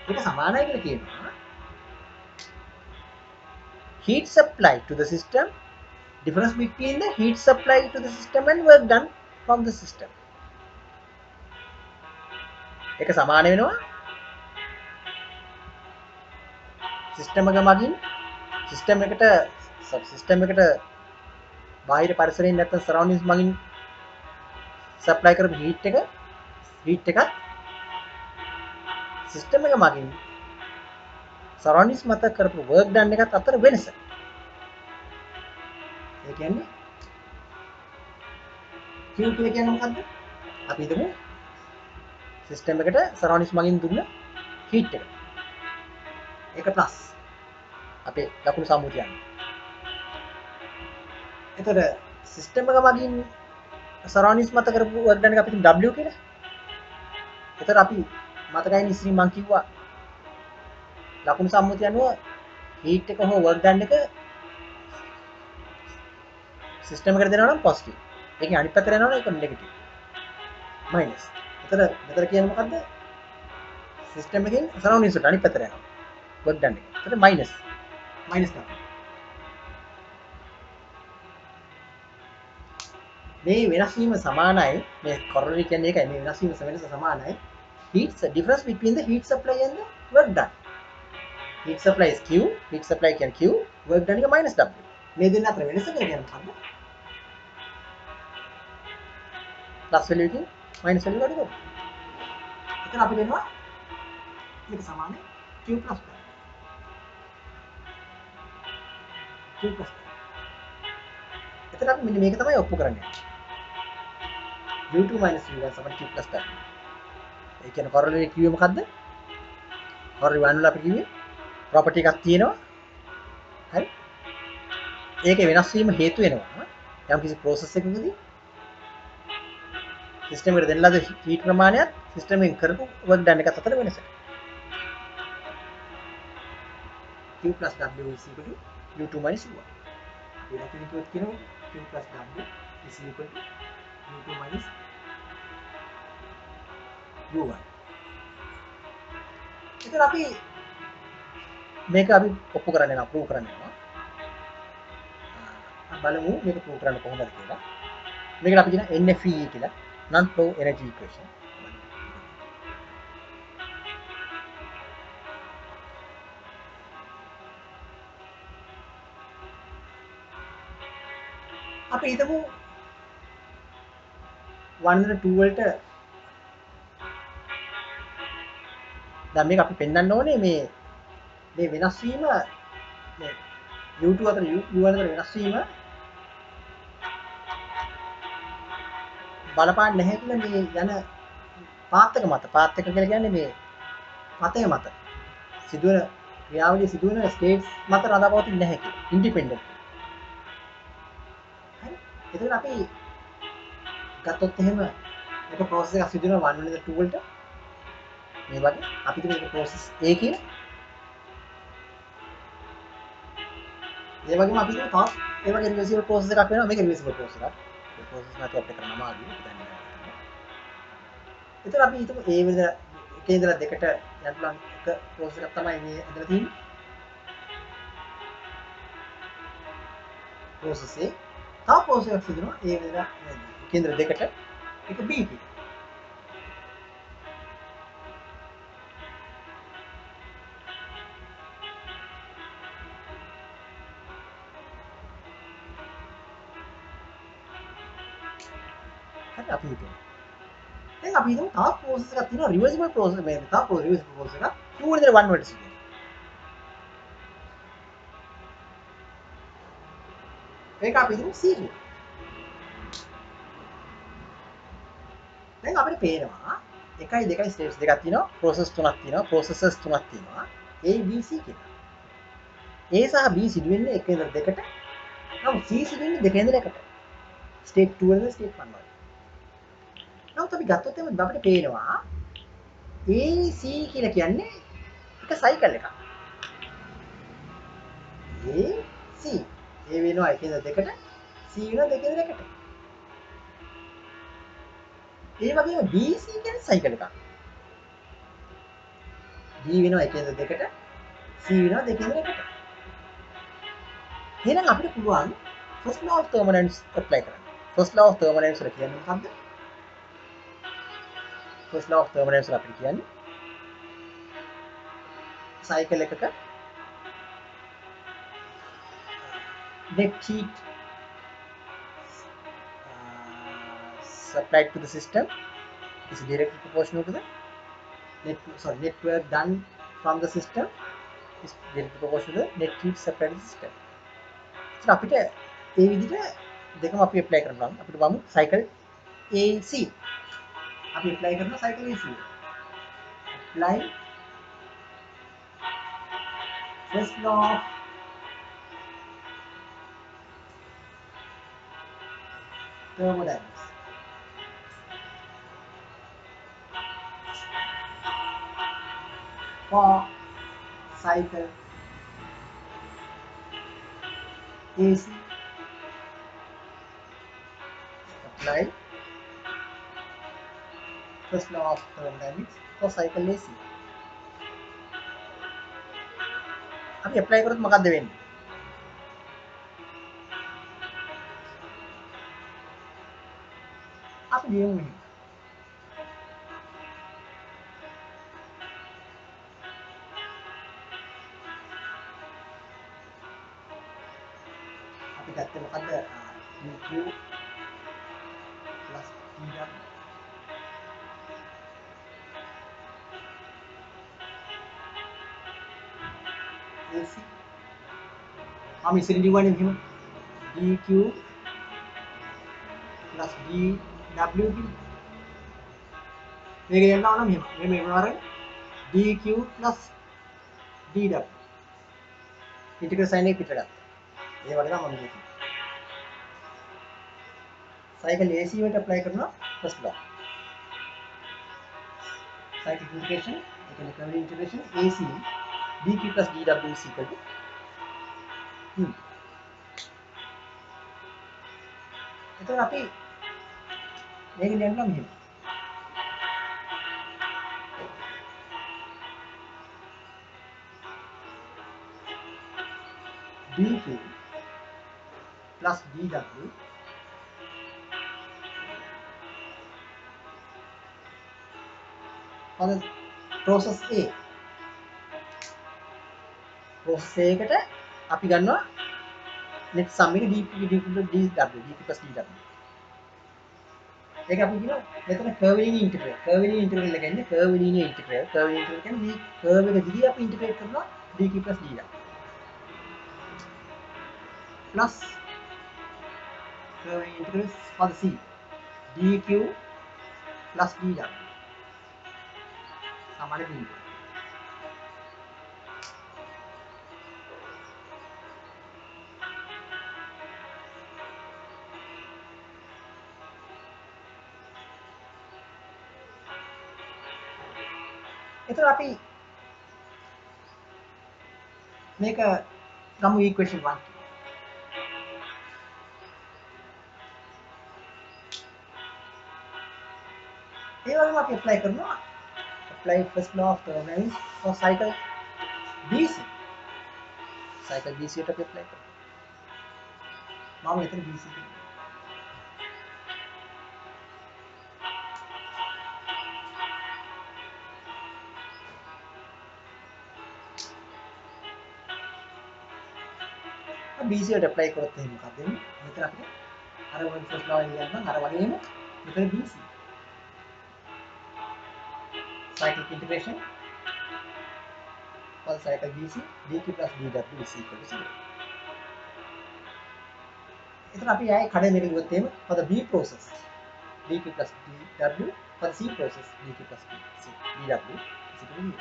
ඒක සමානයි කියලා කියනවා heat supply to the system, difference between the heat supply to the system and work done from the system. ඒක සමාන වෙනවා සිස්ටම් එක මගින් සිස්ටම් එකට බාහිර පරිසරයෙන් නැත්නම් සරවුන්ඩින්ග්ස් මගින් සප්ලයි කරපු හීට් එකත් සිස්ටම් එක මගින් සරවුන්ඩින්ග්ස් මත කරපු වර්ක් ඩන් එකත් අතර වෙනස. ඒ කියන්නේ Q කියලා කියන්නේ මොකද්ද? අපි හිතමු සිස්ටම් එකට සරවුන්ඩින්ග්ස් මගින් දුන්න හීට් එක. ඒක ප්ලස් අපේ ලකුණු සම්මුතිය යනවා. එතකොට සිස්ටම් එක මගින් සරවුන්ඩින්ග්ස් මත කරපු වර්ක් ඩන් එක අපි හිතමු W කියලා. එතකොට අපි මතකයි ඉස්සරින් මම කිව්වා ලකුණු සම්මුතිය අනුව හීට් එක හෝ වර්ක් ඩන් එක සිස්ටම් එකට දෙනවා නම් පොසිටිව්. ඒකෙන් අනිත් පැත්තට යනවා නම් ඒක නෙගටිව්. මයිනස්. එතකොට මෙතන කියන්නේ මොකද්ද? සිස්ටම් එකෙන් සරවුන්ඩින්ග්ස් වලට අනිත් පැත්තට යනවා. වර්ක් ඩන් එක. එතකොට මයිනස් තමයි. මේ වෙනස් වීම සමානයි මේ කොරොලරි කියන්නේ ඒකයි මේ වෙනස් වීම සමානයි heat difference between the heat supply and the work done. Heat supply is Q, heat supply can Q, work done එක minus W. මේ දෙන්න අතර වෙනස කියන්නේ මොකක්ද? plus value එකකින් minus value ගන්න ඕනේ. එතන අපි දෙනවා මේක සමානයි Q plus W. Q plus W. එතන අපි මෙන්න මේක තමයි ඔප්පු කරන්නේ. U2 minus U1 සමාන Q plus W. ඒ කියන්නේ කොරොලරි කිව්වේ මොකද්ද? කොරොලරි 1 වල අපි කිව්වේ property එකක් තියෙනවා. හරි? ඒකේ වෙනස් වීම හේතු වෙනවා. යම් කිසි process එකකදී system එකට දෙන්න ලද heat ප්‍රමාණයත් system එකෙන් කරපු work done එකත් අතර වෙනස. Q plus W is equal to U2 minus U1. අපි ලකුණු කියනවා Q plus W is equal to U2 minus U1. එතන අපි මේක අපි ඔප්පු කරන්න යනවා ප්‍රූව් කරන්න යනවා. බලමු මේක ප්‍රූව් කරන්න කොහොමද කියලා. මේකට අපි කියන NFE කියලා non flow energy equation. අපි හිතමු 1 2 වලට දැන් මේක අපි පෙන්වන්න ඕනේ මේ වෙනස් වීම මේ U2 අතර U1 අතර වෙනස් වීම බලපාන්නේ නැහැ කියලා මේ යන පාත් එක මත කියලා කියන්නේ මේ පතය මත සිදුවන ක්‍රියාවලිය සිදුවන ස්ටේට්ස් මත රඳාපවතින්නේ නැහැ කියලා ඉන්ඩිපෙන්ඩන්ට්. හරි. එතකොට අපි ගත්තොත් එහෙම එක process එකක් සිදුවන 1 වලින් 2 වලට මේ වගේ අපි මේක process A කියලා. ඒ වගේම අපි තවත් ඒ වගේ reversible process එකක් වෙනවා මේක reversible process එකක්. ඒ process නැතුව අපිට කරන්න අමාරුයි. එතන අපි හිතමු A වෙන එකේ ඉඳලා දෙකට යන්න පුළුවන් එක process එකක් තමයි මේ ඇදලා තියෙන්නේ. process A තව process එකක් සිදුනවා A වෙන එකේ ඉඳලා දෙකට එක B කියලා. අපි හිතමු. දැන් අපි හිතමු තවත් process එකක් තියෙනවා reversible process මේ තව reversible process එකක් 2 වලින් 1 වලට සිදුවෙනවා. ඒක අපි හිතමු C කියලා. දැන් අපිට පේනවා 1 2 ස්ටේජ්ස් දෙකක් තියෙනවා process තුනක් තියෙනවා processes තුනක් තියෙනවා A B C කියලා. A සහ B සිදුවෙන්නේ 1 ඉඳලා 2කට. නමුත් C සිදුවෙන්නේ 2 ඉඳලා 1ට. state 2 වල state 1 වල. නමුත් අපි ගත්තොත් එමෙ අපිට පේනවා AC කියලා කියන්නේ එක සයිකල් එකක්. AC A වෙනවා 1 ඉඳලා 2ට C වෙනවා 2 ඉඳලා 1ට. ඒ වගේම BC කියන්නේ සයිකල් එකක්. B වෙනවා 1 ඉඳලා 2ට C වෙනවා 2 ඉඳලා 1ට. එහෙනම් අපිට පුළුවන් first law of thermodynamics apply කරන්න. first law of thermodynamics වල කියන්නේ මොකක්ද? first law of thermodynamics වල අපිට කියන්නේ cycle එකක net heat supplied to the system is directly proportional to the net work done from the system is directly proportional to the net heat supplied to the system. So අපිට ඒ විදිහට දෙකම අපි apply කරනවා. අපිට බලමු cycle AC. අපි apply කරනවා cycle AC. apply first law of thermodynamics. For cycle AC, apply first law of thermodynamics for cycle AC. අපි apply කරොත් මොකද්ද වෙන්නේ? අපි ලියමු මෙහෙම. අපි ගත්තේ මොකද්ද? dq plus dw AC. हम इसे लिखवाने में dq plus dw की මේක යනවා නම් මෙහෙම මෙහෙම dq plus dw ඉන්ටිග්‍රල් සයින් එක පිටට ගත්තා. ඒ වගේ තමයි මම කියන්නේ. cycle AC වලට apply කරනවා first law. cycle integration, curve integration AC dq plus dw is equal to u. එතකොට අපි මේක ලියන්නම් මෙහෙම. dq plus dw for the process A. process A එකට අපි ගන්නවා net sum එක dq plus dw. ඒක අපි කියනවා මෙතන curvilinear integral. curvilinear integral එක කියන්නේ curvilinear integral. curvilinear integral කියන්නේ මේ curve එක දිගේ අපි integrate කරනවා dq plus dw. plus curvilinear integral for the C dq plus dw සමාන dq. එතකොට අපි මේක ගමු equation 1. ඒ වගේම අපි apply කරනවා apply first law of thermodynamics for cycle BC. cycle BC එකට අපි apply කරනවා. මම මෙතන BC කියනවා. BC එකට apply කරොත් එහෙනම් මොකක්ද වෙන්නේ? මෙතන අපිට අර වගේ first law එක ගන්න අර වගේම මෙතන BC. cyclic integration for cycle BC dq plus dw is equal to 0. එතන අපි ආයේ කඩේ මේක ලියුවොත් එහෙම for the B process dq plus dw for the C process dq plus dw is equal to 0.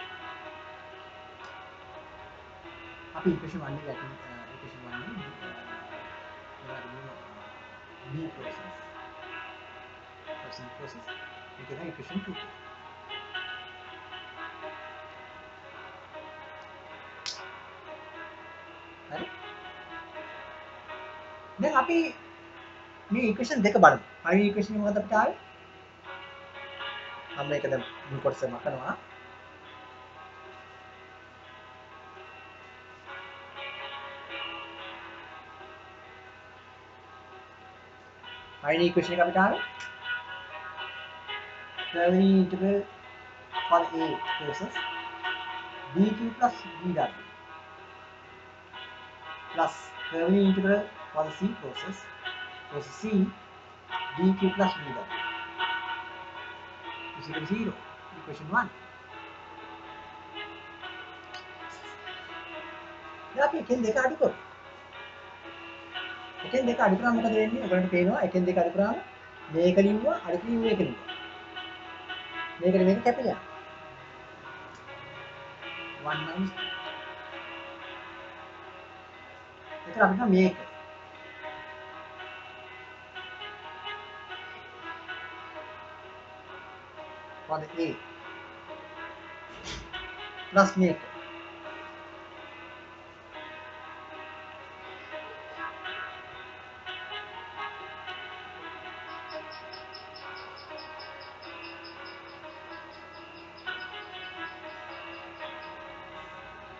අපි equation 1 එක යටින් equation 1 එක B process for C process මේක තමයි equation 2. හරි. දැන් අපි මේ equation දෙක බලමු. පළවෙනි equation එක මොකක්ද අපිට ආවේ? මම මේක දැන් මුල් කොටස මකනවා. පළවෙනි ඉක්වේෂන් එක අපිට ආවේ curvilinear integral for A process dq plus dw plus curvilinear integral for the C process C dq plus dw is equal to 0. Equation 1. දැන් අපි එකෙන් දෙක අඩු කරමු. එකෙන් දෙක අඩු කරාම මොකද වෙන්නේ? ඔයගොල්ලන්ට පේනවා එකෙන් දෙක අඩු කරාම මේක ලිව්වා අඩු කිරීම මේක ලිව්වා. මේකට මේක කැපිලා යනවා. 1 minus 2. එතන අපිට මේක for the A plus මේක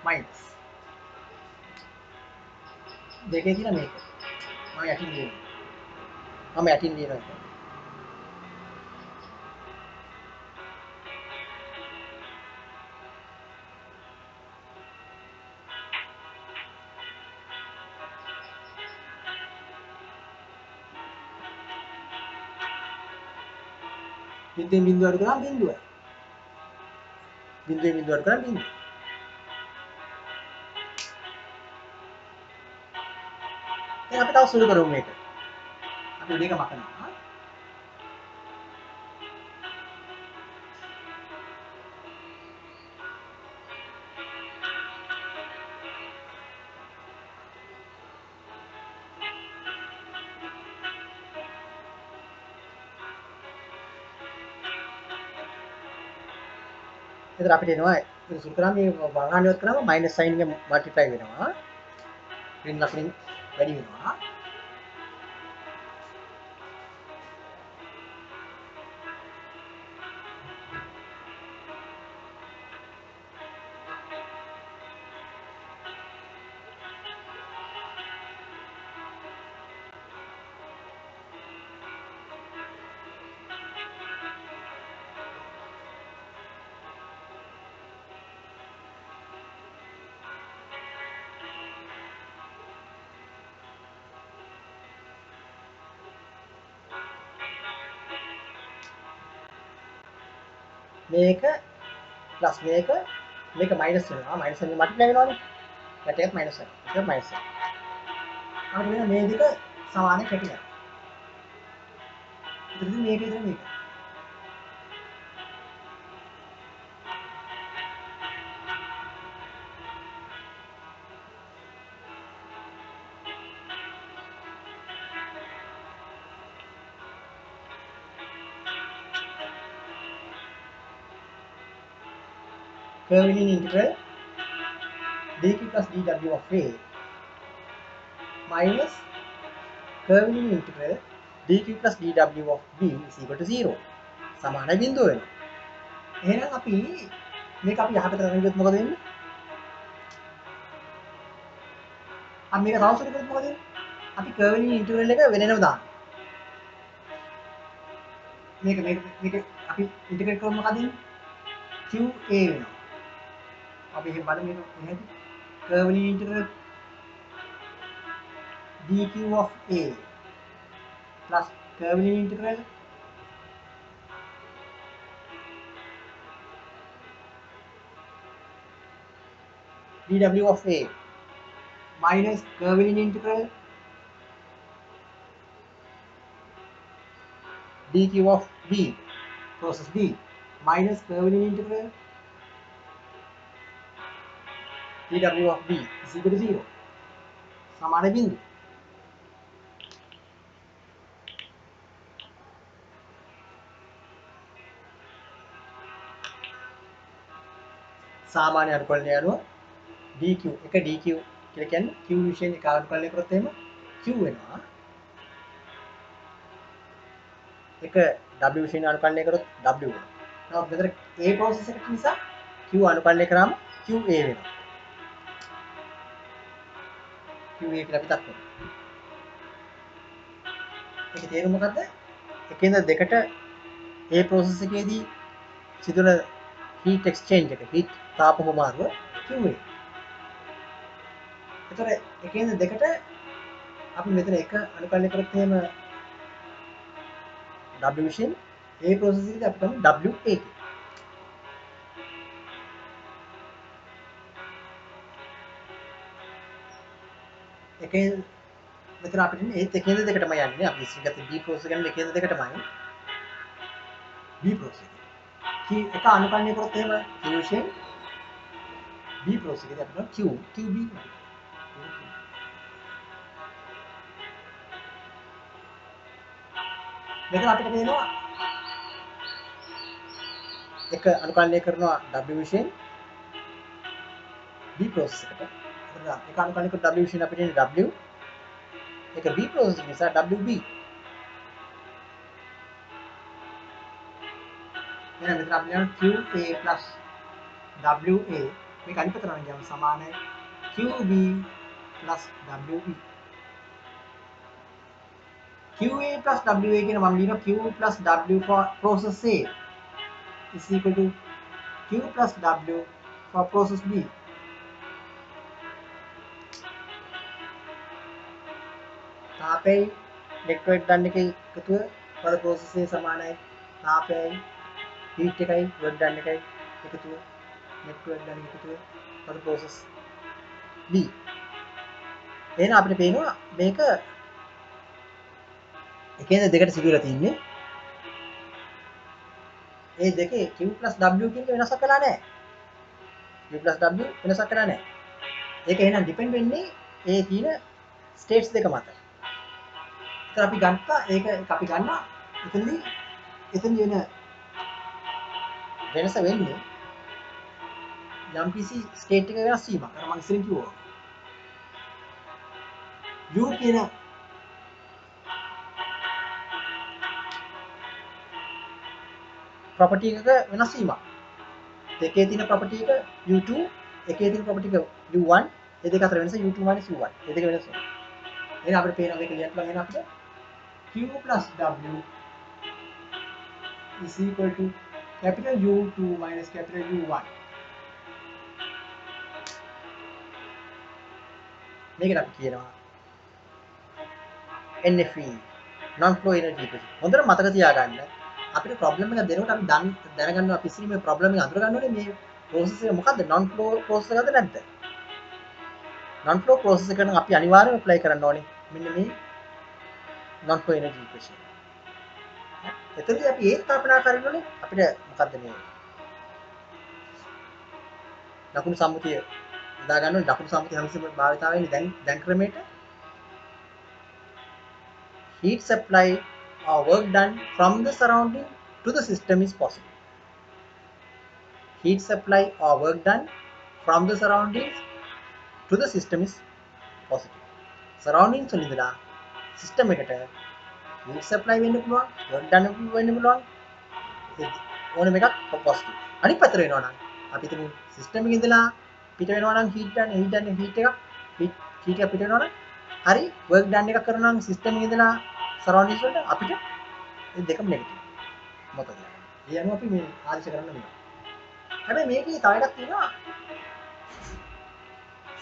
minus දෙකේ තියෙන මේක මම යටින් ලියනවා. මම යටින් ලියනවා. බින්දුවෙන් බින්දුව අඩු කරාම බින්දුවයි. බින්දුවෙන් බින්දුව අඩු කරාම බින්දුව. දැන් අපි තව සුළු කරමු මේක. අපි මේක මකනවා. එතන අපිට එනවා ඒක සුළු කරාම මේ වර්ණාලි ඉවත් කරාම මයිනස් සයින් එක මල්ටිප්ලයි වෙනවා. රින් ලකුණින් වැඩි වෙනවා. මේක ප්ලස් මේක මයිනස් වෙනවා. මයිනස් වෙන මල්ටිප්ලයි වෙනවානේ. යට එකත් මයිනස් වෙනවා. ඒක මයිනස් වෙනවා. අපිට වෙන මේ දෙක සමාන කැටිලා. ඉතින් මේක විතර මේක. curvilinear integral dq plus dw of A minus curvilinear integral dq plus dw of B is equal to 0. සමාන බිඳුව වෙනවා. එහෙනම් අපි මේක අපි යහපත කරගෙන ගියොත් මොකද වෙන්නේ? අපි මේක තව සුළු කරොත් මොකද වෙන්නේ? අපි curvilinear integral එක වෙනම දානවා. මේක අපි ඉන්ටිග්‍රේට් කරොත් මොකද වෙන්නේ? qa වෙනවා. අපි එහෙම බලමු මේක එහෙනම් curvilinear integral dq of A plus curvilinear integral dw of A minus curvilinear integral dq of B process B minus curvilinear integral dw of B is equal to 0. සමාන බිඳුව. සාමාන්‍ය අනුකලනය අනුව dq එක dq කියලා කියන්නේ q විශේෂයෙන් එක අනුකලනය කරොත් එහෙම q වෙනවා. එක w විශේෂයෙන් අනුකලනය කරොත් w වෙනවා. නමුත් මෙතන a process එක නිසා q අනුකලනය කරාම qa වෙනවා. qa කියලා අපි දක්වනවා. ඒක තේරුම මොකද්ද? එකේ ඉඳලා දෙකට ඒ process එකේදී සිදුවන heat exchange එක heat තාප හුමාරුව QA. ඒතර එකේ ඉඳලා දෙකට අපි මෙතන එක අනුකලනය කරොත් එහෙම W විසින් ඒ process එකේදී අපි කරමු WA කියලා. එකේ මෙතන අපිට ඉන්නේ ඒත් එකේ ඉඳලා දෙකටම යන්නේ. අපි ඉස්සර ගත්ත B process ගන්න එකේ ඉඳලා දෙකටමයි. B process එක. එක අනුකලනය කරොත් එහෙම Q විසින් B process එකේදී අපිට QB කියලා. මෙතන අපිට පේනවා එක අනුකලනය කරනවා W විසින් B process එකට. එක අනුකලනය කරන W විසින් අපිට එන්නේ W. එක B process නිසා WB. එහෙනම් මෙතන අපිට යන QA WA මේක අනිත් පැත්තට නම් ගියාම සමානයි QB WB. QA WA කියන මම ලියනවා Q W for process A is equal to Q W for process B. තාපේ නෙට්වර්ක් ගන්න එකේ එකතුව පද process A සමානයි තාපේ heat එකයි work done එකයි එකතුව නෙට්වර්ක් ගන්න එකතුව පද process B. එහෙනම් අපිට පේනවා මේක එකේද දෙකට සිදුවලා තින්නේ ඒ දෙකේ Q W කියන වෙනසක් වෙලා නැහැ. Q W වෙනසක් වෙලා නැහැ. ඒක එහෙනම් ඩිපෙන්ඩ් වෙන්නේ ඒ තියෙන ස්ටේට්ස් දෙක මත. ඒත් අපි ගත්තා ඒක අපි ගන්නවා එතනදී වෙන වෙනස වෙන්නේ යම්කිසි ස්ටේට් එක වෙනස් වීමක්. අර මම ඉස්සෙල්ලා කිව්වා. U කියන property එකක වෙනස් වීමක්. දෙකේ තියෙන property එක U2 එකේ තියෙන property එක U1 ඒ දෙක අතර වෙනස U2 U1 ඒ දෙක වෙනස. එහෙනම් අපිට පේනවා මේක ලියන්න පුළුවන් වෙන අපිට Q plus W is equal to capital U2 minus capital U1. මේකට අපි කියනවා NFE non flow energy equation. හොඳට මතක තියාගන්න අපිට ප්‍රොබ්ලම් එක දෙනකොට අපි දැනගන්නවා අපි ඉස්සෙල්ලා මේ ප්‍රොබ්ලම් එක අඳුර ගන්න ඕනේ මේ process එක මොකද්ද non flow process එකද නැද්ද? non flow process එකට අපි අනිවාර්යයෙන්ම apply කරන්න ඕනේ මෙන්න මේ non flow energy equation. එතනදී අපි ඒක කල්පනා කරනෝනේ අපිට මොකද්ද මේ ලකුණු සම්මුතිය දා ගන්න ඕනේ ලකුණු සම්මුතිය හැමතිස්සෙම භාවිතා වෙන්නේ දැන් ක්‍රමයට heat supply or work done from the surrounding to the system is possible. Heat supply or work done from the surroundings to the system is positive. Surroundings වලින් ඉඳලා system එකට heat supply වෙන්න පුළුවන්, work done වෙන්න පුළුවන්. ඕනම එකක් positive. අනිත් පැත්තට වෙනවා නම් අපි හිතමු system එකේ ඉඳලා පිට වෙනවා නම් heat එකක් පිට වෙනවා නම් හරි work done එකක් කරනවා නම් system එකේ ඉඳලා surroundings වලට අපිට ඒ දෙකම නෙගටිව්. මොකද? ඒ අනුව අපි මේ ආදේශ කරන්න වෙනවා. හැබැයි මේකේ තව එකක් තියෙනවා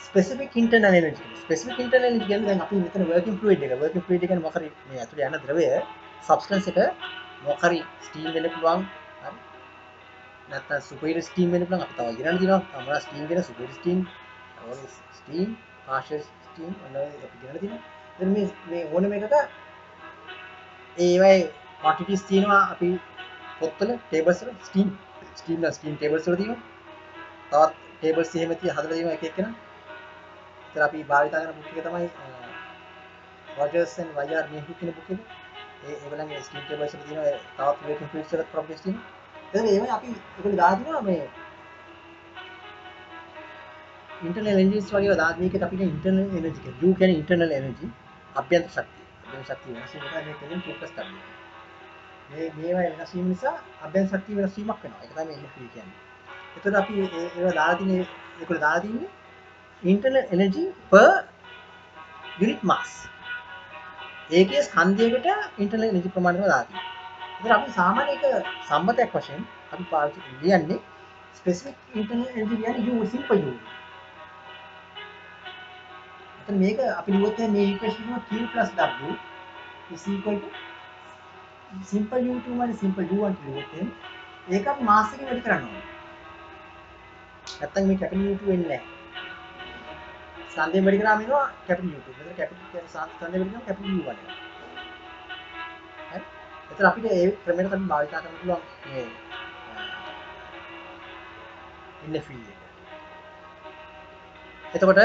specific internal energy. Specific internal energy කියන්නේ දැන් අපි මෙතන working fluid එක කියන්නේ මොකක් හරි මේ ඇතුලේ යන ද්‍රවය substance එක මොකක් හරි steam වෙන්න පුළුවන්. හරි. නැත්නම් superior steam වෙන්න පුළුවන්. අපි තව ඉගෙනගෙන තියෙනවා. තමයි steam කියන superior steam, partial steam ඔන්න අපි ඉගෙනගෙන තියෙනවා. ඉතින් මේ ඕනම එකක ඒවයි quantities තියෙනවා අපි පොත්වල tables වල steam tables වල තියෙනවා. තවත් tables එහෙම හදලා තියෙනවා එක එකන. ඉතින් අපි භාවිත කරන book එක තමයි Rogers and YR Mayhew කියන book එක. ඒගොල්ලන්ගේ steam tables වල තියෙනවා තවත් working fluids වල properties තියෙනවා. එතන ඒවයි අපි ඒගොල්ලෝ දාලා තියෙනවා මේ internal energies වගේ දාලා මේකත් අපිට internal energy කියන්නේ U කියන්නේ internal energy අභ්‍යන්තර ශක්තිය. අභ්‍යන්තර ශක්තිය වෙනස් වෙනවා මේ කියන්නේ Q plus W. මේවා වෙනස් වීම නිසා අභ්‍යන්තර ශක්තිය වෙනස් වීමක් වෙනවා. ඒක තමයි NFE කියන්නේ. එතකොට අපි ඒවා දාලා තියෙන්නේ ඒගොල්ලෝ දාලා තින්නේ internal energy per unit mass. ඒකේ ස්කන්ධයකට ඉන්ටර්නල් එනර්ජි ප්‍රමාණය දාලා තියෙනවා. ඒතර අපි සාමාන්‍ය එක සම්මතයක් වශයෙන් අපි පාවිච්චි කියන්නේ ස්පෙસિෆික් ඉන්ටර්නල් එනර්ජි කියන්නේ U සිම්පල් U. එතන මේක අපි ලියුවොත් මේ ඉක්වේෂන් එක Q W is equal to simple U2 minus simple U1 ලියුවොත් ඒක අපි මාස් එකෙන් වැඩි කරන්න ඕනේ. නැත්තම් මේ කැපිටල් U2 වෙන්නේ නැහැ. ස්කන්ධයෙන් වැඩි කරාම එනවා කැපිටල් U2. මෙතන කැපිටල් ස්කන්ධයෙන් වැඩි කරාම කැපිටල් U1 එනවා. හරි? එතන අපිට ඒ ක්‍රමයට තමයි භාවිත කරන්න පුළුවන් මේ NFE එක. එතකොට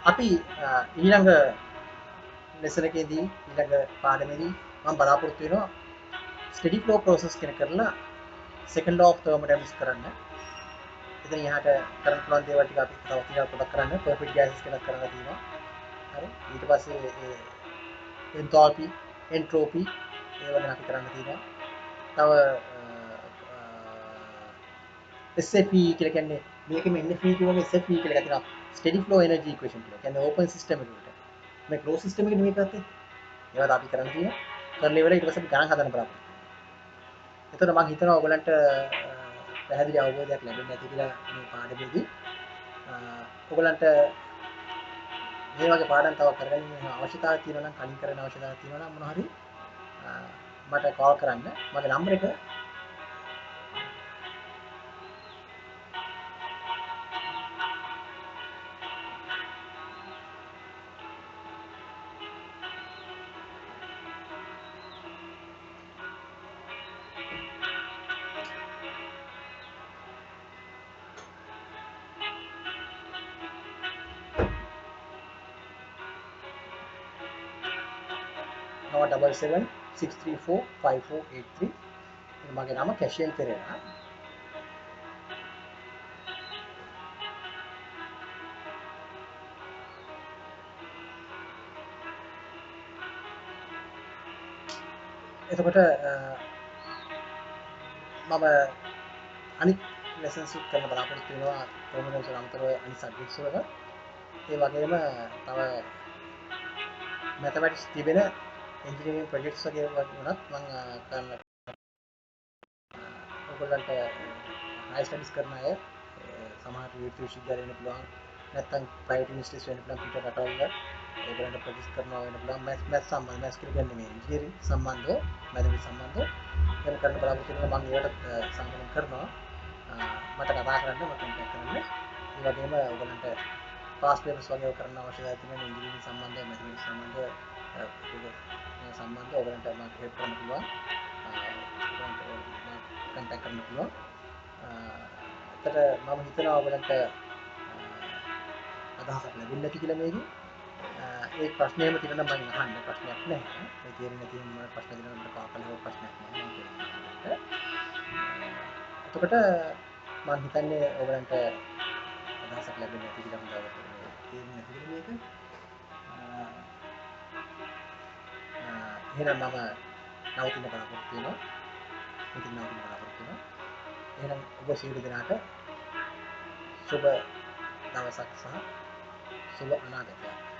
අපි ඊළඟ ලෙසන් එකේදී ඊළඟ පාඩමේදී මම බලාපොරොත්තු වෙනවා ස්ටඩි ෆ්ලෝ ප්‍රොසෙස් කෙනෙක් කරලා සෙකන්ඩ් ලෝ ඔෆ් තර්මොඩයිනමික්ස් කරන්න. එතන එහාට කරන්න පුළුවන් දේවල් ටික අපි තව ටිකක් පොඩක් කරන්න පර්ෆෙක්ට් ගෑසස් කෙනෙක් කරලා තියෙනවා. හරි. ඊට පස්සේ ඒ එන්තෝල්පි, එන්ට්‍රෝපි ඒවා ගැන අපි කරන්න තියෙනවා. තව SFE කියලා කියන්නේ මේකෙම NFE කියවගේ SFE කියලා එකක් තියෙනවා. ස්ටඩි ෆ්ලෝ එනර්ජි ඉක්වේෂන් කියලා. කියන්නේ ඕපන් සිස්ටම් එකකට. මේ ක්ලෝස් සිස්ටම් එකේ නෙමෙයි කරත්තේ. ඒවා අපි කරන්න තියෙනවා. කරලා ඉවරලා ඊට පස්සේ අපි ගණන් හදන්න බලාපොරොත්තු වෙනවා. එතකොට මම හිතනවා ඔයගලන්ට පැහැදිලි අවබෝධයක් ලැබෙන්න ඇති කියලා මේ පාඩමේදී. ඔයගලන්ට මේ වගේ පාඩම් තව කරගන්න අවශ්‍යතාවයක් තියෙනවා නම් කලින් කරන්න අවශ්‍යතාවයක් තියෙනවා නම් මොනවා හරි මට කෝල් කරන්න. මගේ නම්බර එක 977-634-5483. මගේ නම කැෂියන් පෙරේරා. එතකොට මම අනිත් ලෙසන්ස් උත් කරන්න බලාපොරොත්තු වෙනවා ටර්මිනල්ස් අතරව අනිත් සබ්ජෙක්ට්ස් වල. ඒ වගේම තව මැතමැටික්ස් තිබෙන එන්ජිනියරිං ප්‍රොජෙක්ට්ස් වගේ වුණත් මම කරන්න ඔයගොල්ලන්ට හයි ස්ටඩීස් කරන අය සමහර විශ්වවිද්‍යාල වෙන්න පුළුවන් නැත්නම් ප්‍රයිවට් යුනිවර්සිටිස් වෙන්න පුළුවන් පිට රටවල ඔයගොල්ලන්ට ප්‍රොජෙක්ට්ස් කරනවා වෙන්න පුළුවන් මැත්ස් සම්බන්ධ මැත්ස් කියන්නේ මේ ඉන්ජිනියරිං සම්බන්ධව මැතමැටික්ස් සම්බන්ධව වෙන කරන්න බලාපොරොත්තු වෙනවා මම ඒවට සාමාන්‍යයෙන් කරනවා මට කතා කරන්න මට කන්ටැක්ට් කරන්න ඒ වගේම ඔයගොල්ලන්ට පාස් පේපර්ස් වගේ කරන්න අවශ්‍යතාවය තියෙන ඉංග්‍රීසි සම්බන්ධව මැතමැටික්ස් සම්බන්ධව සම්බන්ධව ඔයගොල්ලන්ට මම හෙල්ප් කරන්න පුළුවන් ඔයගොල්ලන්ට කන්ටැක්ට් කරන්න පුළුවන් එතකොට මම හිතනවා ඔයගොල්ලන්ට අදහසක් ලැබෙන්නේ නැති කියලා මේකේ ඒ ප්‍රශ්නේම තියෙනවා නම් මම අහන්න ප්‍රශ්නයක් නැහැ මේ තේරෙන්නේ නැති මොන ප්‍රශ්න දිනන මට කාකලව ප්‍රශ්නයක් නැහැ මම කියනවා එතකොට මම හිතන්නේ ඔයගොල්ලන්ට අදහසක් ලැබෙන්නේ නැති කියලා හොඳට තේරෙන්නේ නැති කියලා මේක එහෙනම් මම නවතින්න බලාපොරොත්තු වෙනවා මෙතන නවතින්න බලාපොරොත්තු වෙනවා එහෙනම් ඔබ සියලු දෙනාට සුබ දවසක් සහ සුබ අනාගතයක්